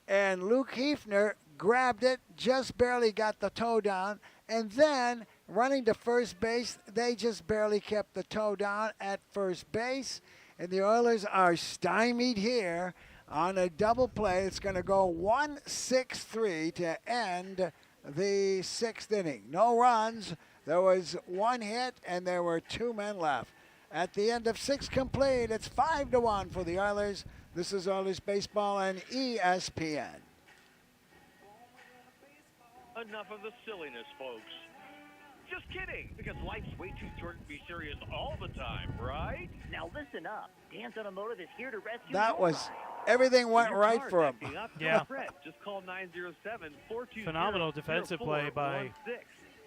[SPEAKER 2] And Luke Hefner grabbed it, just barely got the toe down. And then running to first base, they just barely kept the toe down at first base. And the Oilers are stymied here on a double play. It's going to go 1-6-3 to end the sixth inning. No runs. There was one hit, and there were two men left. At the end of six complete, it's 5-1 for the Oilers. This is Oilers Baseball on ESPN.
[SPEAKER 11] Enough of the silliness, folks. Just kidding, because life's way too short to be serious all the time, right?
[SPEAKER 4] Now listen up. Dan's Automotive is here to rescue
[SPEAKER 2] That
[SPEAKER 4] your
[SPEAKER 2] was,
[SPEAKER 4] life.
[SPEAKER 2] everything went
[SPEAKER 11] Your
[SPEAKER 2] right
[SPEAKER 11] car's
[SPEAKER 2] for him.
[SPEAKER 11] acting up,
[SPEAKER 3] Yeah.
[SPEAKER 11] Just call 907-420-0416.
[SPEAKER 3] Phenomenal defensive play by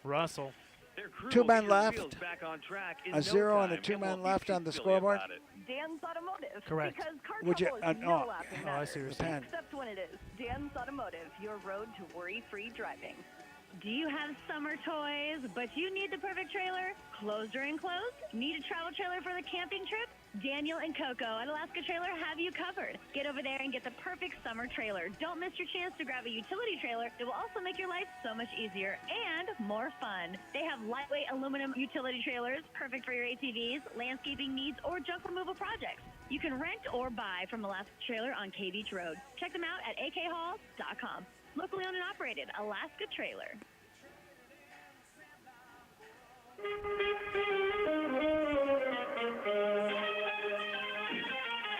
[SPEAKER 3] Russell.
[SPEAKER 11] Their crew
[SPEAKER 2] Two
[SPEAKER 11] will
[SPEAKER 2] men
[SPEAKER 11] get your
[SPEAKER 2] left.
[SPEAKER 11] wheels back on track in
[SPEAKER 2] A
[SPEAKER 11] no
[SPEAKER 2] 0 and a
[SPEAKER 11] time,
[SPEAKER 2] 2
[SPEAKER 11] and
[SPEAKER 2] men
[SPEAKER 11] won't be
[SPEAKER 2] left
[SPEAKER 11] too
[SPEAKER 2] on the
[SPEAKER 11] silly
[SPEAKER 2] scoreboard.
[SPEAKER 11] about it.
[SPEAKER 5] Dan's Automotive.
[SPEAKER 3] Correct.
[SPEAKER 5] Because car
[SPEAKER 2] Would you-
[SPEAKER 5] trouble is
[SPEAKER 2] oh,
[SPEAKER 5] no laughing
[SPEAKER 3] I
[SPEAKER 5] matter.
[SPEAKER 3] see what you're
[SPEAKER 2] saying.
[SPEAKER 5] Except when it is. Dan's Automotive, your road to worry-free driving.
[SPEAKER 12] Do you have summer toys, but you need the perfect trailer? Closed or enclosed? Need a travel trailer for the camping trip? Daniel and Coco at Alaska Trailer have you covered. Get over there and get the perfect summer trailer. Don't miss your chance to grab a utility trailer. It will also make your life so much easier and more fun. They have lightweight aluminum utility trailers, perfect for your ATVs, landscaping needs, or junk removal projects. You can rent or buy from Alaska Trailer on K Beach Road. Check them out at akhall.com. Locally owned and operated, Alaska Trailer.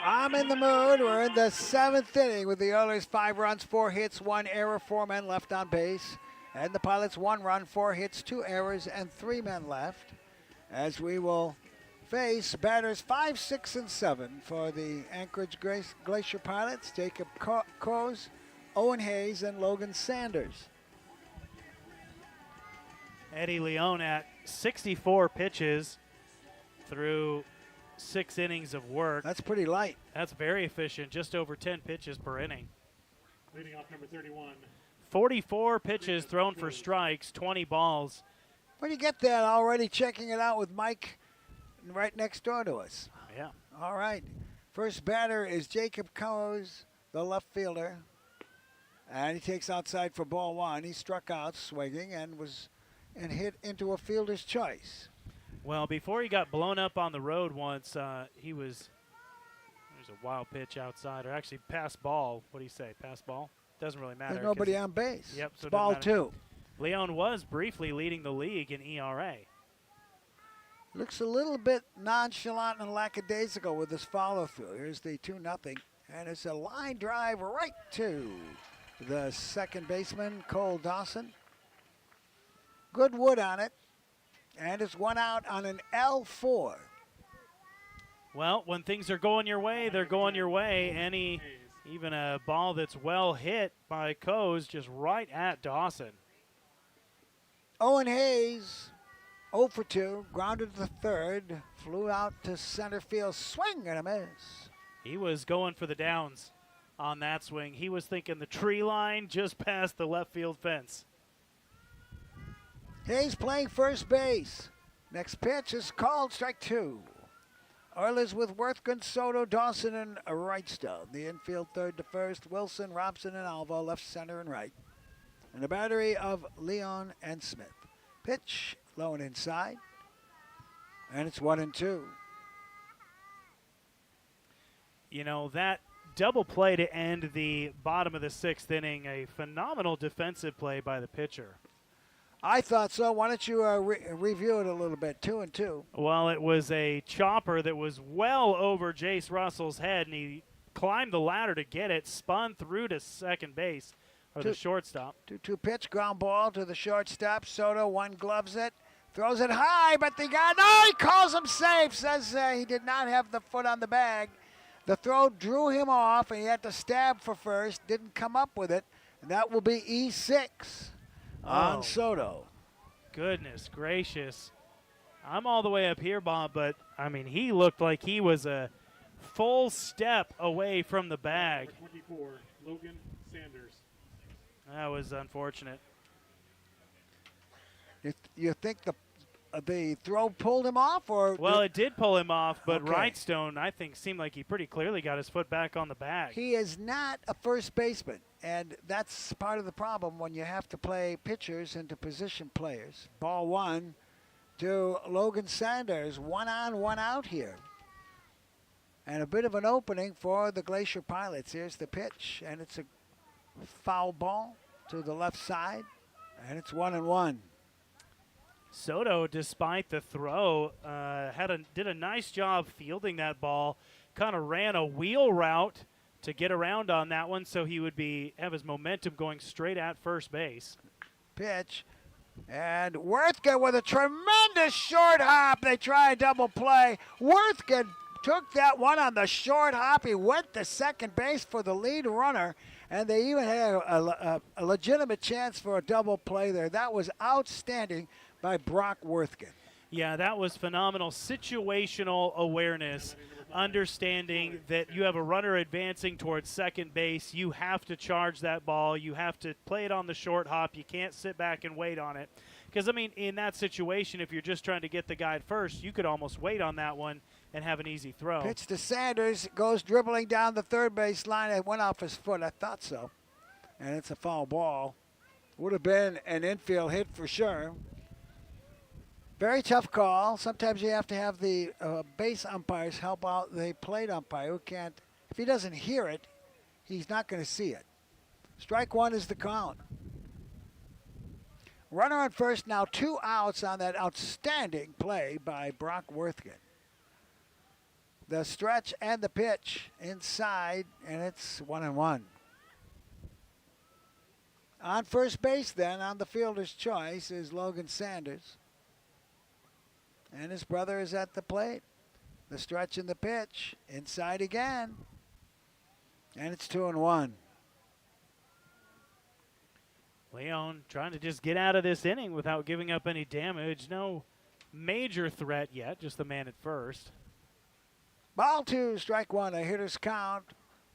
[SPEAKER 2] I'm in the mood. We're in the seventh inning with the Oilers 5 runs, 4 hits, 1 error, 4 men left on base. And the Pilots 1 run, 4 hits, 2 errors, and 3 men left. As we will face batters 5, 6, and 7 for the Anchorage Glacier Pilots. Jacob Coes, Owen Hayes, and Logan Sanders.
[SPEAKER 3] Eddie Leon at 64 pitches through 6 innings of work.
[SPEAKER 2] That's pretty light.
[SPEAKER 3] That's very efficient, just over 10 pitches per inning.
[SPEAKER 19] Leading off number 31.
[SPEAKER 3] 44 pitches thrown for strikes, 20 balls.
[SPEAKER 2] Where do you get that already? Checking it out with Mike right next door to us.
[SPEAKER 3] Yeah.
[SPEAKER 2] All right. First batter is Jacob Coes, the left fielder. And he takes outside for ball 1. He struck out swinging and hit into a fielder's choice.
[SPEAKER 3] Well, before he got blown up on the road once, there's a wild pitch outside, or actually pass ball. What do you say, pass ball? Doesn't really matter.
[SPEAKER 2] There's nobody on base.
[SPEAKER 3] Yep.
[SPEAKER 2] It's ball 2.
[SPEAKER 3] Leon was briefly leading the league in ERA.
[SPEAKER 2] Looks a little bit nonchalant and lackadaisical with this follow-through. Here's the 2-0, and it's a line drive right to the second baseman, Cole Dawson. Good wood on it, and it's 1 out on an L4.
[SPEAKER 3] Well, when things are going your way, they're going your way. Even a ball that's well hit by Coes just right at Dawson.
[SPEAKER 2] Owen Hayes, 0 for 2, grounded to third, flew out to center field, swing and a miss.
[SPEAKER 3] He was going for the downs on that swing. He was thinking the tree line just past the left field fence.
[SPEAKER 2] Hayes playing first base. Next pitch is called strike 2. Oilers with Worthington, Soto, Dawson, and Wrightstone. The infield third to first, Wilson, Robson, and Alvo, left, center, and right. And a battery of Leon and Smith. Pitch, low and inside. And it's 1-2.
[SPEAKER 3] You know, that double play to end the bottom of the 6th inning, a phenomenal defensive play by the pitcher.
[SPEAKER 2] I thought so. Why don't you review it a little bit? 2-2.
[SPEAKER 3] Well, it was a chopper that was well over Jace Russell's head, and he climbed the ladder to get it, spun through to second base, or the shortstop.
[SPEAKER 2] 2-2 pitch, ground ball to the shortstop. Soto one gloves it, throws it high, but the guy, no, he calls him safe, says he did not have the foot on the bag. The throw drew him off, and he had to stab for first, didn't come up with it, and that will be E6 on Soto.
[SPEAKER 3] Goodness gracious. I'm all the way up here, Bob, but, I mean, he looked like he was a full step away from the bag.
[SPEAKER 19] 24, Logan Sanders.
[SPEAKER 3] That was unfortunate.
[SPEAKER 2] You think the throw pulled him off?
[SPEAKER 3] Well, it did pull him off, but Wrightstone, I think, seemed like he pretty clearly got his foot back on the bag.
[SPEAKER 2] He is not a first baseman, and that's part of the problem when you have to play pitchers into position players. Ball 1 to Logan Sanders. 1 on, 1 out here. And a bit of an opening for the Glacier Pilots. Here's the pitch, and it's a foul ball to the left side, and it's 1-1.
[SPEAKER 3] Soto, despite the throw, did a nice job fielding that ball. Kind of ran a wheel route to get around on that one, so he would have his momentum going straight at first base.
[SPEAKER 2] Pitch, and Worthington with a tremendous short hop. They try a double play. Worthington took that one on the short hop. He went to second base for the lead runner, and they even had a legitimate chance for a double play there. That was outstanding by Brock Worthington.
[SPEAKER 3] Yeah, that was phenomenal. Situational awareness, understanding that you have a runner advancing towards second base. You have to charge that ball. You have to play it on the short hop. You can't sit back and wait on it. Because, I mean, in that situation, if you're just trying to get the guy at first, you could almost wait on that one and have an easy throw.
[SPEAKER 2] Pitch to Sanders, goes dribbling down the third base line. It went off his foot. I thought so. And it's a foul ball. Would have been an infield hit for sure. Very tough call. Sometimes you have to have the base umpires help out the plate umpire who can't. If he doesn't hear it, he's not going to see it. Strike 1 is the count. Runner on first, now 2 outs on that outstanding play by Brock Worthington. The stretch and the pitch inside, and it's 1-1. On first base then, on the fielder's choice, is Logan Sanders. And his brother is at the plate. The stretch and the pitch. Inside again. And it's 2-1.
[SPEAKER 3] Leon trying to just get out of this inning without giving up any damage. No major threat yet, just the man at first.
[SPEAKER 2] Ball 2, strike 1, a hitter's count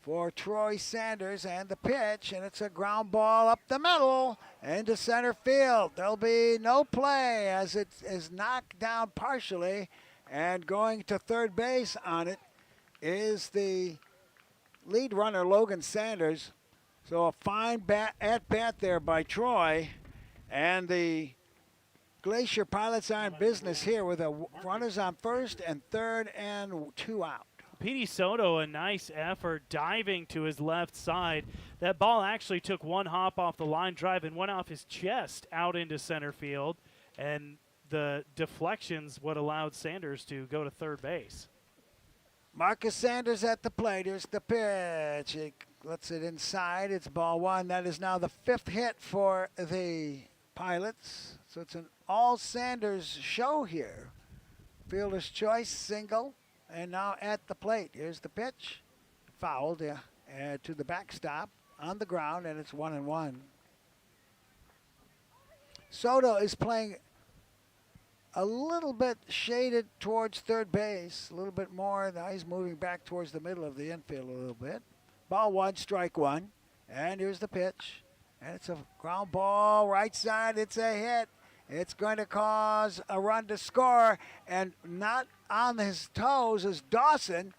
[SPEAKER 2] for Troy Sanders, and the pitch, and it's a ground ball up the middle into center field. There'll be no play as it is knocked down partially, and going to third base on it is the lead runner, Logan Sanders. So a fine at bat there by Troy, and the Glacier Pilots are in business here with runners on first and third and 2 out.
[SPEAKER 3] Petey Soto, a nice effort, diving to his left side. That ball actually took one hop off the line drive and went off his chest out into center field. And the deflection's what allowed Sanders to go to third base.
[SPEAKER 2] Marcus Sanders at the plate. Here's the pitch. He lets it inside. It's ball 1. That is now the 5th hit for the Pilots. So it's an all Sanders show here. Fielder's choice, single. And now at the plate. Here's the pitch. Fouled to the backstop on the ground, and it's 1-1. Soto is playing a little bit shaded towards third base, a little bit more. Now he's moving back towards the middle of the infield a little bit. Ball 1, strike 1. And here's the pitch. And it's a ground ball, right side. It's a hit. It's going to cause a run to score. And not on his toes is Dawson.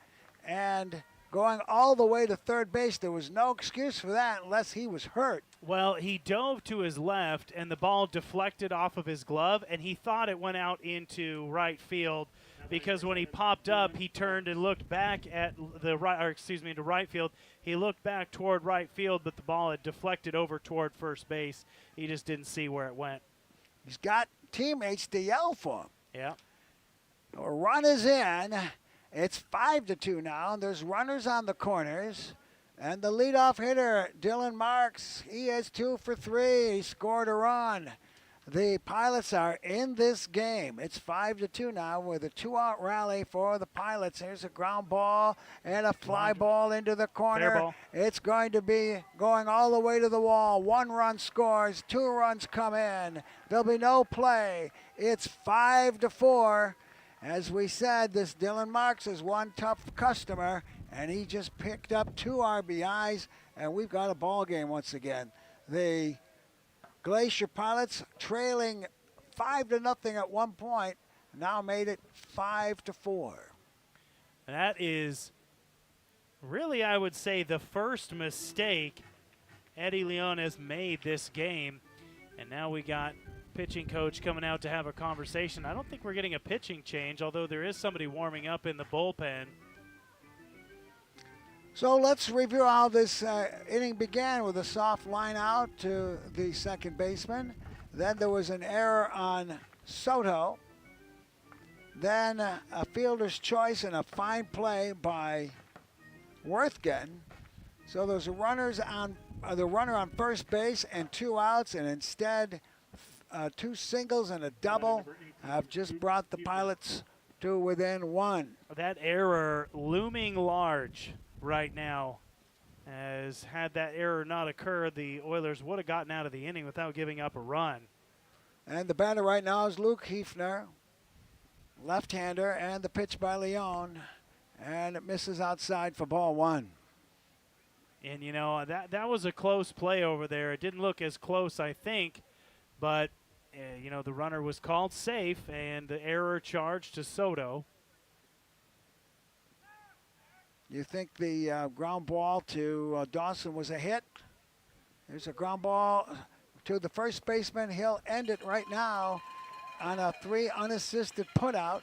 [SPEAKER 2] And going all the way to third base. There was no excuse for that unless he was hurt.
[SPEAKER 3] Well, he dove to his left, and the ball deflected off of his glove, and he thought it went out into right field because when he popped up, he turned and looked back at the right, or excuse me, to right field. He looked back toward right field, but the ball had deflected over toward first base. He just didn't see where it went.
[SPEAKER 2] He's got teammates to yell for him.
[SPEAKER 3] Yeah.
[SPEAKER 2] A run is in. It's 5-2 now, and there's runners on the corners. And the leadoff hitter, Dylan Marks, he is 2 for 3. He scored a run. The Pilots are in this game. It's 5-2 now with a 2-out rally for the Pilots. Here's a ground ball and a fly ball into the corner. It's going to be going all the way to the wall. 1 run scores, 2 runs come in. There'll be no play. It's 5-4. As we said, this Dylan Marks is one tough customer, and he just picked up 2 RBIs, and we've got a ball game once again. The Glacier Pilots trailing 5-0 at one point, now made it 5-4.
[SPEAKER 3] That is really, I would say, the first mistake Eddie Leon has made this game, and now we got pitching coach coming out to have a conversation. I don't think we're getting a pitching change, although there is somebody warming up in the bullpen.
[SPEAKER 2] So let's review how this inning began with a soft line out to the second baseman. Then there was an error on Soto. Then a fielder's choice and a fine play by Worthgen. So there's a the runner on first base and 2 outs, and instead 2 singles and a double have just brought the Pilots to within 1.
[SPEAKER 3] That error looming large right now. As had that error not occurred, the Oilers would have gotten out of the inning without giving up a run.
[SPEAKER 2] And the batter right now is Luke Hefner, left-hander, and the pitch by Leon, and it misses outside for ball 1.
[SPEAKER 3] And, you know, that was a close play over there. It didn't look as close, I think, but, you know, the runner was called safe, and the error charged to Soto.
[SPEAKER 2] You think the ground ball to Dawson was a hit? There's a ground ball to the first baseman. He'll end it right now on a 3 unassisted putout,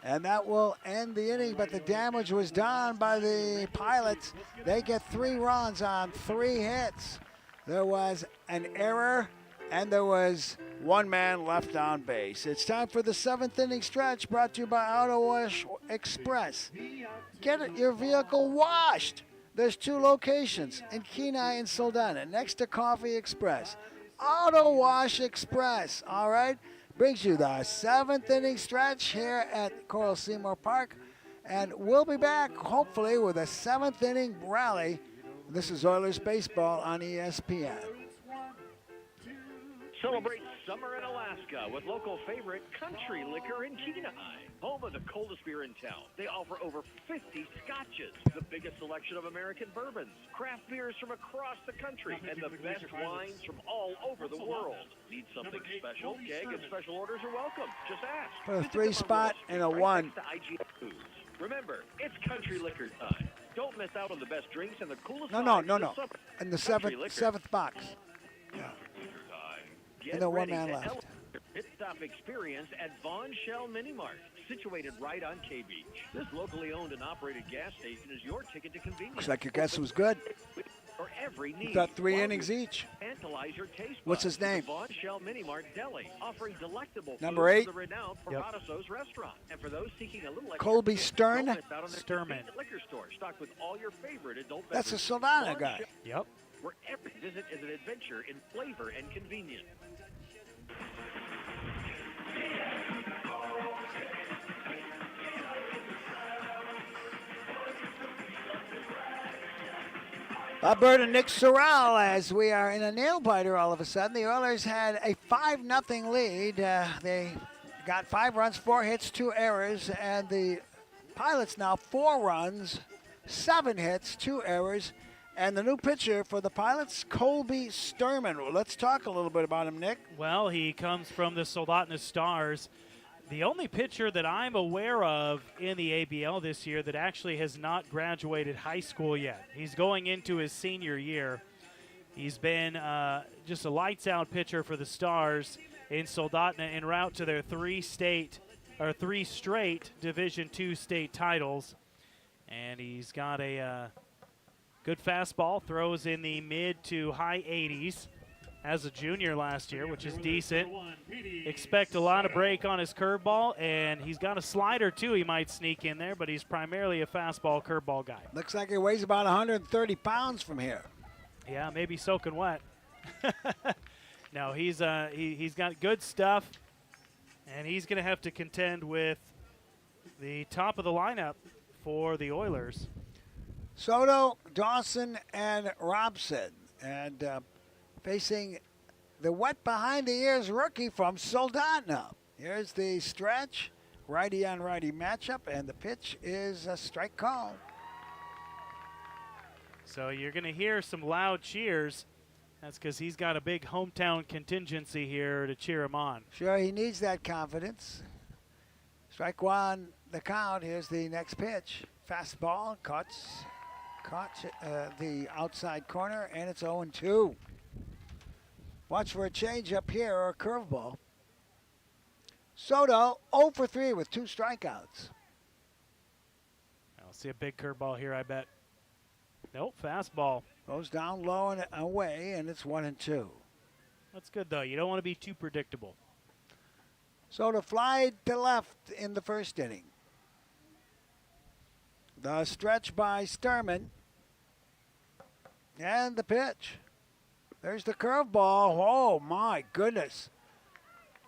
[SPEAKER 2] and that will end the inning, but the damage was done by the Pilots. They get 3 runs on 3 hits. There was an error, and there was 1 man left on base. It's time for the 7th inning stretch, brought to you by Auto Wash Express. Get your vehicle washed. There's 2 locations in Kenai and Soldana, next to Coffee Express. Auto Wash Express, all right? Brings you the 7th inning stretch here at Coral Seymour Park. And we'll be back, hopefully, with a 7th inning rally. This is Oilers Baseball on ESPN.
[SPEAKER 11] Celebrate summer in Alaska with local favorite Country Liquor in Kenai, home of the coldest beer in town. They offer over 50 scotches, the biggest selection of American bourbons, craft beers from across the country, and the best wines from all over the world. Need something special? Keg and special orders are welcome. Just ask.
[SPEAKER 2] For a 3 spot and a 1.
[SPEAKER 11] Remember, it's Country Liquor time. Don't miss out on the best drinks and the coolest
[SPEAKER 2] No. In the seventh box. Yeah. And the 1 man left.
[SPEAKER 11] Pit stop experience at Vaughn Shell Mini Mart, situated right on K Beach. This locally owned and operated gas station is your ticket to convenience.
[SPEAKER 2] Looks like your guess was good.
[SPEAKER 11] For every need.
[SPEAKER 2] You got 3 innings each.
[SPEAKER 11] Tantalize your taste
[SPEAKER 2] What's his name?
[SPEAKER 11] Vaughn Shell Mini Mart Deli, offering delectable
[SPEAKER 2] Number 8.
[SPEAKER 11] food from the renowned Paradiso's restaurant. And for those seeking a little extra
[SPEAKER 2] Colby
[SPEAKER 11] kick,
[SPEAKER 2] Stern?
[SPEAKER 11] don't miss out on their
[SPEAKER 3] Sturman.
[SPEAKER 11] convenient liquor store, stocked with all your favorite adult
[SPEAKER 2] That's a
[SPEAKER 11] beverages.
[SPEAKER 2] Soldana
[SPEAKER 11] Vaughn
[SPEAKER 2] guy.
[SPEAKER 11] Shell,
[SPEAKER 3] Yep.
[SPEAKER 11] where every visit is an adventure in flavor and convenience.
[SPEAKER 2] Bob Bird and Nick Sorrell, as we are in a nail biter all of a sudden. The Oilers had a 5-0 lead. They got 5 runs, 4 hits, 2 errors, and the Pilots now 4 runs, 7 hits, 2 errors, and the new pitcher for the Pilots, Colby Sturman. Well, let's talk a little bit about him, Nick.
[SPEAKER 3] Well, he comes from the Soldotna Stars. The only pitcher that I'm aware of in the ABL this year that actually has not graduated high school yet. He's going into his senior year. He's been just a lights-out pitcher for the Stars in Soldotna en route to their 3 straight Division II state titles. And he's got a good fastball, throws in the mid to high 80s. As a junior last year, which is decent. Expect a lot of break on his curveball, and he's got a slider too he might sneak in there, but he's primarily a fastball curveball guy.
[SPEAKER 2] Looks like he weighs about 130 pounds from here.
[SPEAKER 3] Yeah, maybe soaking wet. No, he's got good stuff, and he's going to have to contend with the top of the lineup for the Oilers.
[SPEAKER 2] Soto, Dawson, and Robson. And facing the wet behind the ears rookie from Soldotna. Here's the stretch, righty on righty matchup, and the pitch is a strike call.
[SPEAKER 3] So you're going to hear some loud cheers. That's because he's got a big hometown contingency here to cheer him on.
[SPEAKER 2] Sure, he needs that confidence. Strike one, the count. Here's the next pitch. Fastball, caught the outside corner, and it's 0-2. Watch for a changeup here or a curveball. Soto 0 for 3 with 2 strikeouts.
[SPEAKER 3] I'll see a big curveball here, I bet. Nope, fastball.
[SPEAKER 2] Goes down low and away, and it's 1-2.
[SPEAKER 3] That's good, though. You don't want to be too predictable.
[SPEAKER 2] Soto flied to left in the first inning. The stretch by Sturman. And the pitch. There's the curveball. Oh, my goodness.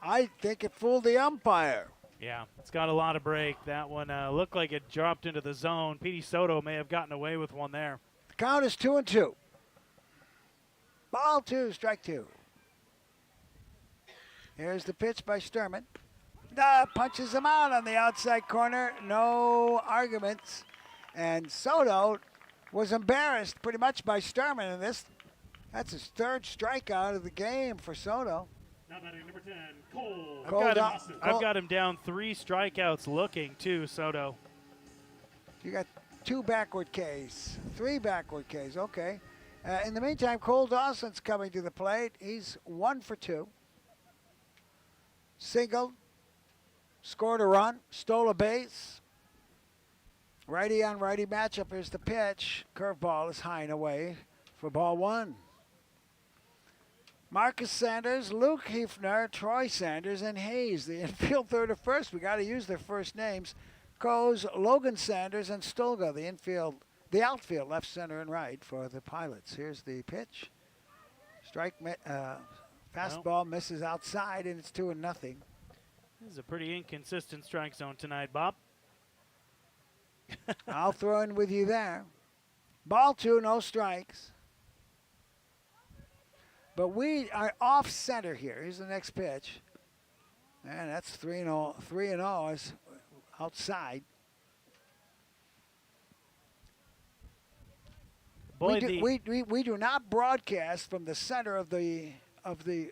[SPEAKER 2] I think it fooled the umpire.
[SPEAKER 3] Yeah, it's got a lot of break. That one looked like it dropped into the zone. Petey Soto may have gotten away with one there.
[SPEAKER 2] The count is 2-2. Ball 2, strike 2. Here's the pitch by Sturman. Punches him out on the outside corner. No arguments. And Soto was embarrassed pretty much by Sturman in this. That's his 3rd strikeout of the game for Soto.
[SPEAKER 19] Now batting number 10, Cole.
[SPEAKER 3] I've got him down 3 strikeouts looking, too, Soto.
[SPEAKER 2] You got 2 backward Ks, 3 backward Ks, okay. In the meantime, Cole Dawson's coming to the plate. He's 1 for 2. Singled, scored a run, stole a base. Righty on righty matchup. Here's the pitch. Curveball is high and away for ball 1. Marcus Sanders, Luke Hefner, Troy Sanders, and Hayes. The infield third or first. We got to use their first names. Goes Logan Sanders and Stolga. The outfield, left, center, and right for the Pilots. Here's the pitch. Fastball misses outside, and it's 2-0.
[SPEAKER 3] This is a pretty inconsistent strike zone tonight, Bob.
[SPEAKER 2] I'll throw in with you there. Ball 2, no strikes. But we are off center here. Here's the next pitch. And that's 3-0. 3-0 is outside.
[SPEAKER 3] Boy,
[SPEAKER 2] we do not broadcast from the center of the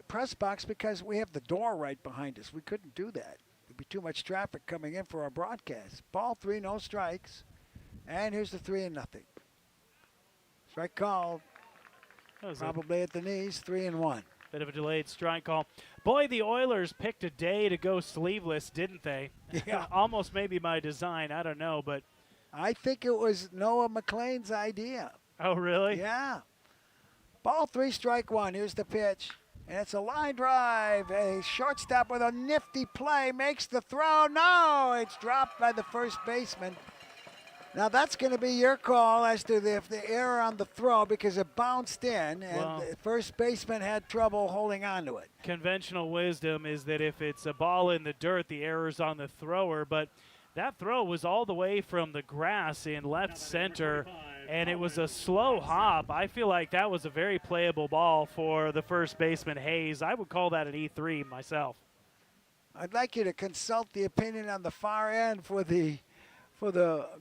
[SPEAKER 2] press box because we have the door right behind us. We couldn't do that. There'd be too much traffic coming in for our broadcast. Ball 3, no strikes. And here's the 3-0. Strike called. Probably at the knees, 3-1.
[SPEAKER 3] Bit of a delayed strike call. Boy, the Oilers picked a day to go sleeveless, didn't they?
[SPEAKER 2] Yeah.
[SPEAKER 3] Almost maybe by design. I don't know, but.
[SPEAKER 2] I think it was Noah McLean's idea.
[SPEAKER 3] Oh, really?
[SPEAKER 2] Yeah. Ball 3, strike 1. Here's the pitch. And it's a line drive. A shortstop with a nifty play makes the throw. No, it's dropped by the first baseman. Now, that's going to be your call as to if the error on the throw because it bounced in and the first baseman had trouble holding on to it.
[SPEAKER 3] Conventional wisdom is that if it's a ball in the dirt, the error's on the thrower. But that throw was all the way from the grass in left center. and it was a slow hop. I feel like that was a very playable ball for the first baseman, Hayes. I would call that an E3 myself.
[SPEAKER 2] I'd like you to consult the opinion on the far end for the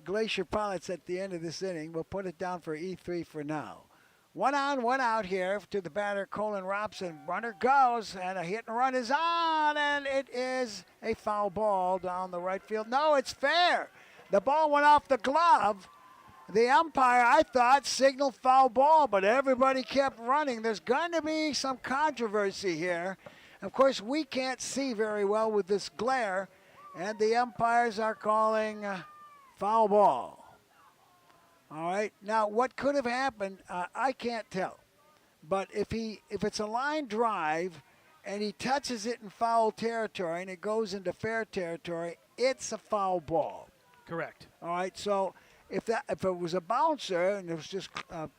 [SPEAKER 2] Glacier Pilots at the end of this inning. We'll put it down for E3 for now. 1 on, 1 out here to the batter, Colin Robson. Runner goes, and a hit and run is on, and it is a foul ball down the right field. No, it's fair. The ball went off the glove. The umpire, I thought, signaled foul ball, but everybody kept running. There's going to be some controversy here. Of course, we can't see very well with this glare, and the umpires are calling foul ball. All right. Now, what could have happened, I can't tell. But if it's a line drive and he touches it in foul territory and it goes into fair territory, it's a foul ball.
[SPEAKER 3] Correct.
[SPEAKER 2] All right. So if it was a bouncer and it was just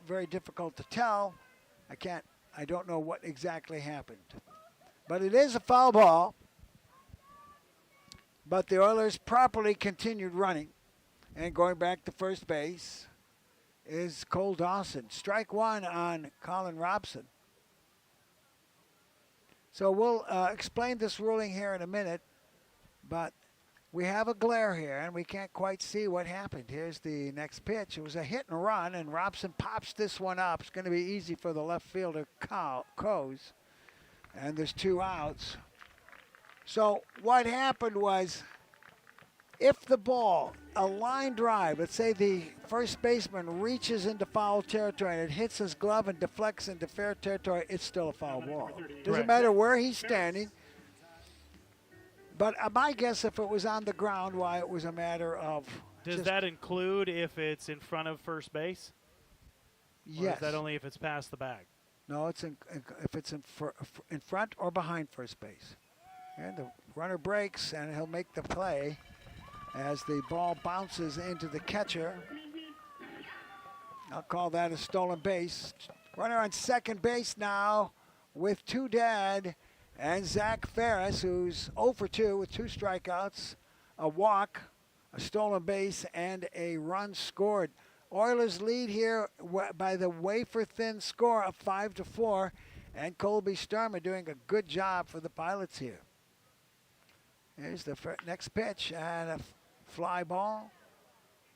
[SPEAKER 2] very difficult to tell, I don't know what exactly happened. But it is a foul ball. But the Oilers properly continued running, and going back to first base is Cole Dawson. Strike one on Colin Robson. So we'll explain this ruling here in a minute, but we have a glare here, and we can't quite see what happened. Here's the next pitch. It was a hit and run, and Robson pops this one up. It's going to be easy for the left fielder, Coase, and there's 2 outs. So what happened was, if the ball, a line drive, let's say the first baseman reaches into foul territory and it hits his glove and deflects into fair territory, it's still a foul ball. Doesn't matter where he's standing. But my guess, if it was on the ground, why it was a matter of.
[SPEAKER 3] Does that include if it's in front of first base?
[SPEAKER 2] Yes.
[SPEAKER 3] Or is that only if it's past the bag?
[SPEAKER 2] No, it's if it's in front or behind first base. And the runner breaks, and he'll make the play as the ball bounces into the catcher. I'll call that a stolen base. Runner on second base now with 2 dead, and Zach Ferris, who's 0 for 2 with 2 strikeouts, a walk, a stolen base, and a run scored. Oilers lead here by the wafer-thin score of 5-4, and Colby Sturman doing a good job for the Pilots here. Here's the next pitch, and a fly ball,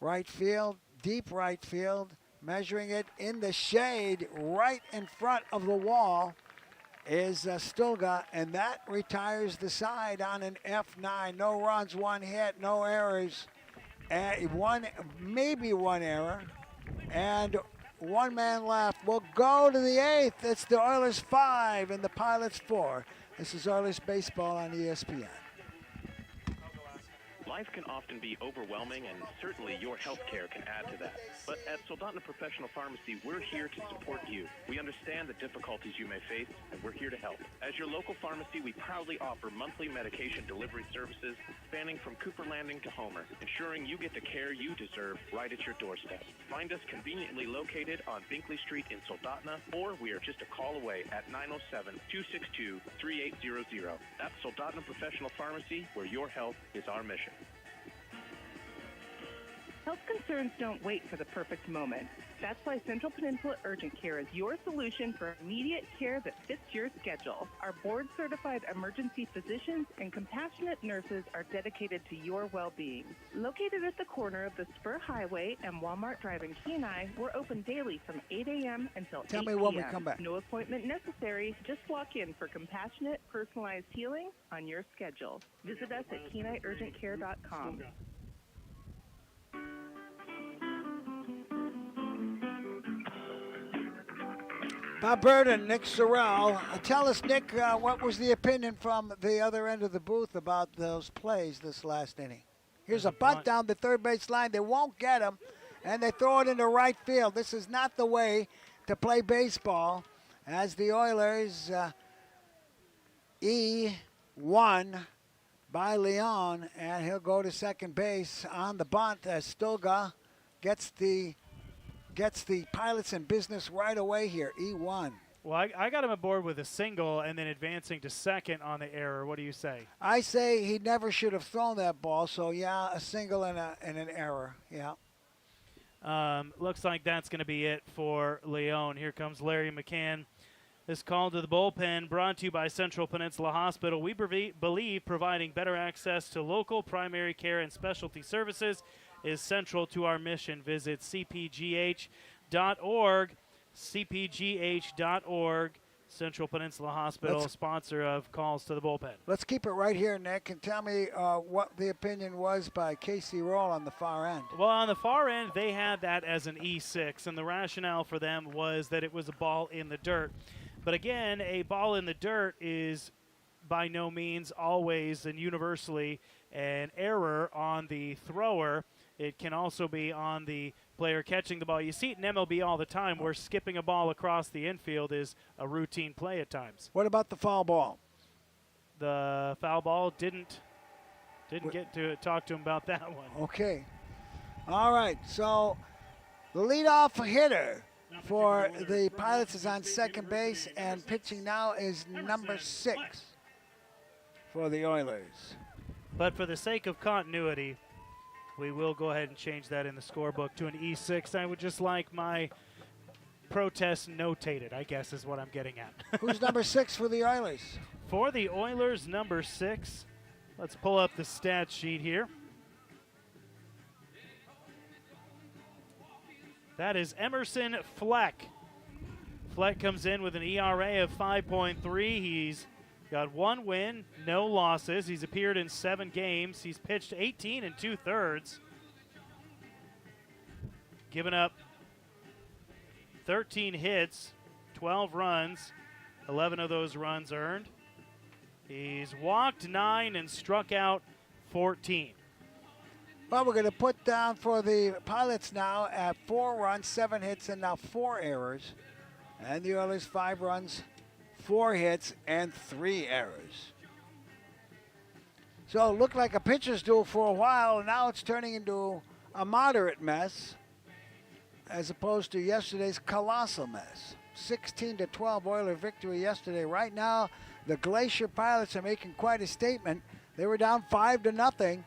[SPEAKER 2] right field, deep right field, measuring it in the shade right in front of the wall is Stulga, and that retires the side on an F9. No runs, 1 hit, no errors, and maybe one error, and 1 man left. We'll go to the 8th. It's the Oilers 5 and the Pilots 4. This is Oilers Baseball on ESPN.
[SPEAKER 17] Life can often be overwhelming, and certainly your health care can add to that. But at Soldotna Professional Pharmacy, we're here to support you. We understand the difficulties you may face, and we're here to help. As your local pharmacy, we proudly offer monthly medication delivery services spanning from Cooper Landing to Homer, ensuring you get the care you deserve right at your doorstep. Find us conveniently located on Binkley Street in Soldotna, or we are just a call away at 907-262-3800. That's Soldotna Professional Pharmacy, where your health is our mission.
[SPEAKER 18] Health concerns don't wait for the perfect moment. That's why Central Peninsula Urgent Care is your solution for immediate care that fits your schedule. Our board-certified emergency physicians and compassionate nurses are dedicated to your well-being. Located at the corner of the Spur Highway and Walmart Drive in Kenai, we're open daily from 8 a.m. until 8 p.m.
[SPEAKER 2] Tell me when we come back.
[SPEAKER 18] No appointment necessary. Just walk in for compassionate, personalized healing on your schedule. Visit us at KenaiUrgentCare.com.
[SPEAKER 2] Bob Burden, Nick Sorrell. Tell us, Nick, what was the opinion from the other end of the booth about those plays this last inning? Here's a bunt down the third base line. They won't get him, and they throw it into right field. This is not the way to play baseball, as the Oilers E1 by Leon, and he'll go to second base on the bunt as Stulga gets the Pilots in business right away here, E1.
[SPEAKER 3] Well, I got him aboard with a single and then advancing to second on the error. What do you say?
[SPEAKER 2] I say he never should have thrown that ball, so yeah, a single and an error, yeah.
[SPEAKER 3] Looks like that's going to be it for Leon. Here comes Larry McCann. This call to the bullpen brought to you by Central Peninsula Hospital. We believe providing better access to local primary care and specialty services is central to our mission. Visit cpgh.org, cpgh.org. Central Peninsula Hospital, sponsor of Calls to the Bullpen.
[SPEAKER 2] Let's keep it right here, Nick, and tell me what the opinion was by Casey Roll on the far end.
[SPEAKER 3] Well, on the far end, they had that as an E6, and the rationale for them was that it was a ball in the dirt. But again, a ball in the dirt is by no means always and universally an error on the thrower. It can also be on the player catching the ball. You see it in MLB all the time where skipping a ball across the infield is a routine play at times.
[SPEAKER 2] What about the foul ball?
[SPEAKER 3] The foul ball didn't get to talk to him about that one.
[SPEAKER 2] Okay. All right, so the leadoff hitter for the Pilots is on second base, and pitching now is number 6 for the Oilers.
[SPEAKER 3] But for the sake of continuity, we will go ahead and change that in the scorebook to an E6. I would just like my protest notated, I guess is what I'm getting at.
[SPEAKER 2] Who's number 6 for the Oilers?
[SPEAKER 3] For the Oilers, number 6, let's pull up the stat sheet here. That is Emerson Fleck. Fleck comes in with an ERA of 5.3. He's got 1 win, no losses. He's appeared in 7 games. He's pitched 18 2/3. Given up 13 hits, 12 runs, 11 of those runs earned. He's walked 9 and struck out 14.
[SPEAKER 2] Well, we're going to put down for the Pilots now at 4 runs, 7 hits, and now 4 errors. And the Oilers 5 runs, 4 hits, and 3 errors. So it looked like a pitcher's duel for a while, and now it's turning into a moderate mess as opposed to yesterday's colossal mess. 16-12 Oiler victory yesterday. Right now, the Glacier Pilots are making quite a statement. They were down 5-0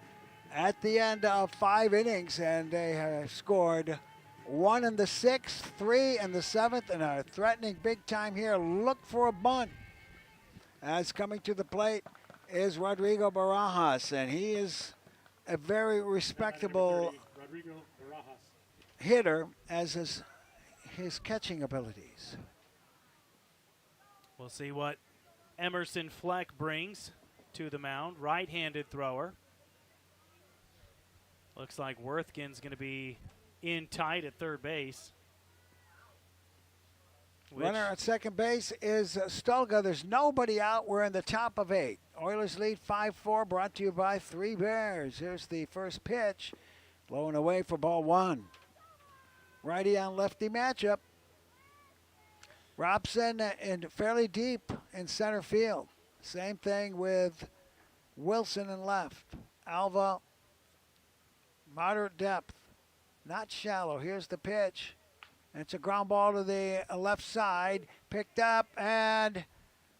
[SPEAKER 2] at the end of 5 innings, and they have scored 1 in the 6th, 3 in the 7th, and are threatening big time here. Look for a bunt. As coming to the plate is Rodrigo Barajas, and he is a very respectable hitter, as is his catching abilities.
[SPEAKER 3] We'll see what Emerson Fleck brings to the mound. Right-handed thrower. Looks like Worthgen's going to be in tight at third base.
[SPEAKER 2] Runner at second base is Stolga. There's nobody out. We're in the top of 8. Oilers lead 5-4, brought to you by 3 Bears. Here's the first pitch. Low and away for ball 1. Righty on lefty matchup. Robson in fairly deep in center field. Same thing with Wilson in left. Alva, moderate depth, not shallow. Here's the pitch. It's a ground ball to the left side, picked up, and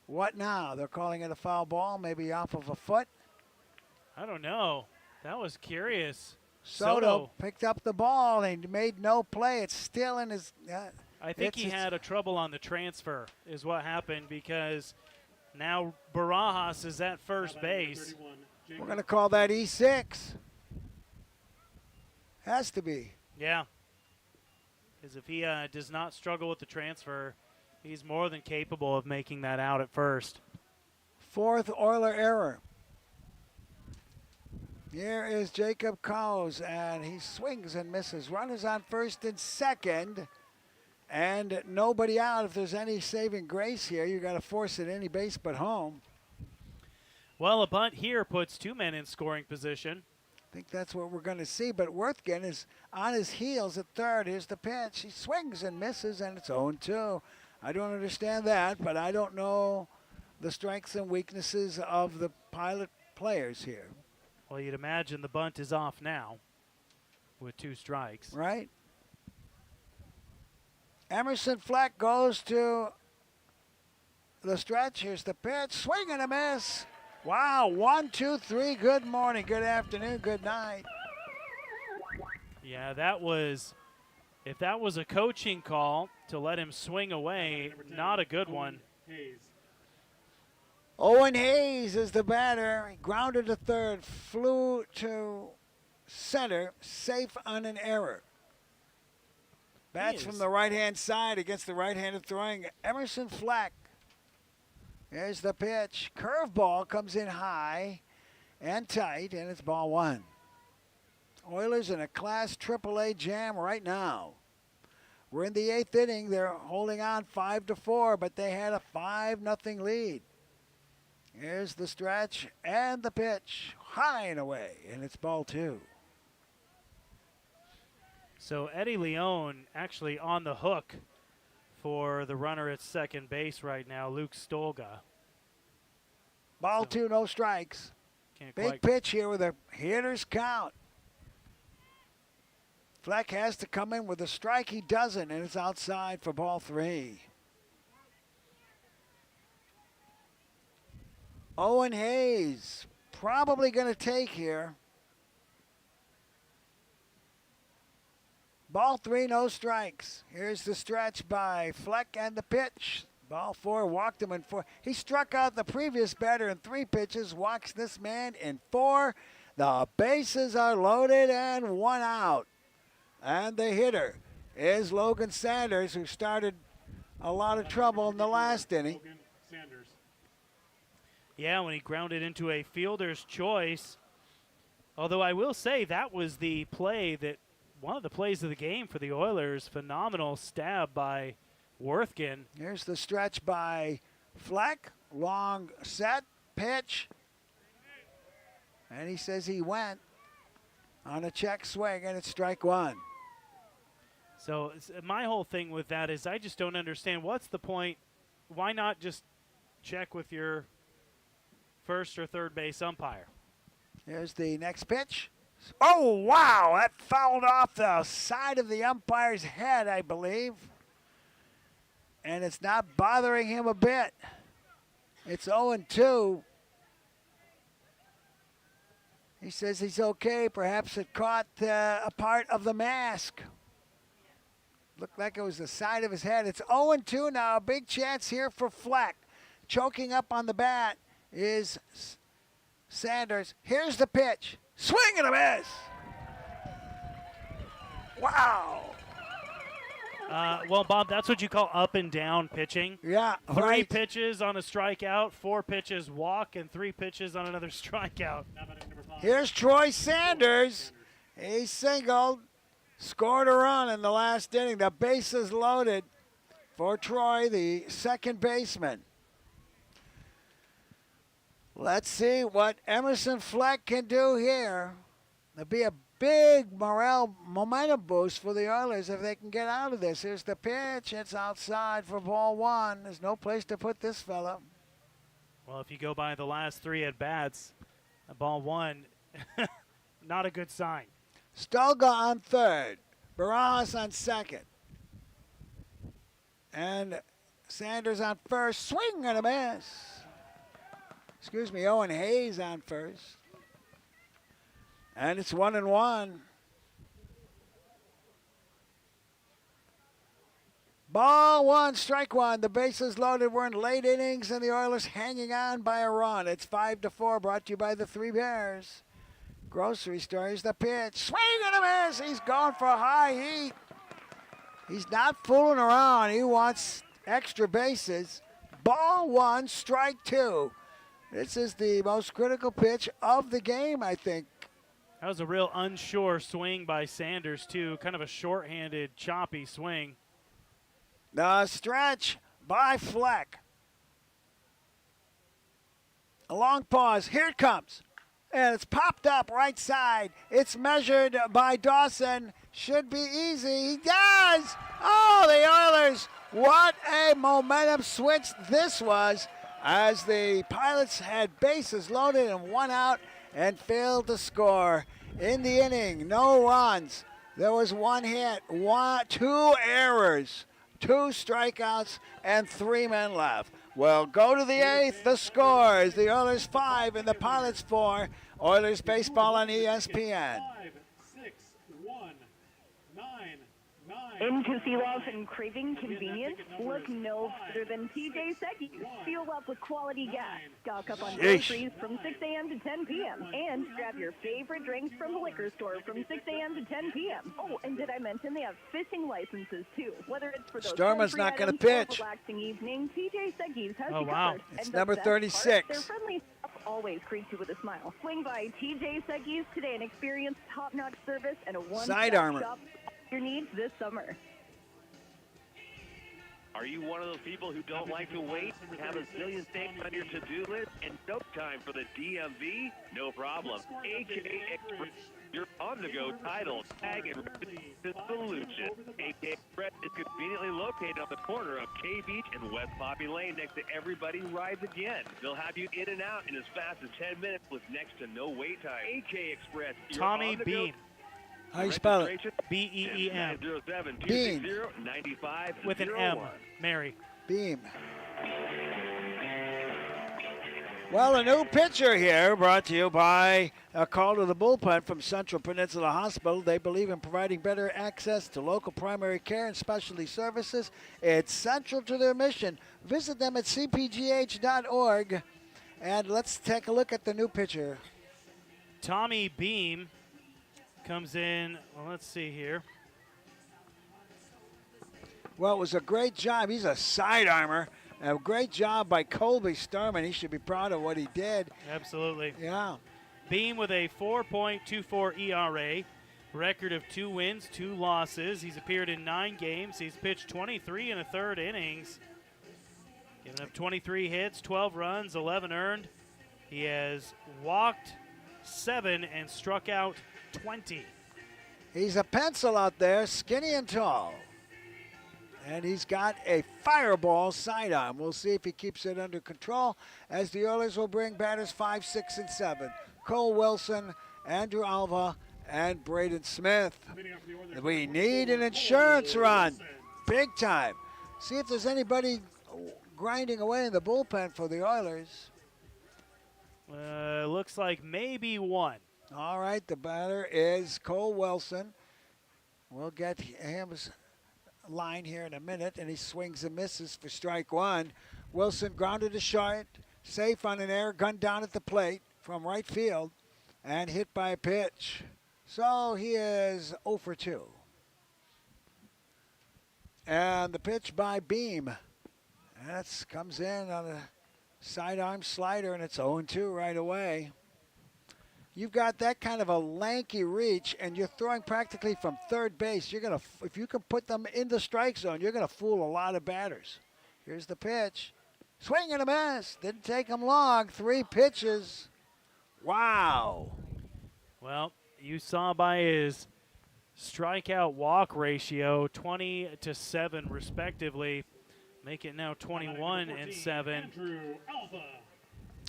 [SPEAKER 2] what now? They're calling it a foul ball, maybe off of a foot.
[SPEAKER 3] I don't know. That was curious.
[SPEAKER 2] Soto picked up the ball and made no play. It's still in his...
[SPEAKER 3] I think he had a trouble on the transfer is what happened, because now Barajas is at first base.
[SPEAKER 2] We're going to call that E6. Has to be.
[SPEAKER 3] Yeah. Because if he does not struggle with the transfer, he's more than capable of making that out at first.
[SPEAKER 2] 4th Oiler error. Here is Jacob Cows, and he swings and misses. Runners on first and second, and nobody out. If there's any saving grace here, you got to force it any base but home.
[SPEAKER 3] Well, a bunt here puts 2 men in scoring position.
[SPEAKER 2] I think that's what we're going to see, but Worthgen is on his heels at third. Here's the pitch. He swings and misses, and it's 0-2. I don't understand that, but I don't know the strengths and weaknesses of the Pilot players here.
[SPEAKER 3] Well, you'd imagine the bunt is off now with 2 strikes.
[SPEAKER 2] Right. Emerson Fleck goes to the stretch. Here's the pitch. Swing and a miss. Wow, 1, 2, 3. Good morning, good afternoon, good night.
[SPEAKER 3] Yeah, that was If that was a coaching call to let him swing away, not a good one.
[SPEAKER 2] Owen Hayes is the batter. He grounded to third, flew to center, safe on an error. Bats from the right-hand side against the right-handed throwing Emerson Fleck. Here's the pitch. Curveball comes in high and tight, and it's ball one. Oilers in a Class AAA jam right now. We're in the 8th inning. They're holding on 5-4, but they had a 5-0 lead. Here's the stretch and the pitch. High and away, and it's ball two.
[SPEAKER 3] So Eddie Leon actually on the hook for the runner at second base right now, Luke Stolga.
[SPEAKER 2] Ball two, no strikes. Big pitch here with a hitter's count. Fleck has to come in with a strike. He doesn't, and it's outside for ball three. Owen Hayes probably going to take here. Ball three, no strikes. Here's the stretch by Fleck and the pitch. Ball four, walked him in four. He struck out the previous batter in 3 pitches, walks this man in 4. The bases are loaded and 1 out. And the hitter is Logan Sanders, who started a lot of trouble in the last inning.
[SPEAKER 3] Yeah, when he grounded into a fielder's choice. Although I will say that was the play that, one of the plays of the game for the Oilers. Phenomenal stab by Worthgen.
[SPEAKER 2] Here's the stretch by Fleck. Long set, pitch. And he says he went on a check swing, and it's strike one.
[SPEAKER 3] So my whole thing with that is I just don't understand. What's the point? Why not just check with your first or third base umpire?
[SPEAKER 2] Here's the next pitch. Oh, wow, that fouled off the side of the umpire's head, I believe. And it's not bothering him a bit. It's 0-2. He says he's okay. Perhaps it caught a part of the mask. Looked like it was the side of his head. It's 0-2 now. A big chance here for Fleck. Choking up on the bat is Sanders. Here's the pitch. Swing and a miss. Wow.
[SPEAKER 3] Well, Bob, that's what you call up and down pitching.
[SPEAKER 2] Yeah,
[SPEAKER 3] 3 pitches on a strikeout, 4 pitches walk, and 3 pitches on another strikeout.
[SPEAKER 2] Here's Troy Sanders. He singled, scored a run in the last inning. The bases loaded for Troy, the second baseman. Let's see what Emerson Fleck can do here. There'll be a big momentum boost for the Oilers if they can get out of this. Here's the pitch. It's outside for ball one. There's no place to put this fella.
[SPEAKER 3] Well, if you go by the last 3 at-bats, ball one, not a good sign.
[SPEAKER 2] Stolga on third. Barajas on second. And Sanders on first. Swing and a miss. Excuse me, Owen Hayes on first. And it's 1-1. Ball one, strike one. The bases loaded. We're in late innings, and the Oilers hanging on by a run. It's 5-4, brought to you by the Three Bears. Grocery store. Here's the pitch. Swing and a miss. He's going for a high heat. He's not fooling around. He wants extra bases. Ball one, strike two. This is the most critical pitch of the game, I think.
[SPEAKER 3] That was a real unsure swing by Sanders, too. Kind of a shorthanded, choppy swing.
[SPEAKER 2] The stretch by Fleck. A long pause. Here it comes. And it's popped up right side. It's measured by Dawson. Should be easy. He does. Oh, the Oilers. What a momentum switch this was, as the Pilots had bases loaded and 1 out and failed to score. In the inning, no runs. There was 1 hit, 2 errors, 2 strikeouts, and 3 men left. Well, go to the 8th. The scores: the Oilers 5 and the Pilots 4. Oilers baseball on ESPN.
[SPEAKER 19] 5, 6, 1, 9, 9.
[SPEAKER 5] Into sea love and craving convenience? Look no further than TJ Secchi's. Fuel up with quality gas. Stock up on groceries from 6 a.m. to 10 p.m. And grab your favorite drinks from the liquor store from 6 a.m. to 10 p.m. Oh, and did I mention they have fishing licenses too? Whether it's for those
[SPEAKER 2] Storman's
[SPEAKER 5] country
[SPEAKER 2] not gonna
[SPEAKER 5] items or
[SPEAKER 2] pitch.
[SPEAKER 5] relaxing evening, TJ Secchi's has
[SPEAKER 3] Oh,
[SPEAKER 5] you
[SPEAKER 3] wow.
[SPEAKER 5] covered.
[SPEAKER 2] It's
[SPEAKER 5] And the
[SPEAKER 2] number
[SPEAKER 5] best part,
[SPEAKER 2] 36.
[SPEAKER 5] their friendly stuff always greets you with a smile. Swing by TJ Secchi's today and experience top-notch service and a one-stop
[SPEAKER 2] Side armor.
[SPEAKER 5] shop for your needs this summer.
[SPEAKER 11] Are you one of those people who don't like to wait, have a zillion things on your to-do list, and no time for the DMV? No problem. AK Express, your on-the-go title, tag, and register solution. AK Express is conveniently located on the corner of K Beach and West Poppy Lane next to Everybody Rides Again. They'll have you in and out in as fast as 10 minutes with next to no wait time. AK Express, your
[SPEAKER 3] Tommy
[SPEAKER 11] on-the-go
[SPEAKER 3] Beam.
[SPEAKER 2] How you spell it?
[SPEAKER 3] B-E-E-M.
[SPEAKER 11] 907-260-9501.
[SPEAKER 3] With an M. Mary.
[SPEAKER 2] Beam. Well, a new pitcher here brought to you by a call to the bullpen from Central Peninsula Hospital. They believe in providing better access to local primary care and specialty services. It's central to their mission. Visit them at cpgh.org. And let's take a look at the new pitcher.
[SPEAKER 3] Tommy Beam comes in. Well, let's see here.
[SPEAKER 2] Well, it was a great job. He's a side armor. A great job by Colby Sturman. He should be proud of what he did.
[SPEAKER 3] Absolutely.
[SPEAKER 2] Yeah.
[SPEAKER 3] Beam with a 4.24 ERA, record of 2 wins, 2 losses. He's appeared in 9 games. He's pitched 23 and a third innings, giving up 23 hits, 12 runs, 11 earned. He has walked 7 and struck out 20.
[SPEAKER 2] He's a pencil out there, skinny and tall. And he's got a fireball sidearm. We'll see if he keeps it under control as the Oilers will bring batters 5, 6, and 7. Cole Wilson, Andrew Alva, and Braden Smith. We need an insurance run. Big time. See if there's anybody grinding away in the bullpen for the Oilers.
[SPEAKER 3] Looks like maybe one.
[SPEAKER 2] All right, the batter is Cole Wilson. We'll get him's line here in a minute, and he swings and misses for strike 1. Wilson grounded to short, safe on an air gun down at the plate from right field, and hit by a pitch. So he is 0 for 2. And the pitch by Beam. That comes in on a sidearm slider, and it's 0-2 right away. You've got that kind of a lanky reach, and you're throwing practically from third base. You're gonna, if you can put them in the strike zone, you're gonna fool a lot of batters. Here's the pitch, swing and a miss. Didn't take him long. 3 pitches. Wow.
[SPEAKER 3] Well, you saw by his strikeout walk ratio, 20-7 respectively, make it now 21 and 7.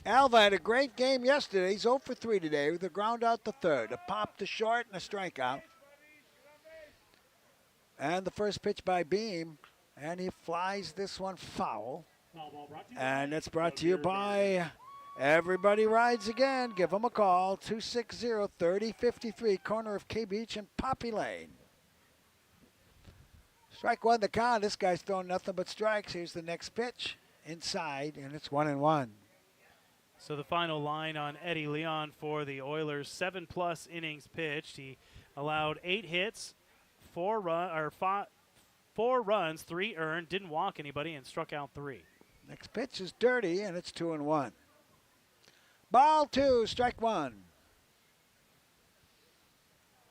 [SPEAKER 2] Alva had a great game yesterday. He's 0 for 3 today with a ground out to third, a pop to short, and a strikeout. And the first pitch by Beam, and he flies this one foul. And it's brought to you by Everybody Rides Again. Give them a call, 260-3053, corner of K Beach and Poppy Lane. Strike 1 the count. This guy's throwing nothing but strikes. Here's the next pitch, inside, and it's 1-1.
[SPEAKER 3] So the final line on Eddie Leon for the Oilers, 7+ innings pitched. He allowed 8 hits, 4 runs, 3 earned, didn't walk anybody, and struck out 3.
[SPEAKER 2] Next pitch is dirty, and it's 2-1. Ball 2, strike 1.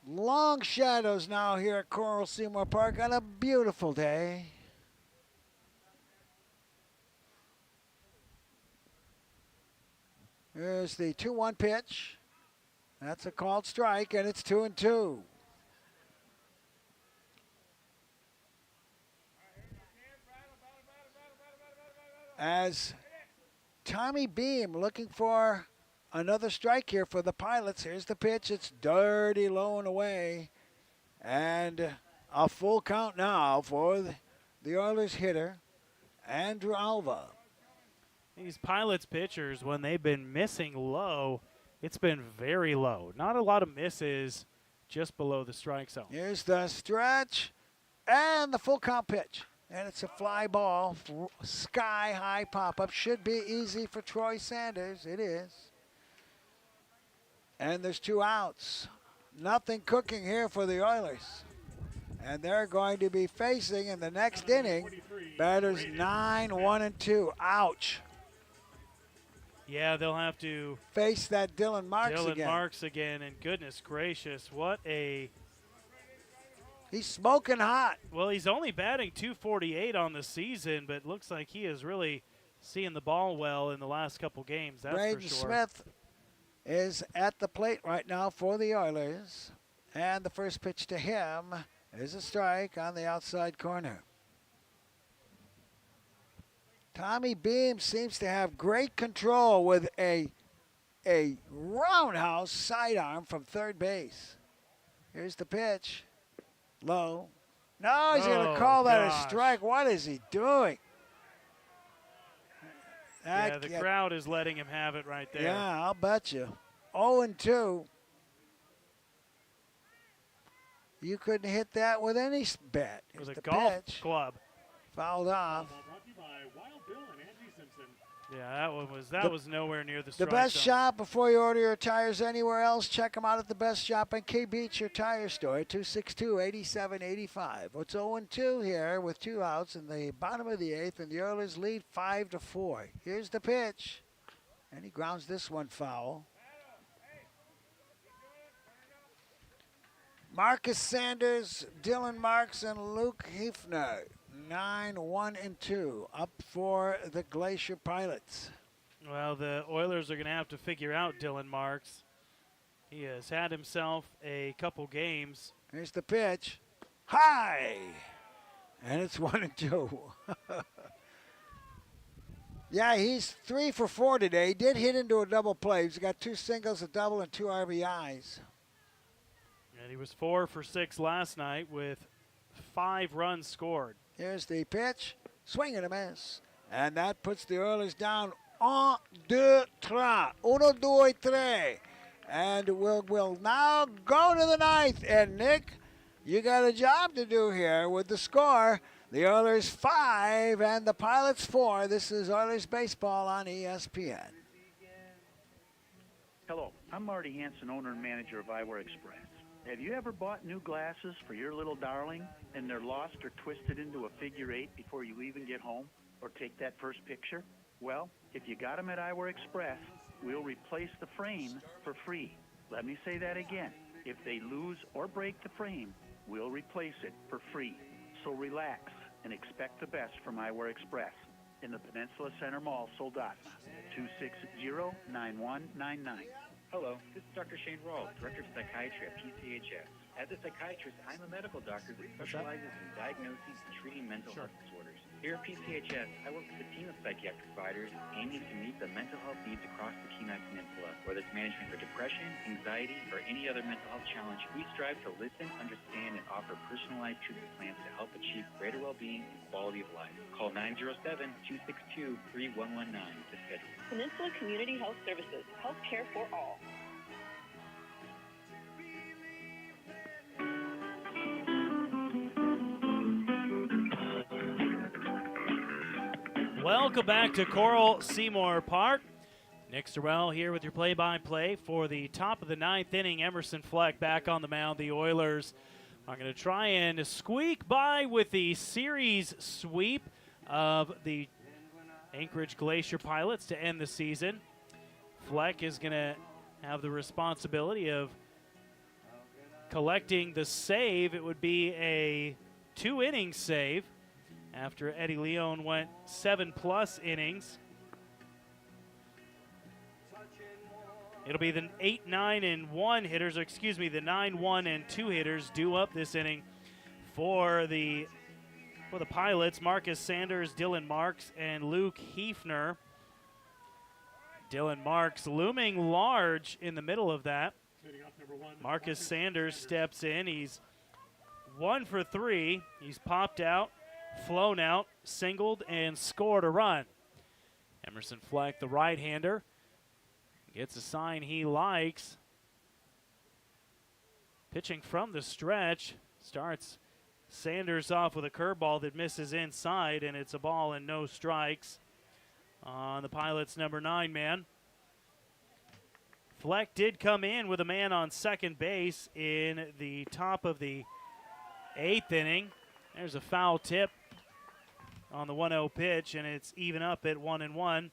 [SPEAKER 2] Long shadows now here at Coral Seymour Park on a beautiful day. Here's the 2-1 pitch. That's a called strike, and it's 2-2. As Tommy Beam looking for another strike here for the Pilots. Here's the pitch. It's dirty, low and away. And a full count now for the Oilers hitter, Andrew Alva.
[SPEAKER 3] These Pilots pitchers, when they've been missing low, it's been very low. Not a lot of misses just below the strike zone.
[SPEAKER 2] Here's the stretch. And the full count pitch. And it's a fly ball. Sky high pop up. Should be easy for Troy Sanders. It is. And there's 2 outs. Nothing cooking here for the Oilers. And they're going to be facing in the next inning batters 9, 1, and 2. Ouch.
[SPEAKER 3] Yeah, they'll have to
[SPEAKER 2] face that Dylan Marks again.
[SPEAKER 3] Dylan Marks again, and goodness gracious, what a...
[SPEAKER 2] He's smoking hot.
[SPEAKER 3] Well, he's only batting .248 on the season, but looks like he is really seeing the ball well in the last couple games, that's
[SPEAKER 2] Braden
[SPEAKER 3] for sure.
[SPEAKER 2] Smith is at the plate right now for the Oilers. And the first pitch to him is a strike on the outside corner. Tommy Beam seems to have great control with a roundhouse sidearm from third base. Here's the pitch. Low. No, he's going to call that a strike. What is he doing?
[SPEAKER 3] Yeah, the crowd is letting him have it right there.
[SPEAKER 2] Yeah, I'll bet you. 0-2. You couldn't hit that with any bat.
[SPEAKER 3] It was a
[SPEAKER 2] the
[SPEAKER 3] golf
[SPEAKER 2] pitch.
[SPEAKER 3] club.
[SPEAKER 2] Fouled off.
[SPEAKER 3] Yeah, that was nowhere near the strike
[SPEAKER 2] The best
[SPEAKER 3] zone.
[SPEAKER 2] shop before you order your tires anywhere else. Check them out at the best shop in K Beach, your tire store, 262-8785. It's 0-2 here with 2 outs in the bottom of the 8th, and the Oilers lead 5-4. Here's the pitch, and he grounds this one foul. Marcus Sanders, Dylan Marks, and Luke Hefner. 9, 1, and 2 up for the Glacier Pilots.
[SPEAKER 3] Well, the Oilers are going to have to figure out Dylan Marks. He has had himself a couple games.
[SPEAKER 2] Here's the pitch. High! And it's 1-2. Yeah, he's 3 for 4 today. He did hit into a double play. He's got 2 singles, a double, and 2 RBIs.
[SPEAKER 3] And he was 4 for 6 last night with 5 runs scored.
[SPEAKER 2] Here's the pitch. Swing and a miss. And that puts the Oilers down 1, 2, 3. 1, 2, 3. And we'll now go to the 9th. And, Nick, you got a job to do here with the score. The Oilers 5 and the Pilots 4. This is Oilers Baseball on ESPN.
[SPEAKER 16] Hello, I'm Marty Hansen, owner and manager of Eyewear Express. Have you ever bought new glasses for your little darling and they're lost or twisted into a figure 8 before you even get home or take that first picture? Well, if you got them at Eyewear Express, we'll replace the frame for free. Let me say that again. If they lose or break the frame, we'll replace it for free. So relax and expect the best from Eyewear Express in the Peninsula Center Mall, Soldotna, 260-9199.
[SPEAKER 10] Hello, this is Dr. Shane Rawls, Director of Psychiatry at PCHS. As a psychiatrist, I'm a medical doctor that specializes in diagnosing and treating mental health disorders. Here at PCHS, I work with a team of psychiatric providers aiming to meet the mental health needs across the Kenai Peninsula. Whether it's management for depression, anxiety, or any other mental health challenge, we strive to listen, understand, and offer personalized treatment plans to help achieve greater well-being and quality of life. Call 907-262-3119 to schedule.
[SPEAKER 22] Peninsula Community Health Services, health care for all.
[SPEAKER 3] Welcome back to Coral Seymour Park. Nick Sorrell here with your play-by-play for the top of the 9th inning. Emerson Fleck back on the mound. The Oilers are going to try and squeak by with the series sweep of the Anchorage Glacier Pilots to end the season. Fleck is going to have the responsibility of collecting the save. It would be a 2-inning save after Eddie Leon went 7+ innings. It'll be the 8, 9, and 1 hitters, or excuse me, the 9, 1, and 2 hitters due up this inning for the Pilots. Marcus Sanders, Dylan Marks, and Luke Hefner. Dylan Marks looming large in the middle of that. Marcus Sanders steps in. He's 1 for 3. He's popped out, flown out, singled, and scored a run. Emerson Fleck, the right-hander, gets a sign he likes. Pitching from the stretch, starts Sanders off with a curveball that misses inside, and it's a ball and no strikes on the Pilots' number 9 man. Fleck did come in with a man on second base in the top of the 8th inning. There's a foul tip on the 1-0 pitch, and it's even up at 1-1.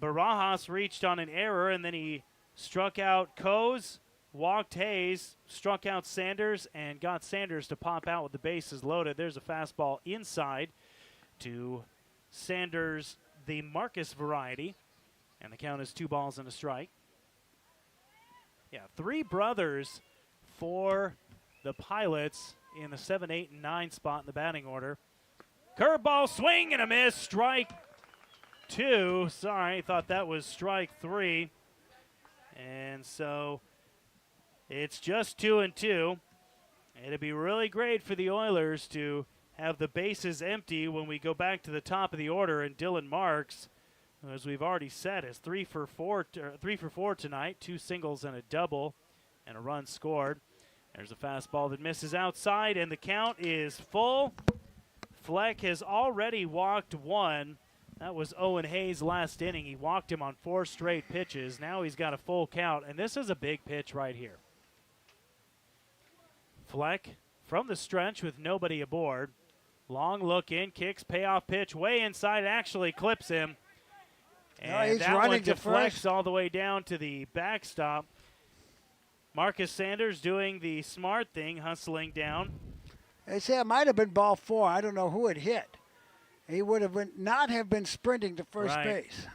[SPEAKER 3] Barajas reached on an error, and then he struck out Coes, walked Hayes, struck out Sanders, and got Sanders to pop out with the bases loaded. There's a fastball inside to Sanders, the Marcus variety, and the count is 2 balls and a strike. Yeah, 3 brothers for the Pilots in the 7, 8, and 9 spot in the batting order. Curveball, swing and a miss, strike 2. Sorry, thought that was strike 3. And so it's just 2-2. It'd be really great for the Oilers to have the bases empty when we go back to the top of the order. And Dylan Marks, as we've already said, is 3 for 4 tonight, 2 singles and a double, and a run scored. There's a fastball that misses outside, and the count is full. Fleck has already walked 1. That was Owen Hayes last inning. He walked him on 4 straight pitches. Now he's got a full count, and this is a big pitch right here. Fleck from the stretch with nobody aboard. Long look in, kicks, payoff pitch way inside, actually clips him. And
[SPEAKER 2] he's
[SPEAKER 3] that
[SPEAKER 2] running
[SPEAKER 3] one
[SPEAKER 2] to
[SPEAKER 3] deflects
[SPEAKER 2] first.
[SPEAKER 3] all the way down to the backstop. Marcus Sanders doing the smart thing, hustling down.
[SPEAKER 2] They say it might have been ball 4. I don't know who it hit. He would have not have been sprinting to first base.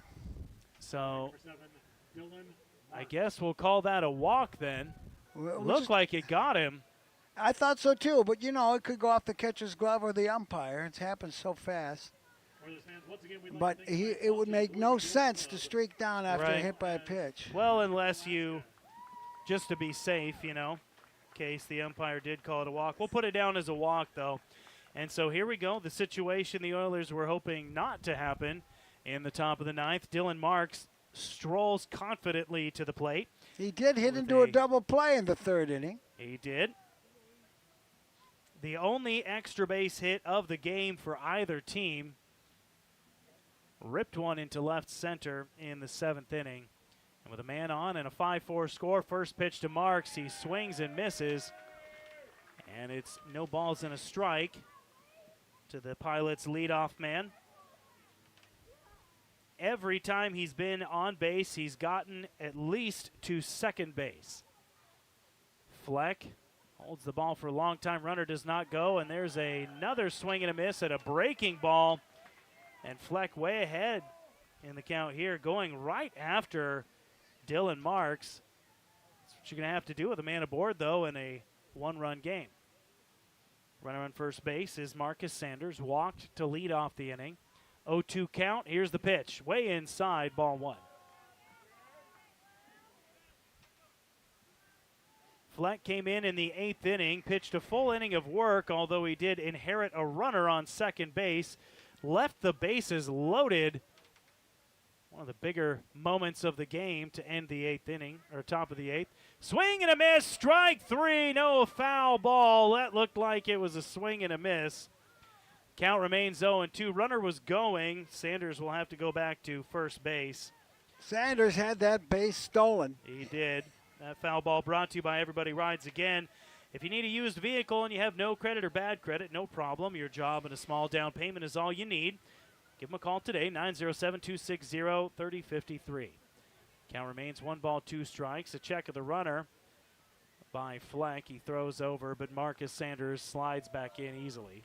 [SPEAKER 3] So I guess we'll call that a walk then. Looked like it got him.
[SPEAKER 2] I thought so too, but it could go off the catcher's glove or the umpire. It's happened so fast. But it would make no sense to streak down after a hit by a pitch.
[SPEAKER 3] Well, unless you, just to be safe, in case the umpire did call it a walk. We'll put it down as a walk, though. And so here we go, the situation the Oilers were hoping not to happen in the top of the 9th. Dylan Marks strolls confidently to the plate.
[SPEAKER 2] He did hit into a double play in the 3rd inning.
[SPEAKER 3] He did. The only extra base hit of the game for either team. Ripped one into left center in the 7th inning. And with a man on and a 5-4 score, first pitch to Marks. He swings and misses. And it's no balls and a strike to the Pilots' leadoff man. Every time he's been on base, he's gotten at least to second base. Fleck holds the ball for a long time. Runner does not go, and there's another swing and a miss at a breaking ball. And Fleck way ahead in the count here, going right after Dylan Marks. That's what you're going to have to do with a man aboard, though, in a 1-run game. Runner on first base is Marcus Sanders, walked to lead off the inning. 0-2 count. Here's the pitch. Way inside, ball 1. Fleck came in the 8th inning, pitched a full inning of work, although he did inherit a runner on second base. Left the bases loaded. One of the bigger moments of the game to end the 8th inning, or top of the 8th. Swing and a miss, strike 3, no foul ball. That looked like it was a swing and a miss. Count remains 0-2. Runner was going. Sanders will have to go back to first base.
[SPEAKER 2] Sanders had that base stolen.
[SPEAKER 3] He did. That foul ball brought to you by Everybody Rides Again. If you need a used vehicle and you have no credit or bad credit, no problem. Your job and a small down payment is all you need. Give them a call today, 907-260-3053. Count remains 1 ball, 2 strikes. A check of the runner by Fleck. He throws over, but Marcus Sanders slides back in easily.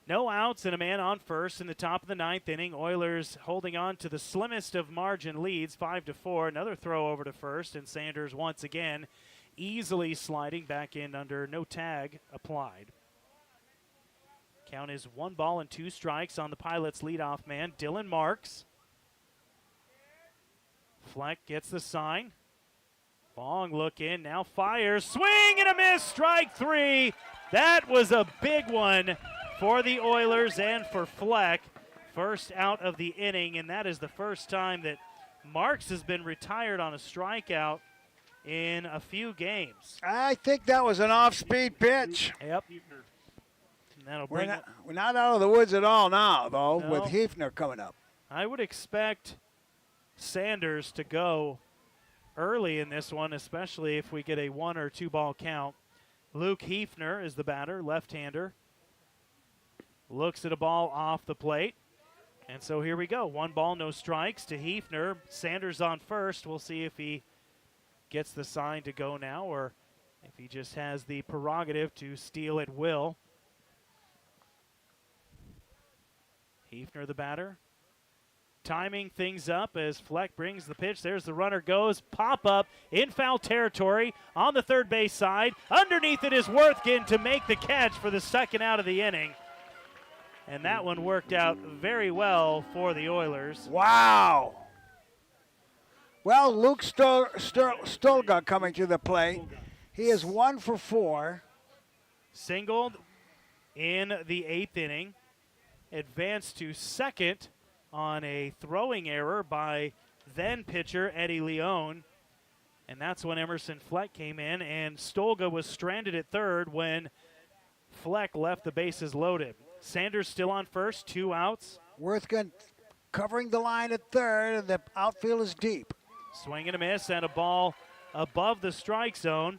[SPEAKER 3] No outs and a man on first in the top of the 9th inning. Oilers holding on to the slimmest of margin leads, 5-4. Another throw over to first, and Sanders once again easily sliding back in under no tag applied. Count is 1 ball and 2 strikes on the Pilots' leadoff man, Dylan Marks. Fleck gets the sign. Long look in, now fires. Swing and a miss, strike 3. That was a big one for the Oilers and for Fleck. First out of the inning, and that is the first time that Marks has been retired on a strikeout in a few games.
[SPEAKER 2] I think that was an off-speed pitch.
[SPEAKER 3] Yep. And that'll
[SPEAKER 2] We're
[SPEAKER 3] bring
[SPEAKER 2] not out of the woods at all now, though,
[SPEAKER 3] No.
[SPEAKER 2] with Hefner coming up.
[SPEAKER 3] I would expect Sanders to go early in this one, especially if we get a 1 or 2 ball count. Luke Hefner is the batter, left-hander. Looks at a ball off the plate. And so here we go. 1 ball, no strikes to Hefner. Sanders on first. We'll see if he gets the sign to go now or if he just has the prerogative to steal at will. Hefner, the batter. Timing things up as Fleck brings the pitch. There's the runner goes. Pop up in foul territory on the third base side. Underneath it is Worthgen to make the catch for the second out of the inning. And that one worked out very well for the Oilers.
[SPEAKER 2] Wow. Well, Luke Stolga coming to the plate. He is 1 for 4.
[SPEAKER 3] Singled in the 8th inning. Advanced to second on a throwing error by then pitcher Eddie Leone. And that's when Emerson Fleck came in, and Stolga was stranded at third when Fleck left the bases loaded. Sanders still on first, 2 outs.
[SPEAKER 2] Worthgen covering the line at third, and the outfield is deep.
[SPEAKER 3] Swing and a miss, and a ball above the strike zone.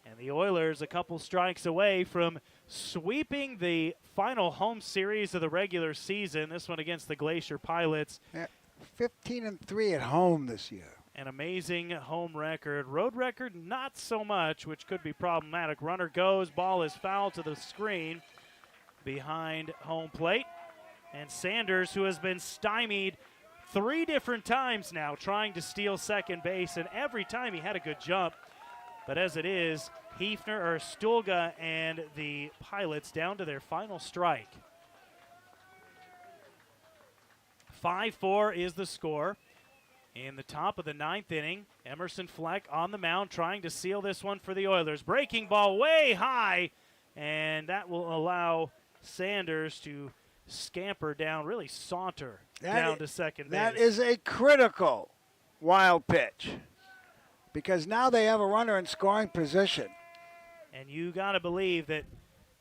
[SPEAKER 3] And the Oilers a couple strikes away from sweeping the final home series of the regular season. This one against the Glacier Pilots.
[SPEAKER 2] 15-3 at home this year.
[SPEAKER 3] An amazing home record. Road record, not so much, which could be problematic. Runner goes, ball is fouled to the screen behind home plate. And Sanders, who has been stymied 3 different times now trying to steal second base, and every time he had a good jump. But as it is, Stolga and the Pilots down to their final strike. 5-4 is the score. In the top of the 9th inning, Emerson Fleck on the mound trying to seal this one for the Oilers. Breaking ball way high, and that will allow Sanders to scamper down, really saunter down to second base.
[SPEAKER 2] That is a critical wild pitch because now they have a runner in scoring position.
[SPEAKER 3] And you got to believe that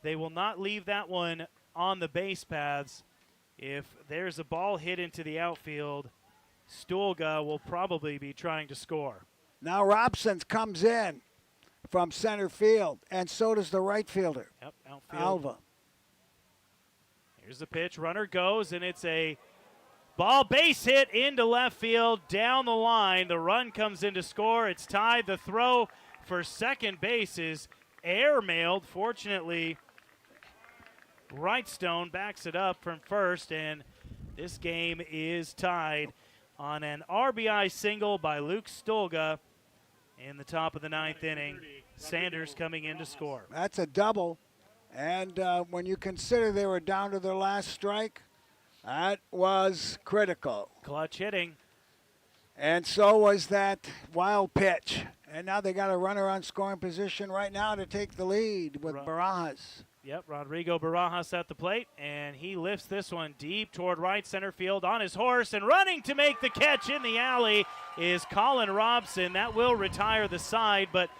[SPEAKER 3] they will not leave that one on the base paths. If there's a ball hit into the outfield, Stolga will probably be trying to score.
[SPEAKER 2] Now Robson comes in from center field, and so does the right fielder.
[SPEAKER 3] Yep, outfield.
[SPEAKER 2] Alva.
[SPEAKER 3] Here's the pitch. Runner goes, and it's a ball base hit into left field down the line. The run comes in to score. It's tied. The throw for second base is airmailed. Fortunately, Wrightstone backs it up from first, and this game is tied on an RBI single by Luke Stolga in the top of the 9th inning. Sanders coming in to score.
[SPEAKER 2] That's a double. And when you consider they were down to their last strike, that was critical.
[SPEAKER 3] Clutch hitting.
[SPEAKER 2] And so was that wild pitch. And now they got a runner on scoring position right now to take the lead with Barajas.
[SPEAKER 3] Yep, Rodrigo Barajas at the plate, and he lifts this one deep toward right center field on his horse, and running to make the catch in the alley is Colin Robson. That will retire the side, but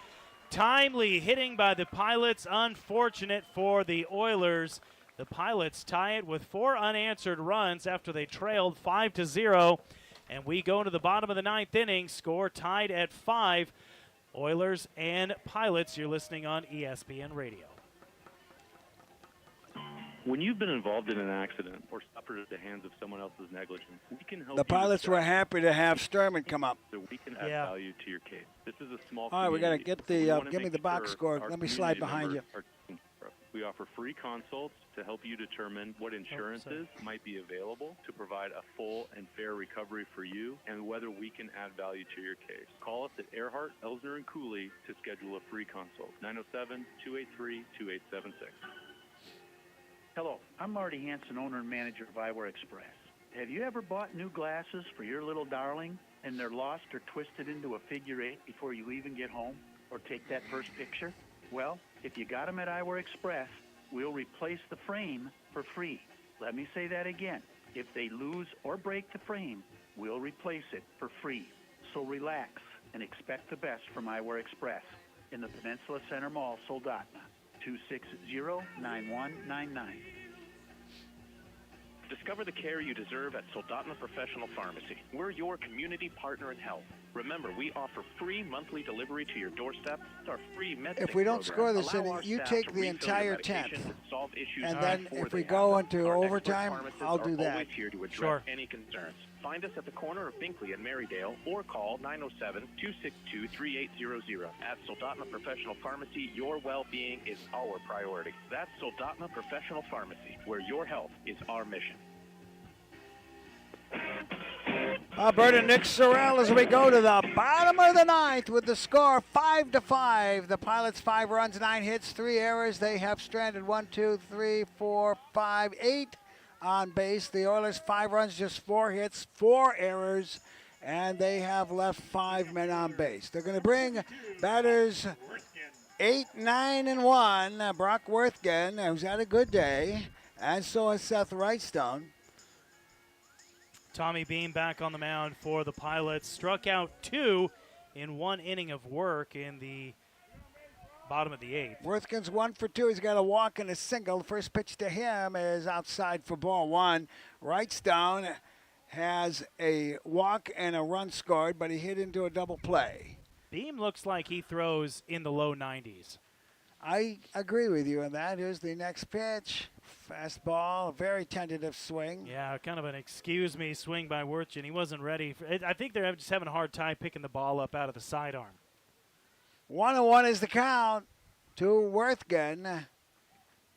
[SPEAKER 3] timely hitting by the Pilots, unfortunate for the Oilers. The Pilots tie it with 4 unanswered runs after they trailed 5-0, and we go to the bottom of the 9th inning, score tied at 5. Oilers and Pilots, you're listening on ESPN Radio.
[SPEAKER 15] When you've been involved in an accident or suffered at the hands of someone else's negligence, we can help
[SPEAKER 2] The Pilots were happy to have Sturman come up.
[SPEAKER 15] so we can add value to your case. This is a small
[SPEAKER 2] All right, we got to
[SPEAKER 15] community.
[SPEAKER 2] get
[SPEAKER 15] We
[SPEAKER 2] the,
[SPEAKER 15] wanna
[SPEAKER 2] give me
[SPEAKER 15] make
[SPEAKER 2] the box
[SPEAKER 15] sure
[SPEAKER 2] score.
[SPEAKER 15] our
[SPEAKER 2] Let me slide
[SPEAKER 15] community
[SPEAKER 2] behind you.
[SPEAKER 15] members are taken care of. We offer free consults to help you determine what insurances might be available to provide a full and fair recovery for you and whether we can add value to your case. Call us at Earhart, Elsner, and Cooley to schedule a free consult. 907-283-2876.
[SPEAKER 16] Hello, I'm Marty Hansen, owner and manager of Eyewear Express. Have you ever bought new glasses for your little darling and they're lost or twisted into a figure 8 before you even get home or take that first picture? Well, if you got them at Eyewear Express, we'll replace the frame for free. Let me say that again. If they lose or break the frame, we'll replace it for free. So relax. and expect the best from Eyewear Express in the Peninsula Center Mall, Soldotna, 260-9199.
[SPEAKER 17] Discover the care you deserve at Soldotna Professional Pharmacy. We're your community partner in health. Remember, we offer free monthly delivery to your doorstep. It's our free MedSync
[SPEAKER 2] If we don't
[SPEAKER 17] program.
[SPEAKER 2] score this
[SPEAKER 17] Allow
[SPEAKER 2] inning,
[SPEAKER 17] our
[SPEAKER 2] you
[SPEAKER 17] staff
[SPEAKER 2] take
[SPEAKER 17] to
[SPEAKER 2] the
[SPEAKER 17] refill your
[SPEAKER 2] entire
[SPEAKER 17] medications
[SPEAKER 2] 10th.
[SPEAKER 17] and solve issues
[SPEAKER 2] And then
[SPEAKER 17] before
[SPEAKER 2] if we
[SPEAKER 17] they
[SPEAKER 2] go
[SPEAKER 17] happen.
[SPEAKER 2] into
[SPEAKER 17] Our expert
[SPEAKER 2] overtime,
[SPEAKER 17] pharmacists
[SPEAKER 2] I'll do
[SPEAKER 17] are
[SPEAKER 2] that.
[SPEAKER 17] always here to address
[SPEAKER 3] Sure.
[SPEAKER 17] any concerns. Find us at the corner of Binkley and Marydale or call 907-262-3800. At Soldotna Professional Pharmacy, your well-being is our priority. That's Soldotna Professional Pharmacy, where your health is our mission.
[SPEAKER 2] Bert and Nick Sorrell as we go to the bottom of the ninth with the score 5-5. The Pilots 5 runs, 9 hits, 3 errors. They have stranded 1, 2, 3, 4, 5, 8 on base. The Oilers 5 runs, just 4 hits, 4 errors, and they have left 5 men on base. They're going to bring batters 8, 9, and 1. Brock Worthgen, who's had a good day, and so is Seth Wrightstone.
[SPEAKER 3] Tommy Beam back on the mound for the Pilots. Struck out 2 in 1 inning of work in the bottom of the 8th.
[SPEAKER 2] Worthgen's 1 for 2. He's got a walk and a single. The first pitch to him is outside for ball 1. Wrightstone has a walk and a run scored, but he hit into a double play.
[SPEAKER 3] Beam looks like he throws in the low 90s.
[SPEAKER 2] I agree with you on that. Here's the next pitch. Fastball, a very tentative swing.
[SPEAKER 3] Yeah, kind of an excuse me swing by Worthgen. He wasn't ready. I think they're just having a hard time picking the ball up out of the sidearm.
[SPEAKER 2] 1-1 is the count to Worthgen.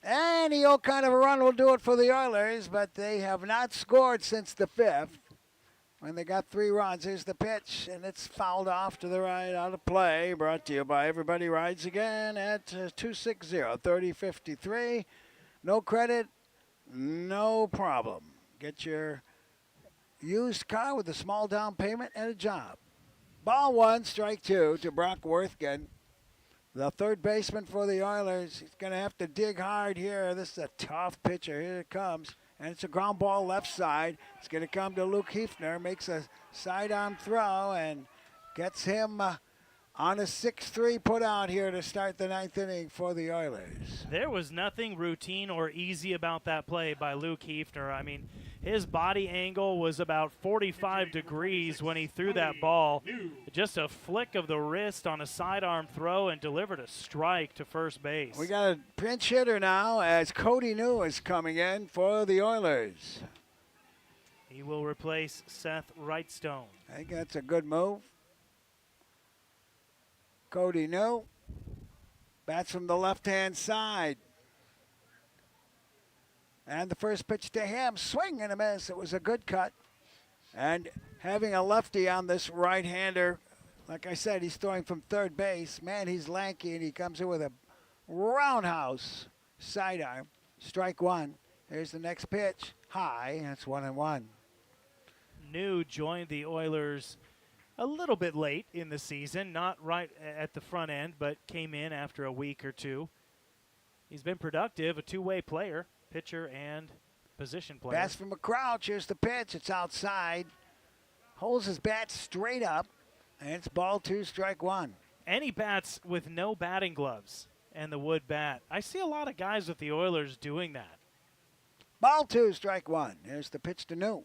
[SPEAKER 2] And the old kind of a run will do it for the Oilers, but they have not scored since the 5th when they got 3 runs. Here's the pitch, and it's fouled off to the right, out of play. Brought to you by Everybody Rides Again at 260-3053. No credit, no problem. Get your used car with a small down payment and a job. Ball 1, strike 2 to Brock Worthgen. The third baseman for the Oilers. He's going to have to dig hard here. This is a tough pitcher. Here it comes. And it's a ground ball left side. It's going to come to Luke Hefner. Makes a sidearm throw and gets him on a 6-3 put out here to start the 9th inning for the Oilers.
[SPEAKER 3] There was nothing routine or easy about that play by Luke Hefner. I mean, his body angle was about 45 degrees when he threw that ball. Just a flick of the wrist on a sidearm throw and delivered a strike to first base.
[SPEAKER 2] We got a pinch hitter now as Cody New is coming in for the Oilers.
[SPEAKER 3] He will replace Seth Wrightstone.
[SPEAKER 2] I think that's a good move. Cody New bats from the left-hand side. And the first pitch to him, swing and a miss. It was a good cut. And having a lefty on this right-hander, like I said, he's throwing from third base. Man, he's lanky, and he comes in with a roundhouse sidearm. Strike 1. Here's the next pitch. High. That's 1-1.
[SPEAKER 3] New joined the Oilers a little bit late in the season, not right at the front end, but came in after a week or two. He's been productive, a two-way player, pitcher and position player.
[SPEAKER 2] Pass from a crouch. Here's the pitch. It's outside. Holds his bat straight up, and it's ball 2, strike 1.
[SPEAKER 3] And he bats with no batting gloves and the wood bat. I see a lot of guys with the Oilers doing that.
[SPEAKER 2] Ball 2, strike 1. Here's the pitch to New.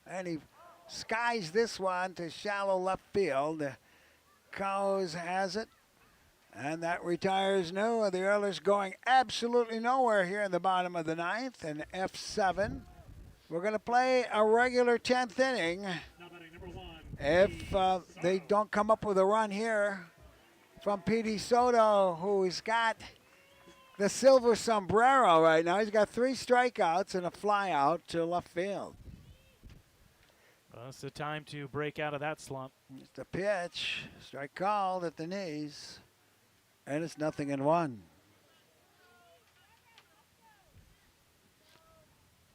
[SPEAKER 2] And he skies this one to shallow left field. Cows has it. And that retires New. The Oilers going absolutely nowhere here in the bottom of the 9th. And F7. We're going to play a regular 10th inning. If they don't come up with a run here from Petey Soto, who's got the silver sombrero right now. He's got 3 strikeouts and a fly out to left field.
[SPEAKER 3] Well, it's the time to break out of that slump.
[SPEAKER 2] It's the pitch. Strike called at the knees. And it's 0-1.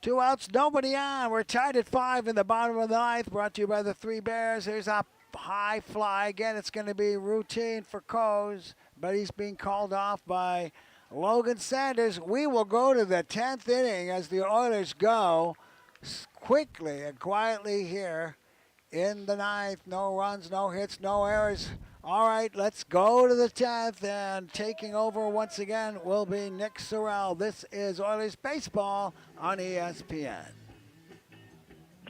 [SPEAKER 2] 2 outs, nobody on. We're tied at 5 in the bottom of the 9th. Brought to you by the 3 Bears. There's a high fly. Again, it's going to be routine for Coes, but he's being called off by Logan Sanders. We will go to the 10th inning as the Oilers go quickly and quietly here in the ninth. No runs, no hits, no errors. All right, let's go to the 10th, and taking over once again will be Nick Sorrell. This is Oilers Baseball on ESPN.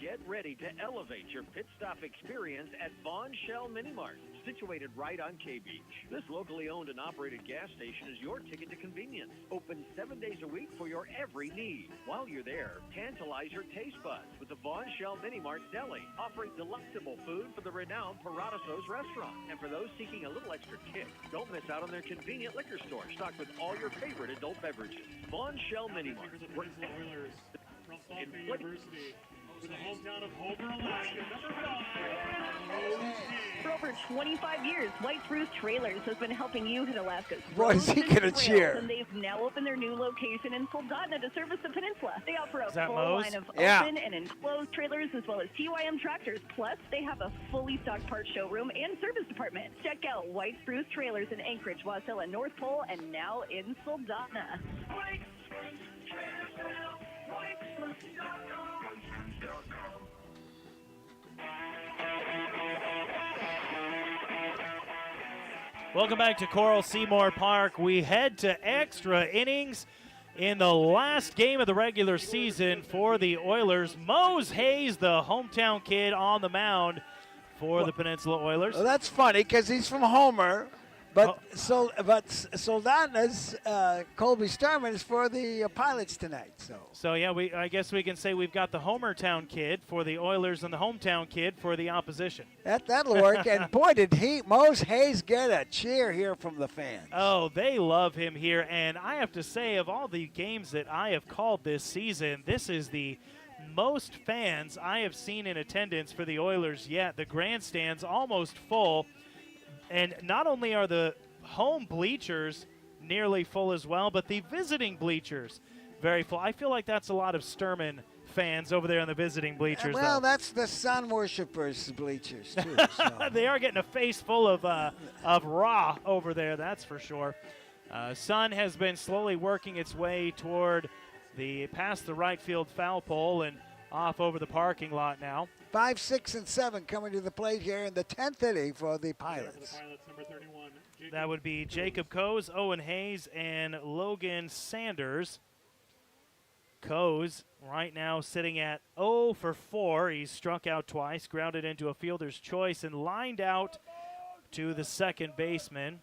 [SPEAKER 11] Get ready to elevate your pit stop experience at Vaughn Shell Mini Mart, situated right on K Beach. This locally owned and operated gas station is your ticket to convenience. Open 7 days a week for your every need. While you're there, tantalize your taste buds with the Vaughn Shell Mini Mart Deli, offering delectable food for the renowned Paradiso's restaurant. And for those seeking a little extra kick, don't miss out on their convenient liquor store, stocked with all your favorite adult beverages. Vaughn Shell Mini Mart.
[SPEAKER 19] Oilers from Salk Bay University. For the hometown of Homer, Alaska, number 5.
[SPEAKER 5] For over 25 years, White Spruce Trailers has been helping you hit Alaska's
[SPEAKER 2] Boy, is he
[SPEAKER 5] roads
[SPEAKER 2] gonna
[SPEAKER 5] and trails,
[SPEAKER 2] cheer.
[SPEAKER 5] and they've now opened their new location in Soldotna to service the peninsula. They offer a
[SPEAKER 3] Is that
[SPEAKER 5] full
[SPEAKER 3] Moe's?
[SPEAKER 5] line of
[SPEAKER 2] Yeah.
[SPEAKER 5] open and enclosed trailers, as well as TYM tractors. Plus, they have a fully stocked parts showroom and service department. Check out White Spruce Trailers in Anchorage, Wasilla, North Pole, and now in Soldotna.
[SPEAKER 3] Welcome back to Coral Seymour Park. We head to extra innings in the last game of the regular season for the Oilers. Mose Hayes, the hometown kid, on the mound for the Peninsula Oilers.
[SPEAKER 2] Well, that's funny because he's from Homer, but Soldotna's Colby Sturman is for the Pilots tonight.
[SPEAKER 3] So yeah, I guess we can say we've got the Homertown kid for the Oilers and the hometown kid for the opposition.
[SPEAKER 2] That'll work. And boy, did Mose Hayes get a cheer here from the fans.
[SPEAKER 3] Oh, they love him here. And I have to say, of all the games that I have called this season, this is the most fans I have seen in attendance for the Oilers yet. The grandstand's almost full. And not only are the home bleachers nearly full as well, but the visiting bleachers very full. I feel like that's a lot of Sturman fans over there in the visiting bleachers.
[SPEAKER 2] Well,
[SPEAKER 3] though.
[SPEAKER 2] that's the Sun Worshippers bleachers, too. So.
[SPEAKER 3] They are getting a face full of raw over there, that's for sure. Sun has been slowly working its way toward past the right field foul pole and off over the parking lot now.
[SPEAKER 2] 5, 6, and 7 coming to the plate here in the 10th inning for the Pilots.
[SPEAKER 19] Number 31.
[SPEAKER 3] That would be Jacob Coase, Owen Hayes, and Logan Sanders. Coase right now sitting at 0 for 4. He's struck out twice, grounded into a fielder's choice, and lined out to the second baseman.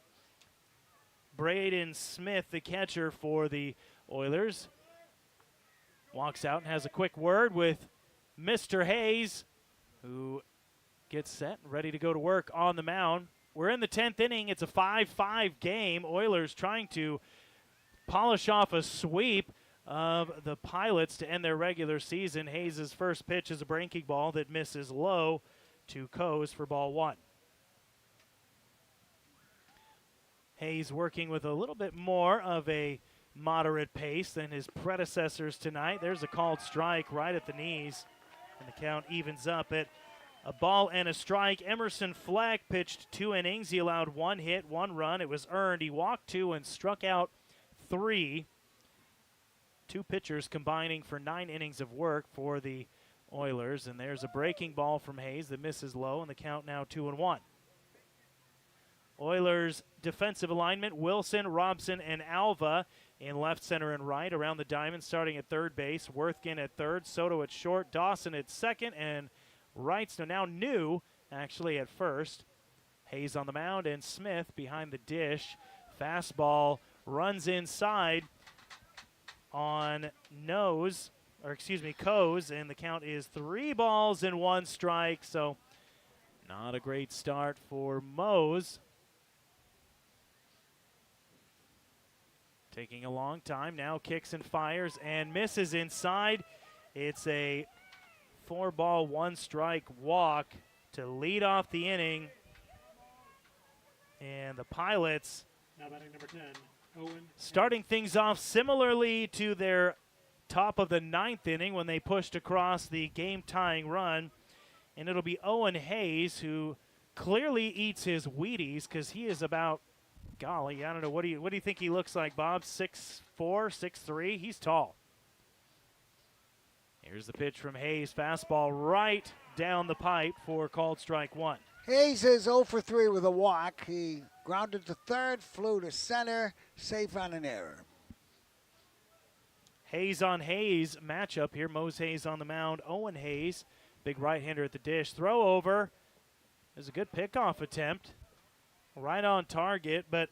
[SPEAKER 3] Braden Smith, the catcher for the Oilers, walks out and has a quick word with Mr. Hayes, who gets set and ready to go to work on the mound. We're in the 10th inning. It's a 5-5 game. Oilers trying to polish off a sweep of the Pilots to end their regular season. Hayes' first pitch is a breaking ball that misses low to Coase for ball one. Hayes working with a little bit more of a moderate pace than his predecessors tonight. There's a called strike right at the knees, and the count evens up at a ball and a strike. Emerson Fleck pitched 2 innings. He allowed 1 hit, 1 run. It was earned. He walked 2 and struck out 3. 2 pitchers combining for 9 innings of work for the Oilers. And there's a breaking ball from Hayes that misses low, and the count now 2-1. Oilers defensive alignment: Wilson, Robson, and Alva in left, center, and right. Around the diamond, starting at third base, Worthgen at third, Soto at short, Dawson at second, and Wright's now new, actually, at first. Hayes on the mound, and Smith behind the dish. Fastball runs inside on Coase, and the count is 3 balls and 1 strike, so not a great start for Mose. Taking a long time, now kicks and fires and misses inside. It's a 4-ball, 1-strike walk to lead off the inning. And the Pilots
[SPEAKER 19] Now batting number 10, Owen.
[SPEAKER 3] starting things off similarly to their top of the 9th inning when they pushed across the game-tying run. And it'll be Owen Hayes, who clearly eats his Wheaties because he is about, golly, I don't know, what do you think he looks like, Bob? 6'4", 6'3"? He's tall. Here's the pitch from Hayes. Fastball right down the pipe for called strike one.
[SPEAKER 2] Hayes is 0 for 3 with a walk. He grounded to third, flew to center, safe on an error.
[SPEAKER 3] Hayes on Hayes matchup here. Mose Hayes on the mound. Owen Hayes, big right-hander at the dish. Throw over. There's a good pickoff attempt. Right on target, but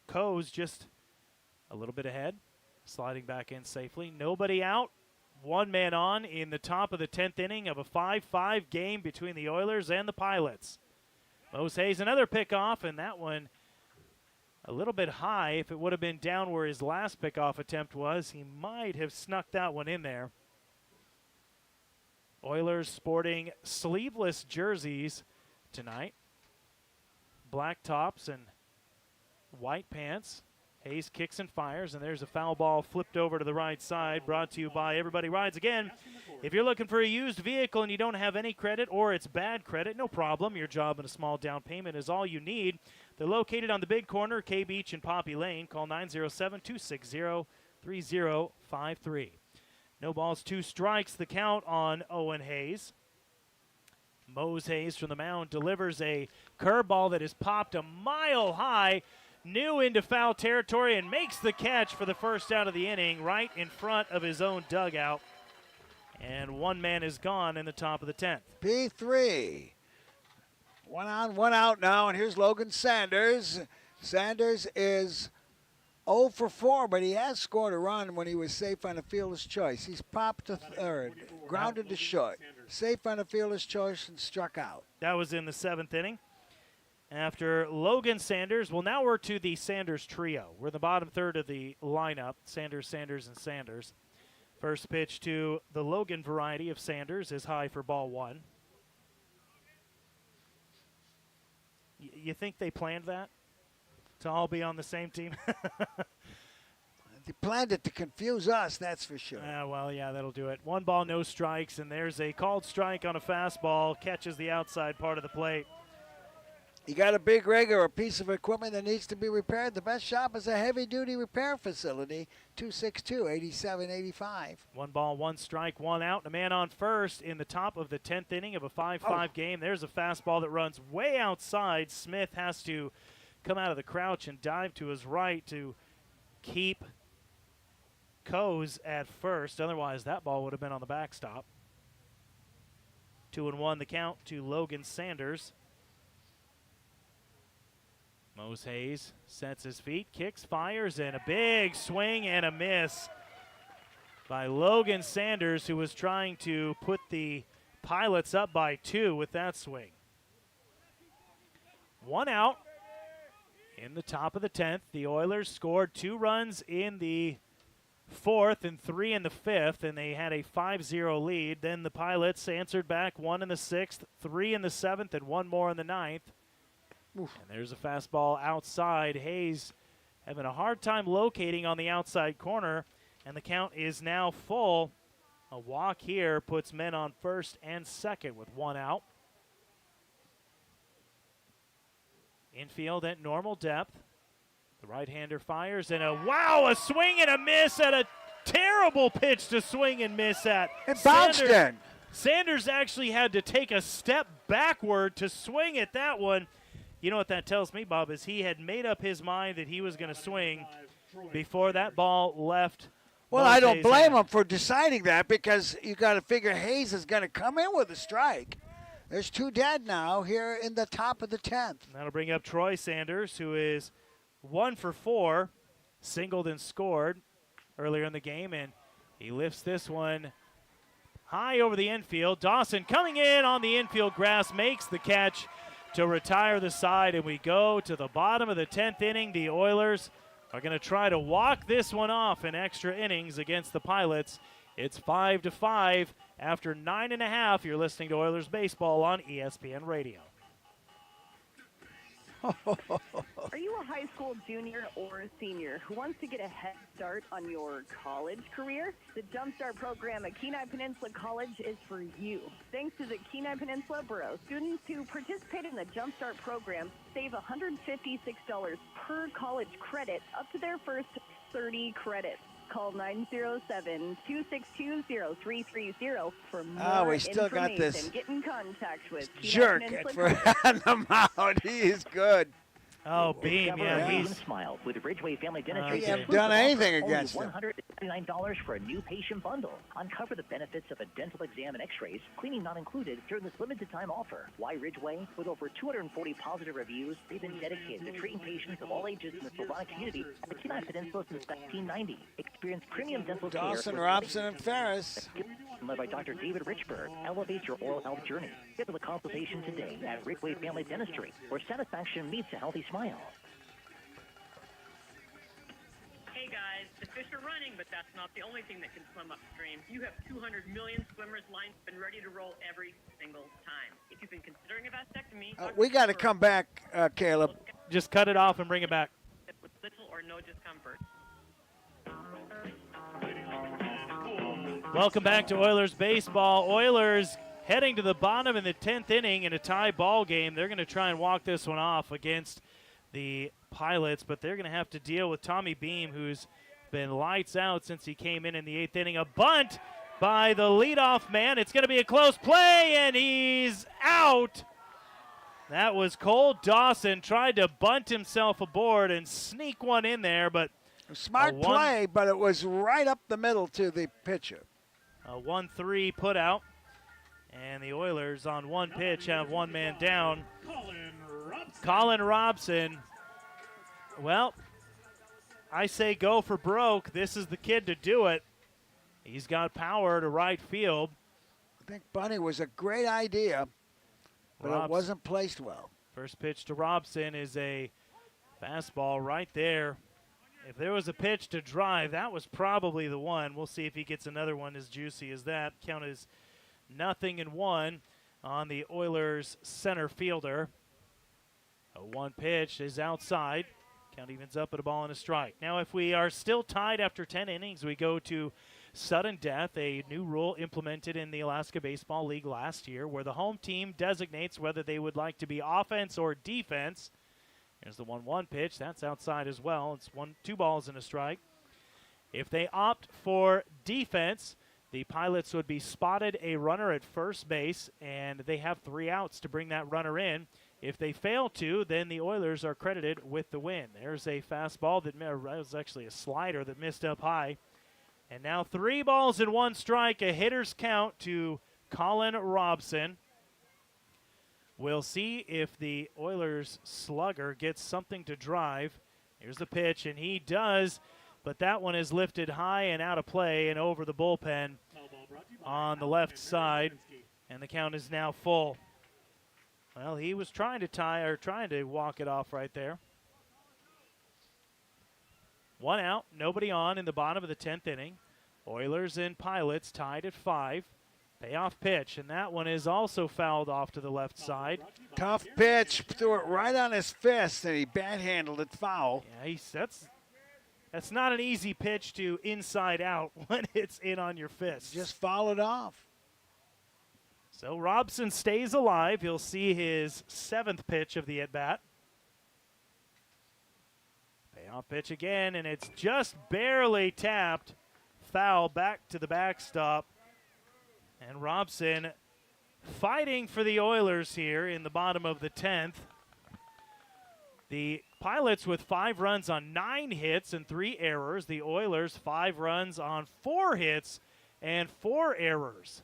[SPEAKER 3] Coe's just a little bit ahead. Sliding back in safely. Nobody out. One man on in the top of the 10th inning of a 5-5 game between the Oilers and the Pilots. Mose Hayes, another pickoff, and that one a little bit high. If it would have been down where his last pickoff attempt was, he might have snuck that one in there. Oilers sporting sleeveless jerseys tonight. Black tops and white pants. Hayes kicks and fires, and there's a foul ball flipped over to the right side, brought to you by Everybody Rides. Again, if you're looking for a used vehicle and you don't have any credit or it's bad credit, no problem. Your job and a small down payment is all you need. They're located on the big corner, K Beach and Poppy Lane. Call 907-260-3053. No balls, 2 strikes, the count on Owen Hayes. Mose Hayes from the mound delivers a curveball that is popped a mile high. New into foul territory and makes the catch for the first out of the inning right in front of his own dugout. And one man is gone in the top of the 10th.
[SPEAKER 2] P3. 1 on, 1 out now, and here's Logan Sanders. Sanders is 0 for 4, but he has scored a run when he was safe on a fielder's choice. He's popped to third, grounded to short, safe on a fielder's choice, and struck out.
[SPEAKER 3] That was in the 7th inning. After Logan Sanders, well, now we're to the Sanders trio. We're in the bottom third of the lineup, Sanders, Sanders, and Sanders. First pitch to the Logan variety of Sanders is high for ball 1. You think they planned that? To all be on the same team?
[SPEAKER 2] They planned it to confuse us, that's for sure.
[SPEAKER 3] Well, yeah, that'll do it. 1 ball, no strikes, and there's a called strike on a fastball. Catches the outside part of the plate.
[SPEAKER 2] You got a big rig or a piece of equipment that needs to be repaired, the best shop is a heavy-duty repair facility, 262-8785.
[SPEAKER 3] 1 ball, 1 strike, 1 out, and a man on first in the top of the 10th inning of a 5-5 game. There's a fastball that runs way outside. Smith has to come out of the crouch and dive to his right to keep Coes at first. Otherwise, that ball would have been on the backstop. 2-1 the count to Logan Sanders. Mose Hayes sets his feet, kicks, fires, and a big swing and a miss by Logan Sanders, who was trying to put the Pilots up by 2 with that swing. 1 out in the top of the 10th. The Oilers scored 2 runs in the 4th and 3 in the 5th, and they had a 5-0 lead. Then the Pilots answered back 1 in the 6th, 3 in the 7th, and 1 more in the 9th. Oof. And there's a fastball outside. Hayes having a hard time locating on the outside corner, and the count is now full. A walk here puts men on first and second with 1 out. Infield at normal depth. The right-hander fires, and a swing and a miss at a terrible pitch to swing and miss at.
[SPEAKER 2] It bounced in.
[SPEAKER 3] Sanders actually had to take a step backward to swing at that one. You know what that tells me, Bob, is he had made up his mind that he was going to swing before that ball left.
[SPEAKER 2] Well, I don't blame him for deciding that, because you got to figure Hayes is going to come in with a strike. There's 2 dead now here in the top of the 10th.
[SPEAKER 3] That'll bring up Troy Sanders, who is 1 for 4, singled and scored earlier in the game, and he lifts this one high over the infield. Dawson coming in on the infield grass, makes the catch to retire the side, and we go to the bottom of the 10th inning. The Oilers are going to try to walk this one off in extra innings against the Pilots. It's 5-5 after 9.5. You're listening to Oilers baseball on ESPN Radio.
[SPEAKER 5] Are you a high school junior or a senior who wants to get a head start on your college career? The Jumpstart program at Kenai Peninsula College is for you. Thanks to the Kenai Peninsula Borough, students who participate in the Jumpstart program save $156 per college credit up to their first 30 credits. Call 907-262-0330 for more
[SPEAKER 2] we still got this
[SPEAKER 5] information. Get in contact with
[SPEAKER 2] jerk
[SPEAKER 5] Peninsula
[SPEAKER 2] on the mound. He is good.
[SPEAKER 3] Oh, Beam, yeah.
[SPEAKER 4] He's Smile with Ridgeway Family Dentistry.
[SPEAKER 2] He hasn't done anything against him.
[SPEAKER 4] $199 for a new patient bundle. Uncover the benefits of a dental exam and x-rays, cleaning not included, during this limited time offer. Why Ridgeway? With over 240 positive reviews, they've been dedicated to treating patients of all ages in the Sylvania community at the Kenai Peninsula since 1990. Experience premium dental care.
[SPEAKER 2] Dawson, Robson, and Ferris.
[SPEAKER 4] Led by Dr. David Richburg. Elevate your oral health journey. Schedule a consultation today at Ridgeway Family Dentistry, where satisfaction meets a healthy smile.
[SPEAKER 13] Hey guys, the fish are running, but that's not the only thing that can swim upstream. You have 200 million swimmers lined up and ready to roll every single time. If you've been considering a vasectomy,
[SPEAKER 2] We got to come back, Caleb.
[SPEAKER 3] Just cut it off and bring it back.
[SPEAKER 13] with little or no discomfort.
[SPEAKER 3] Welcome back to Oilers baseball. Oilers heading to the bottom in the 10th inning in a tie ball game. They're going to try and walk this one off against the Pilots, but they're going to have to deal with Tommy Beam, who's been lights out since he came in the 8th inning. A bunt by the leadoff man. It's going to be a close play, and he's out. That was Cole Dawson. Tried to bunt himself aboard and sneak one in there, but
[SPEAKER 2] smart play, but it was right up the middle to the pitcher.
[SPEAKER 3] A 1-3 put out, and the Oilers on one pitch have one man down. Colin Robson. Well, I say go for broke. This is the kid to do it. He's got power to right field.
[SPEAKER 2] I think bunting was a great idea, but it wasn't placed well.
[SPEAKER 3] First pitch to Robson is a fastball right there. If there was a pitch to drive, that was probably the one. We'll see if he gets another one as juicy as that. Count is 0-1 on the Oilers center fielder. A one pitch is outside. Count evens up at a ball and a strike. Now, if we are still tied after 10 innings, we go to sudden death, a new rule implemented in the Alaska Baseball League last year where the home team designates whether they would like to be offense or defense. Here's the 1-1 pitch. That's outside as well. It's 2 balls and a strike. If they opt for defense, the Pilots would be spotted a runner at first base, and they have 3 outs to bring that runner in. If they fail to, then the Oilers are credited with the win. There's a fastball that was actually a slider that missed up high. And now 3 balls and 1 strike, a hitter's count to Colin Robson. We'll see if the Oilers slugger gets something to drive. Here's the pitch, and he does, but that one is lifted high and out of play and over the bullpen on the left side, and the count is now full. Well, he was trying to walk it off right there. 1 out, nobody on in the bottom of the 10th inning. Oilers and Pilots tied at 5. Payoff pitch, and that one is also fouled off to the left side.
[SPEAKER 2] Tough pitch, threw it right on his fist, and he bad-handled it foul.
[SPEAKER 3] Yeah, that's not an easy pitch to inside out when it's in on your fist.
[SPEAKER 2] Just foul it off.
[SPEAKER 3] So Robson stays alive. He'll see his 7th pitch of the at-bat. Payoff pitch again, and it's just barely tapped. Foul back to the backstop. And Robson fighting for the Oilers here in the bottom of the 10th. The Pilots with 5 runs on 9 hits and 3 errors. The Oilers 5 runs on 4 hits and 4 errors.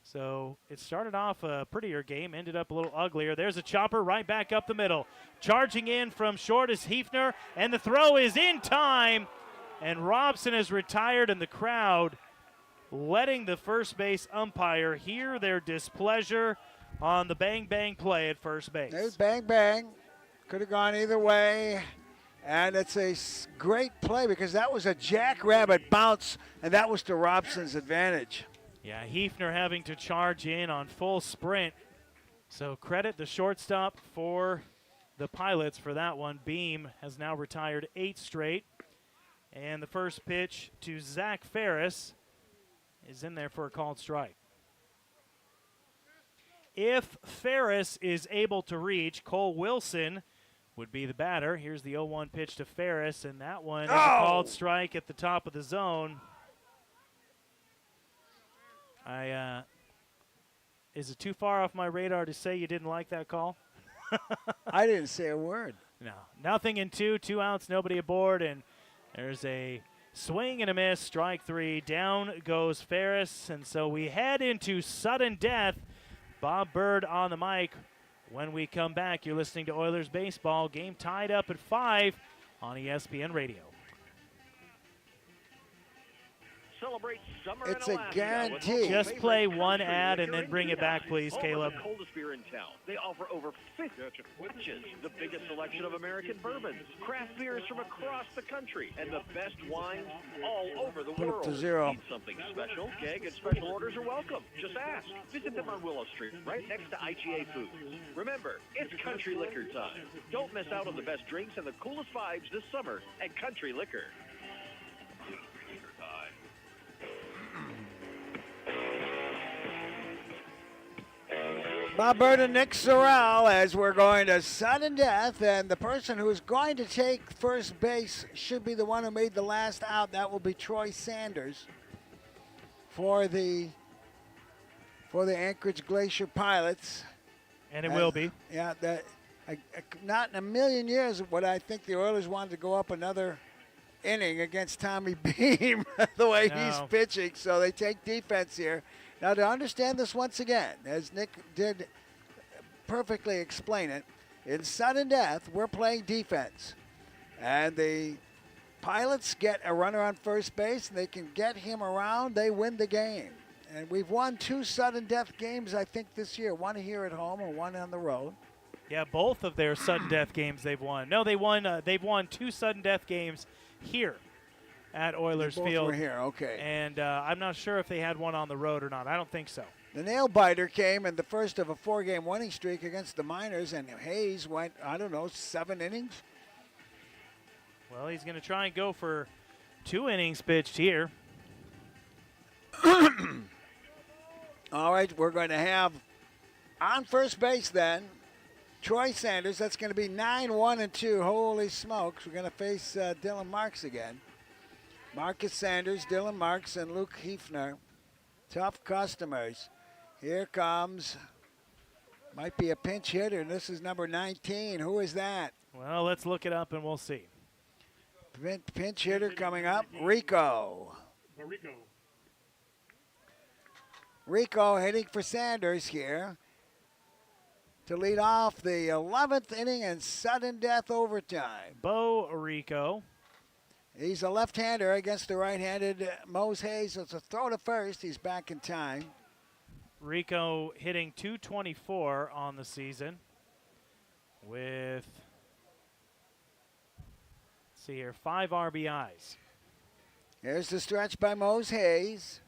[SPEAKER 3] So it started off a prettier game, ended up a little uglier. There's a chopper right back up the middle. Charging in from short is Hefner, and the throw is in time. And Robson is retired, and the crowd letting the first base umpire hear their displeasure on the bang-bang play at first base.
[SPEAKER 2] There's bang-bang. Could have gone either way. And it's a great play because that was a jackrabbit bounce, and that was to Robson's advantage.
[SPEAKER 3] Yeah, Hefner having to charge in on full sprint. So credit the shortstop for the Pilots for that one. Beam has now retired 8 straight. And the first pitch to Zach Ferris is in there for a called strike. If Ferris is able to reach, Cole Wilson would be the batter. Here's the 0-1 pitch to Ferris, and that one is a called strike at the top of the zone. Is it too far off my radar to say you didn't like that call?
[SPEAKER 2] I didn't say a word.
[SPEAKER 3] No. Nothing in 2 outs, nobody aboard, and there's a swing and a miss, strike 3. Down goes Ferris, and so we head into sudden death. Bob Bird on the mic. When we come back, you're listening to Oilers Baseball. Game tied up at 5 on ESPN Radio.
[SPEAKER 11] Celebrate summer
[SPEAKER 2] It's
[SPEAKER 11] in
[SPEAKER 2] a
[SPEAKER 11] Alaska
[SPEAKER 2] guarantee.
[SPEAKER 11] with
[SPEAKER 3] Just play one
[SPEAKER 11] Country
[SPEAKER 3] ad and
[SPEAKER 11] Liquor
[SPEAKER 3] then
[SPEAKER 11] in
[SPEAKER 3] bring it back,
[SPEAKER 11] Kentucky.
[SPEAKER 3] please,
[SPEAKER 11] Home
[SPEAKER 3] Caleb.
[SPEAKER 11] of the coldest beer in town. They offer over 50 pitches, the biggest selection of American bourbons, craft beers from across the country, and the best wines all over the
[SPEAKER 2] Put it
[SPEAKER 11] world.
[SPEAKER 2] to 0.
[SPEAKER 11] Need something special? Keg and special orders are welcome. Just ask. Visit them on Willow Street, right next to IGA Foods. Remember, it's Country Liquor time. Don't miss out on the best drinks and the coolest vibes this summer at Country Liquor.
[SPEAKER 2] Bob Bird and Nick Sorrell as we're going to sudden death, and the person who is going to take first base should be the one who made the last out. That will be Troy Sanders for the Anchorage Glacier Pilots.
[SPEAKER 3] And it will be.
[SPEAKER 2] Yeah, not in a million years would I think the Oilers wanted to go up another inning against Tommy Beam the way he's pitching, so they take defense here. Now, to understand this once again, as Nick did perfectly explain it, in sudden death, we're playing defense. And the Pilots get a runner on first base, and they can get him around, they win the game. And we've won 2 sudden death games, I think, this year. One here at home and one on the road.
[SPEAKER 3] Yeah, both of their sudden death games they've won. No, they've won 2 sudden death games here at Oilers
[SPEAKER 2] Both
[SPEAKER 3] Field.
[SPEAKER 2] were here, okay.
[SPEAKER 3] And I'm not sure if they had one on the road or not. I don't think so.
[SPEAKER 2] The nail biter came in the first of a 4-game winning streak against the Miners, and Hayes went, 7 innings.
[SPEAKER 3] Well, he's going to try and go for 2 innings pitched here.
[SPEAKER 2] All right, we're going to have on first base then, Troy Sanders. That's going to be 9-1-2. Holy smokes. We're going to face Dylan Marks again. Marcus Sanders, Dylan Marks, and Luke Hefner. Tough customers. Here comes, might be a pinch hitter, and this is number 19. Who is that?
[SPEAKER 3] Well, let's look it up and we'll see.
[SPEAKER 2] Pinch hitter coming up, Rico. Rico hitting for Sanders here to lead off the 11th inning and sudden death overtime.
[SPEAKER 3] Bo Rico.
[SPEAKER 2] He's a left-hander against the right-handed Mose Hayes. It's a throw to first. He's back in time.
[SPEAKER 3] Rico hitting .224 on the season with, let's see here, 5 RBIs.
[SPEAKER 2] Here's the stretch by Mose Hayes.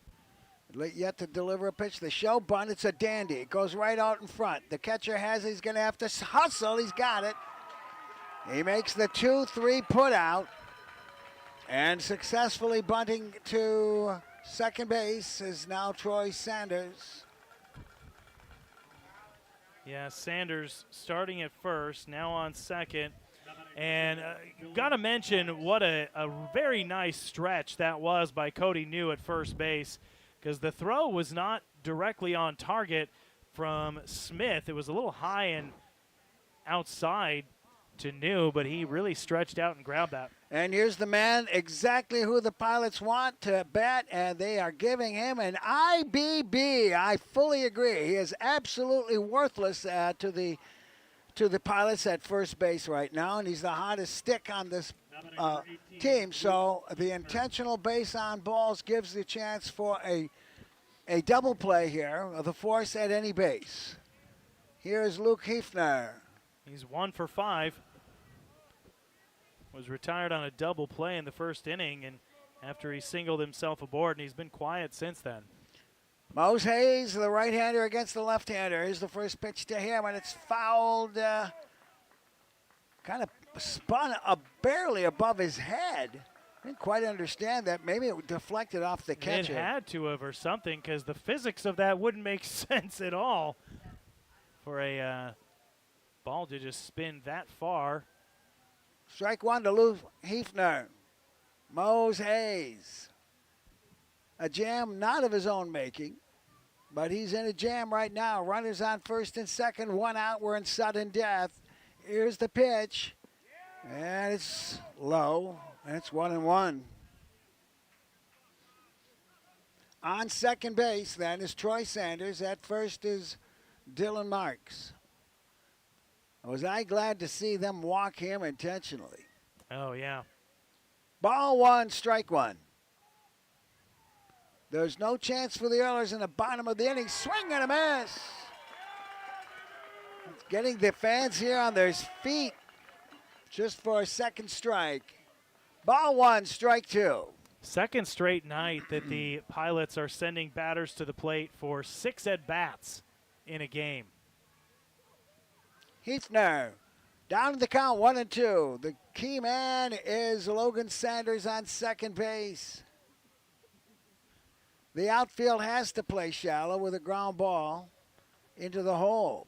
[SPEAKER 2] Yet to deliver a pitch. The show bunt, it's a dandy. It goes right out in front. The catcher has it. He's going to have to hustle. He's got it. He makes the 2-3 put out. And successfully bunting to second base is now Troy Sanders.
[SPEAKER 3] Yeah, Sanders starting at first, now on second. And got to mention what a very nice stretch that was by Cody New at first base, because the throw was not directly on target from Smith. It was a little high and outside to New, but he really stretched out and grabbed that.
[SPEAKER 2] And here's the man exactly who the Pilots want to bat, and they are giving him an IBB. I fully agree. He is absolutely worthless to the Pilots at first base right now, and he's the hottest stick on this team. So the intentional base on balls gives the chance for a double play here of the force at any base. Here is Luke Hefner.
[SPEAKER 3] He's 1 for 5. Was retired on a double play in the first inning, and after he singled himself aboard, and he's been quiet since then.
[SPEAKER 2] Mose Hayes, the right-hander against the left-hander. Here's the first pitch to him, and it's fouled, kind of spun barely above his head. I didn't quite understand that. Maybe it deflected off the catcher.
[SPEAKER 3] It had to have or something, because the physics of that wouldn't make sense at all for a ball to just spin that far
[SPEAKER 2] Strike one to Lou Hefner. Mose Hayes. A jam not of his own making, but he's in a jam right now. Runners on first and second, one out. We're in sudden death. Here's the pitch, and it's low, and it's 1-1. On second base, then, is Troy Sanders. At first is Dylan Marks. Was I glad to see them walk him intentionally?
[SPEAKER 3] Oh, yeah.
[SPEAKER 2] Ball one, strike one. There's no chance for the Oilers in the bottom of the inning. Swing and a miss. It's getting the fans here on their feet just for a second strike. Ball one, strike two.
[SPEAKER 3] Second straight night that the Pilots are sending batters to the plate for 6 at-bats in a game.
[SPEAKER 2] Hefner down to the count, 1-2. The key man is Logan Sanders on second base. The outfield has to play shallow with a ground ball into the hole.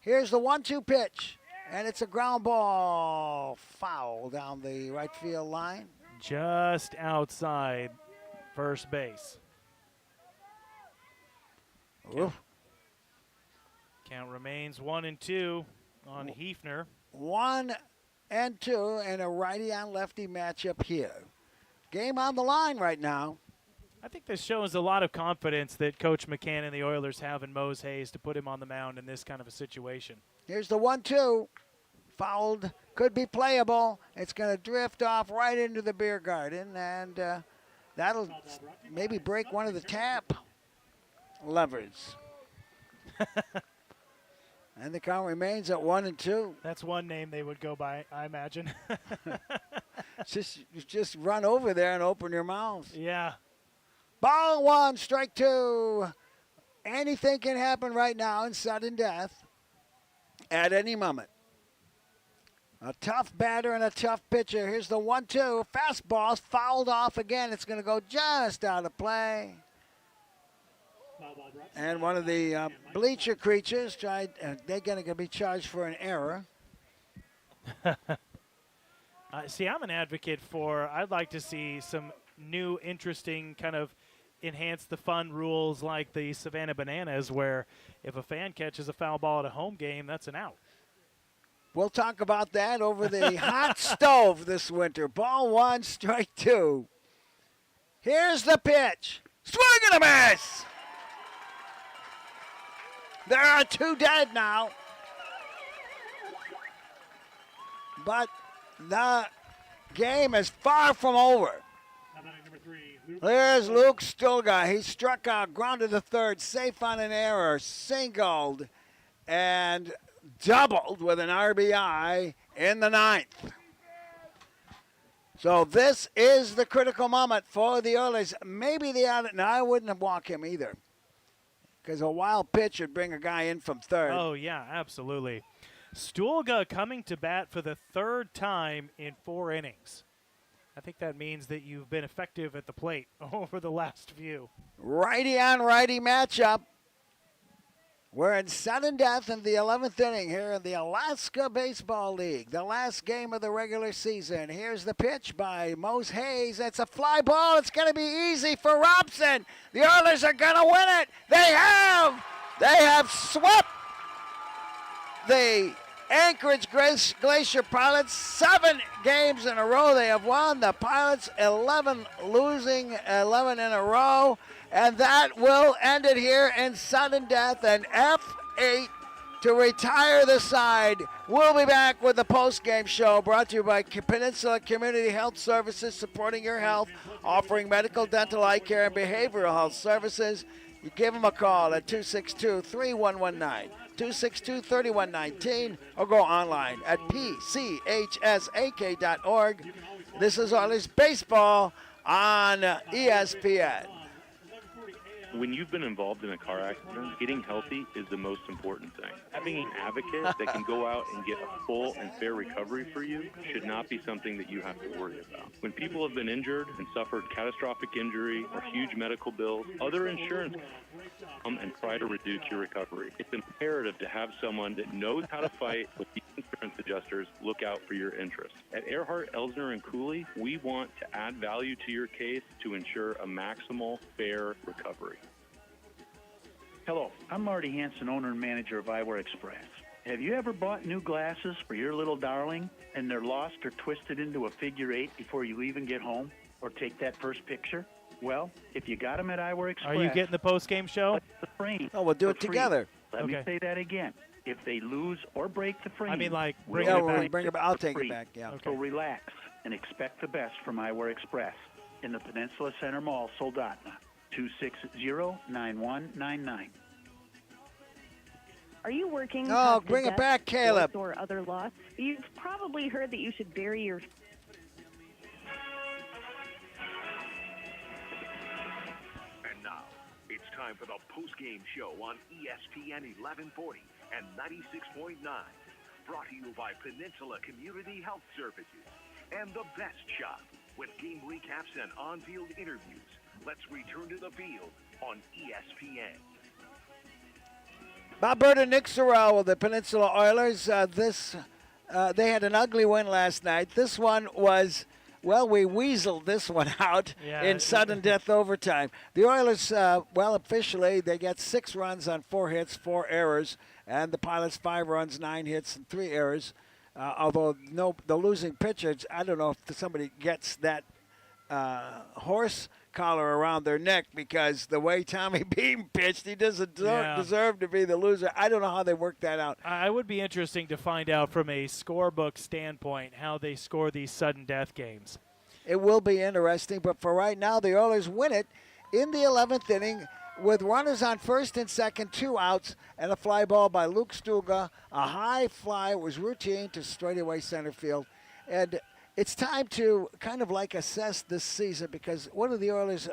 [SPEAKER 2] Here's the 1-2 pitch, and it's a ground ball foul down the right field line.
[SPEAKER 3] Just outside first base. Count remains 1-2 on Hefner.
[SPEAKER 2] 1-2 and a righty on lefty matchup here. Game on the line right now.
[SPEAKER 3] I think this shows a lot of confidence that Coach McCann and the Oilers have in Mose Hayes to put him on the mound in this kind of a situation.
[SPEAKER 2] Here's the 1-2. Fouled, could be playable. It's going to drift off right into the beer garden, and that'll maybe break one of the tap levers. And the count remains at 1-2.
[SPEAKER 3] That's one name they would go by, I imagine.
[SPEAKER 2] just run over there and open your mouth.
[SPEAKER 3] Yeah.
[SPEAKER 2] Ball one, strike two. Anything can happen right now in sudden death at any moment. A tough batter and a tough pitcher. Here's the 1-2. Fastball fouled off again. It's going to go just out of play. And one of the bleacher creatures tried. They're going to be charged for an error.
[SPEAKER 3] See, I'm an advocate for. I'd like to see some new, interesting kind of enhance the fun rules like the Savannah Bananas, where if a fan catches a foul ball at a home game, that's an out.
[SPEAKER 2] We'll talk about that over the hot stove this winter. Ball one, strike two. Here's the pitch. Swing and a miss. There are two dead now. But the game is far from over. There's Luke Stulga. He struck out, grounded to third, safe on an error, singled, and doubled with an RBI in the ninth. So this is the critical moment for the Oilers. Maybe the out. No, I wouldn't have walked him either, because a wild pitch would bring a guy in from third.
[SPEAKER 3] Oh, yeah, absolutely. Stulga coming to bat for the third time in 4 innings. I think that means that you've been effective at the plate over the last few.
[SPEAKER 2] Righty on righty matchup. We're in sudden death in the 11th inning here in the Alaska Baseball League. The last game of the regular season. Here's the pitch by Mose Hayes. It's a fly ball. It's going to be easy for Robson. The Oilers are going to win it. They have. They have swept the Anchorage Glacier Pilots 7 games in a row. They have won. The Pilots 11 losing 11 in a row. And that will end it here in sudden death. And F8 to retire the side. We'll be back with the post-game show brought to you by Peninsula Community Health Services, supporting your health, offering medical, dental, eye care, and behavioral health services. You give them a call at 262-3119, 262-3119, or go online at pchsak.org. This is Oilers Baseball on ESPN.
[SPEAKER 15] When you've been involved in a car accident, getting healthy is the most important thing. Having an advocate that can go out and get a full and fair recovery for you should not be something that you have to worry about. When people have been injured and suffered catastrophic injury or huge medical bills, other insurance come and try to reduce your recovery. It's imperative to have someone that knows how to fight with the insurance adjusters look out for your interests. At Earhart, Elsner & Cooley, we want to add value to your case to ensure a maximal, fair recovery.
[SPEAKER 16] Hello, I'm Marty Hansen, owner and manager of Eyewear Express. Have you ever bought new glasses for your little darling and they're lost or twisted into a figure eight before you even get home or take that first picture? Well, if you got them at Eyewear Express...
[SPEAKER 3] Are you getting the post-game show?
[SPEAKER 16] The frame.
[SPEAKER 2] Oh, we'll do it together.
[SPEAKER 16] Let me say that again. If they lose or break the frame...
[SPEAKER 3] I mean, like,
[SPEAKER 2] bring it back. I'll take it back, yeah.
[SPEAKER 16] So relax and expect the best from Eyewear Express in the Peninsula Center Mall, Soldotna, 260-9199.
[SPEAKER 5] Are you working?
[SPEAKER 2] Oh, bring it back, Caleb.
[SPEAKER 5] Or other loss? You've probably heard that you should bury your.
[SPEAKER 1] And now, it's time for the post-game show on ESPN 1140 and 96.9. Brought to you by Peninsula Community Health Services and The Best Shop with game recaps and on-field interviews. Let's return to the field on ESPN.
[SPEAKER 2] Bob Bird and Nick Sorrell with the Peninsula Oilers. They had an ugly win last night. This one was, well, we weaseled this one out in sudden death overtime. The Oilers, officially, they got 6 runs on 4 hits, 4 errors, and the Pilots 5 runs, 9 hits, and 3 errors. Although the losing pitcher, I don't know if somebody gets that horse collar around their neck because the way Tommy Beam pitched, he doesn't deserve to be the loser. I don't know how they worked that out.
[SPEAKER 3] I would be interesting to find out from a scorebook standpoint how they score these sudden death games.
[SPEAKER 2] It will be interesting, but for right now, the Oilers win it in the 11th inning with runners on first and second, 2 outs, and a fly ball by Luke Stuga. A high fly was routine to straightaway center field. And it's time to kind of like assess this season because what are the Oilers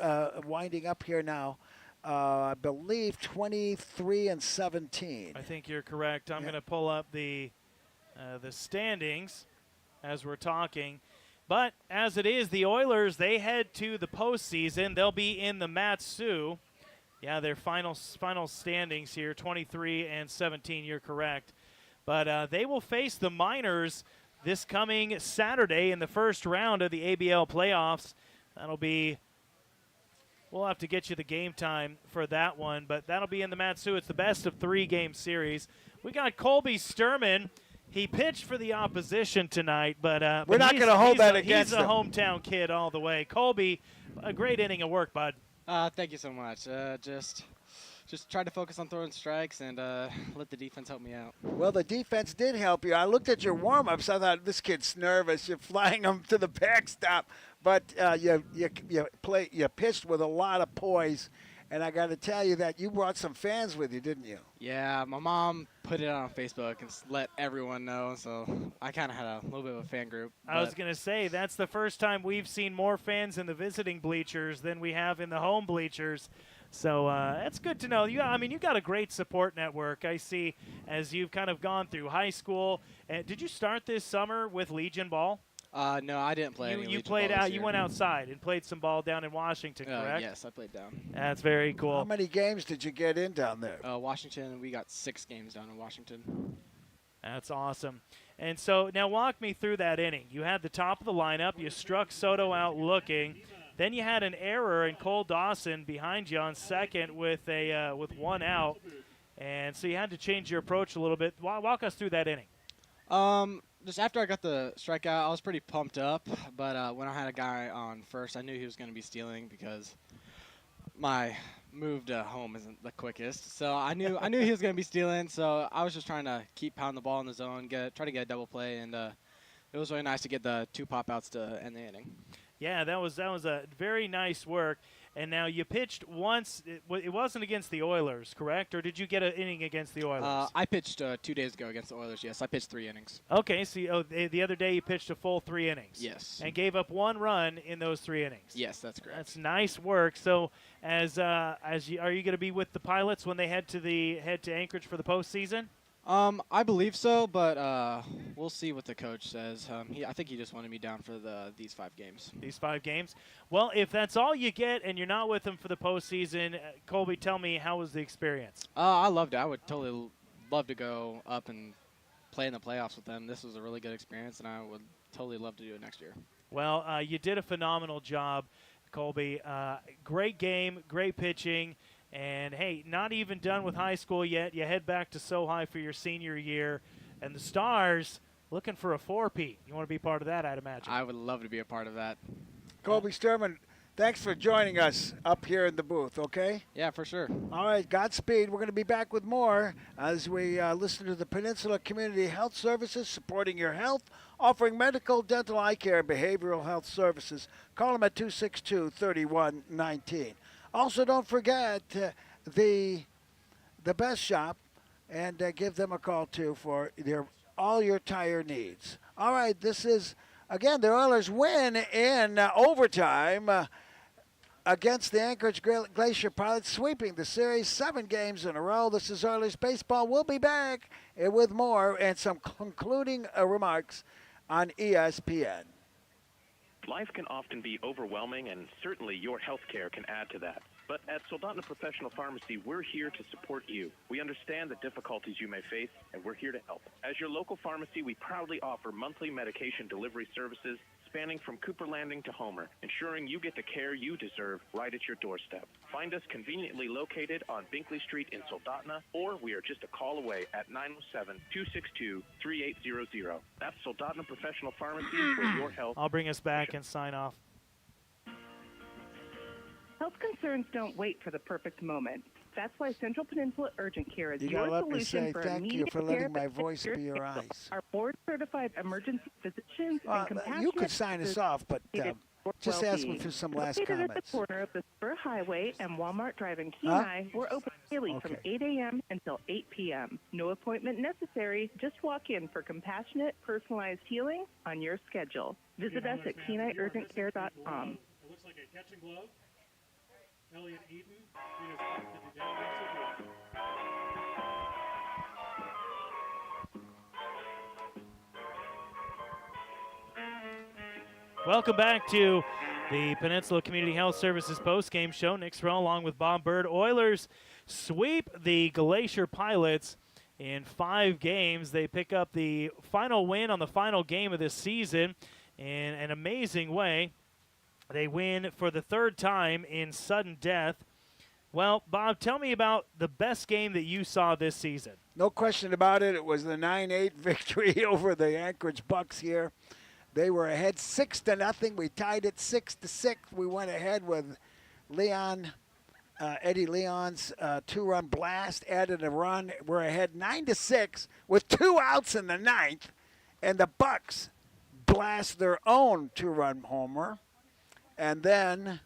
[SPEAKER 2] winding up here now? I believe 23-17.
[SPEAKER 3] I think you're correct. I'm going to pull up the standings as we're talking. But as it is, the Oilers, they head to the postseason. They'll be in the Matsu. Yeah, their final standings here, 23-17. You're correct. But they will face the Miners this coming Saturday in the first round of the ABL playoffs. That'll be, we'll have to get you the game time for that one, but that'll be in the Matsu. It's the best of 3 game series. We got Colby Sturman. He pitched for the opposition tonight, but
[SPEAKER 2] we're not going to hold that against him.
[SPEAKER 3] He's a hometown kid all the way. Colby, a great inning of work, bud.
[SPEAKER 9] Thank you so much. Just tried to focus on throwing strikes and let the defense help me out.
[SPEAKER 2] Well, the defense did help you. I looked at your warm-ups. I thought, this kid's nervous. You're flying him to the backstop. But you pitched with a lot of poise. And I got to tell you that you brought some fans with you, didn't you?
[SPEAKER 9] Yeah, my mom put it on Facebook and let everyone know. So I kind of had a little bit of a fan group.
[SPEAKER 3] I was going to say, that's the first time we've seen more fans in the visiting bleachers than we have in the home bleachers. So that's good to know. You got a great support network. I see as you've kind of gone through high school. Did you start this summer with Legion ball?
[SPEAKER 9] No, I didn't play any
[SPEAKER 3] You played out. You went outside and played some ball down in Washington, correct?
[SPEAKER 9] Yes, I played down.
[SPEAKER 3] That's very cool.
[SPEAKER 2] How many games did you get in down there?
[SPEAKER 9] Washington, we got 6 games down in Washington.
[SPEAKER 3] That's awesome. And so now walk me through that inning. You had the top of the lineup. You struck Soto out looking. Then you had an error in Cole Dawson behind you on second with 1 out. And so you had to change your approach a little bit. Walk us through that inning.
[SPEAKER 9] Just after I got the strikeout, I was pretty pumped up. But when I had a guy on first, I knew he was going to be stealing because my move to home isn't the quickest. So I knew he was going to be stealing. So I was just trying to keep pounding the ball in the zone, try to get a double play, and it was really nice to get the 2 pop-outs to end the inning.
[SPEAKER 3] Yeah, that was a very nice work. And now you pitched once. It wasn't against the Oilers, correct? Or did you get an inning against the Oilers?
[SPEAKER 9] I pitched 2 days ago against the Oilers, yes. I pitched 3 innings.
[SPEAKER 3] Okay, so the other day you pitched a full 3 innings.
[SPEAKER 9] Yes.
[SPEAKER 3] And gave up 1 run in those 3 innings.
[SPEAKER 9] Yes, that's correct.
[SPEAKER 3] That's nice work. So are you going to be with the Pilots when they head to Anchorage for the postseason?
[SPEAKER 9] I believe so, but we'll see what the coach says. I think he just wanted me down for these 5 games.
[SPEAKER 3] These 5 games? Well, if that's all you get and you're not with them for the postseason, Colby, tell me, how was the experience?
[SPEAKER 9] I loved it. I would totally love to go up and play in the playoffs with them. This was a really good experience, and I would totally love to do it next year.
[SPEAKER 3] Well, you did a phenomenal job, Colby. Great game, great pitching. And, hey, not even done with high school yet. You head back to SoHi for your senior year. And the Stars looking for a four-peat. You want to be part of that, I'd imagine.
[SPEAKER 9] I would love to be a part of that.
[SPEAKER 2] Colby Sturman, thanks for joining us up here in the booth, okay?
[SPEAKER 9] Yeah, for sure.
[SPEAKER 2] All right, Godspeed. We're going to be back with more as we listen to the Peninsula Community Health Services, supporting your health, offering medical, dental, eye care, and behavioral health services. Call them at 262-3119. Also, don't forget the Best Shop, and give them a call, too, for all your tire needs. All right, this is, again, the Oilers win in overtime against the Anchorage Glacier Pilots, sweeping the series 7 games in a row. This is Oilers Baseball. We'll be back with more and some concluding remarks on ESPN.
[SPEAKER 17] Life can often be overwhelming, and certainly your health care can add to that. But at Soldotna Professional Pharmacy, we're here to support you. We understand the difficulties you may face, and we're here to help. As your local pharmacy, we proudly offer monthly medication delivery services spanning from Cooper Landing to Homer, ensuring you get the care you deserve right at your doorstep. Find us conveniently located on Binkley Street in Soldotna, or we are just a call away at 907-262-3800. That's Soldotna Professional Pharmacy for your health.
[SPEAKER 3] I'll bring us back and sign off.
[SPEAKER 18] Health concerns don't wait for the perfect moment. That's why Central Peninsula Urgent Care is
[SPEAKER 2] You
[SPEAKER 18] your
[SPEAKER 2] gotta let me
[SPEAKER 18] solution
[SPEAKER 2] say
[SPEAKER 18] for
[SPEAKER 2] thank you
[SPEAKER 18] immediate
[SPEAKER 2] for
[SPEAKER 18] care
[SPEAKER 2] letting my
[SPEAKER 18] that
[SPEAKER 2] voice
[SPEAKER 18] fits
[SPEAKER 2] be your
[SPEAKER 18] schedule.
[SPEAKER 2] eyes.
[SPEAKER 18] Our board-certified emergency physicians and compassionate
[SPEAKER 2] You could sign us off, but just ask me for some last
[SPEAKER 18] Located
[SPEAKER 2] comments.
[SPEAKER 18] at the corner of the Spur Highway and Walmart Drive in
[SPEAKER 2] Huh?
[SPEAKER 18] Kenai, we're open daily from 8 a.m. until 8 p.m. No appointment necessary. Just walk in for compassionate, personalized healing on your schedule. Visit us at KenaiUrgentCare.com.
[SPEAKER 19] It looks like a catching glove. Elliot Eaton, he is back to the defensive line.
[SPEAKER 3] Welcome back to the Peninsula Community Health Services postgame show. Nick Sorrell along with Bob Bird. Oilers sweep the Glacier Pilots in 5 games. They pick up the final win on the final game of this season in an amazing way. They win for the 3rd time in sudden death. Well, Bob, tell me about the best game that you saw this season.
[SPEAKER 2] No question about it. It was the 9-8 victory over the Anchorage Bucks here. They were ahead 6-0. We tied it 6-6. We went ahead with Eddie Leon's 2-run blast, added a run. We're ahead 9-6 with 2 outs in the 9th, and the Bucks blast their own 2-run homer. And then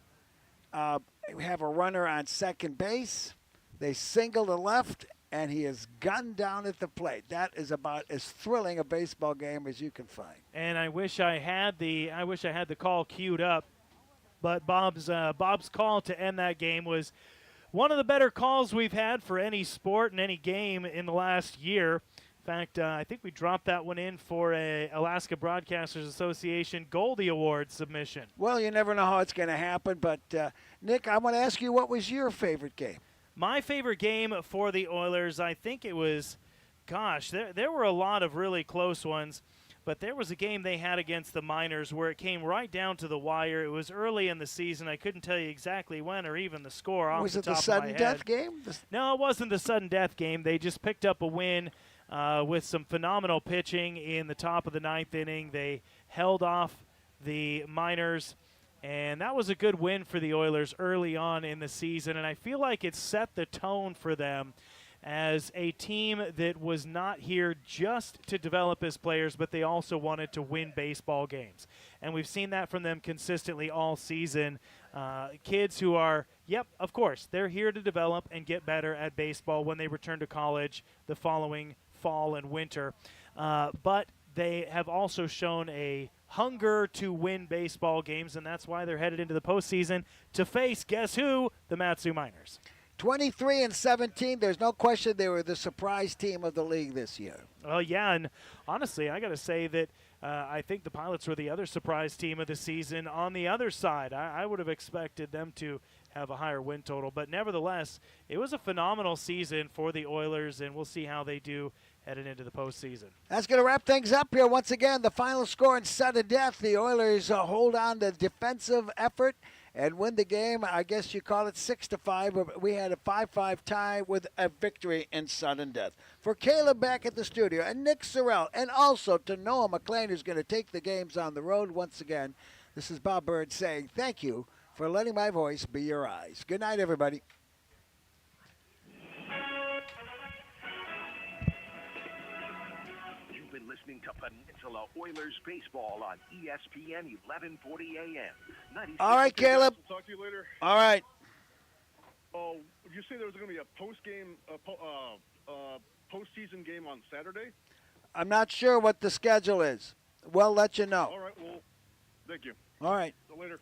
[SPEAKER 2] we have a runner on second base. They single to left, and he is gunned down at the plate. That is about as thrilling a baseball game as you can find.
[SPEAKER 3] And I wish I had the call queued up, but Bob's call to end that game was one of the better calls we've had for any sport and any game in the last year. In fact, I think we dropped that one in for a Alaska Broadcasters Association Goldie Award submission.
[SPEAKER 2] Well, you never know how it's going to happen, but Nick, I want to ask you, what was your favorite game?
[SPEAKER 3] My favorite game for the Oilers, I think it was, there were a lot of really close ones, but there was a game they had against the Miners where it came right down to the wire. It was early in the season. I couldn't tell you exactly when or even the score off the top of my head.
[SPEAKER 2] Was it the sudden death game?
[SPEAKER 3] No, it wasn't the sudden death game. They just picked up a win with some phenomenal pitching in the top of the 9th inning. They held off the Miners, and that was a good win for the Oilers early on in the season, and I feel like it set the tone for them as a team that was not here just to develop as players, but they also wanted to win baseball games. And we've seen that from them consistently all season. Kids who are, of course, they're here to develop and get better at baseball when they return to college the following fall and winter. But they have also shown a hunger to win baseball games, and that's why they're headed into the postseason to face, guess who? The Mat-Su Miners.
[SPEAKER 2] 23-17. There's no question they were the surprise team of the league this year.
[SPEAKER 3] Well, yeah, and honestly, I got to say that I think the Pilots were the other surprise team of the season. On the other side, I would have expected them to have a higher win total. But nevertheless, it was a phenomenal season for the Oilers, and we'll see how they do headed into the postseason.
[SPEAKER 2] That's going to wrap things up here. Once again, the final score in sudden death. The Oilers hold on to defensive effort and win the game. I guess you call it 6-5, but we had a 5-5 tie with a victory in sudden death. For Caleb back at the studio and Nick Sorrell, and also to Noah McLean, who's going to take the games on the road once again, this is Bob Bird saying thank you for letting my voice be your eyes. Good night, everybody.
[SPEAKER 1] Listening to Peninsula Oilers baseball on ESPN 1140 AM.
[SPEAKER 2] All right, Caleb.
[SPEAKER 7] Talk to you later.
[SPEAKER 2] All right.
[SPEAKER 7] Oh, did you say there was going to be a postseason game on Saturday?
[SPEAKER 2] I'm not sure what the schedule is. We'll let you know.
[SPEAKER 7] All right. Well, thank you.
[SPEAKER 2] All right.
[SPEAKER 7] See you later.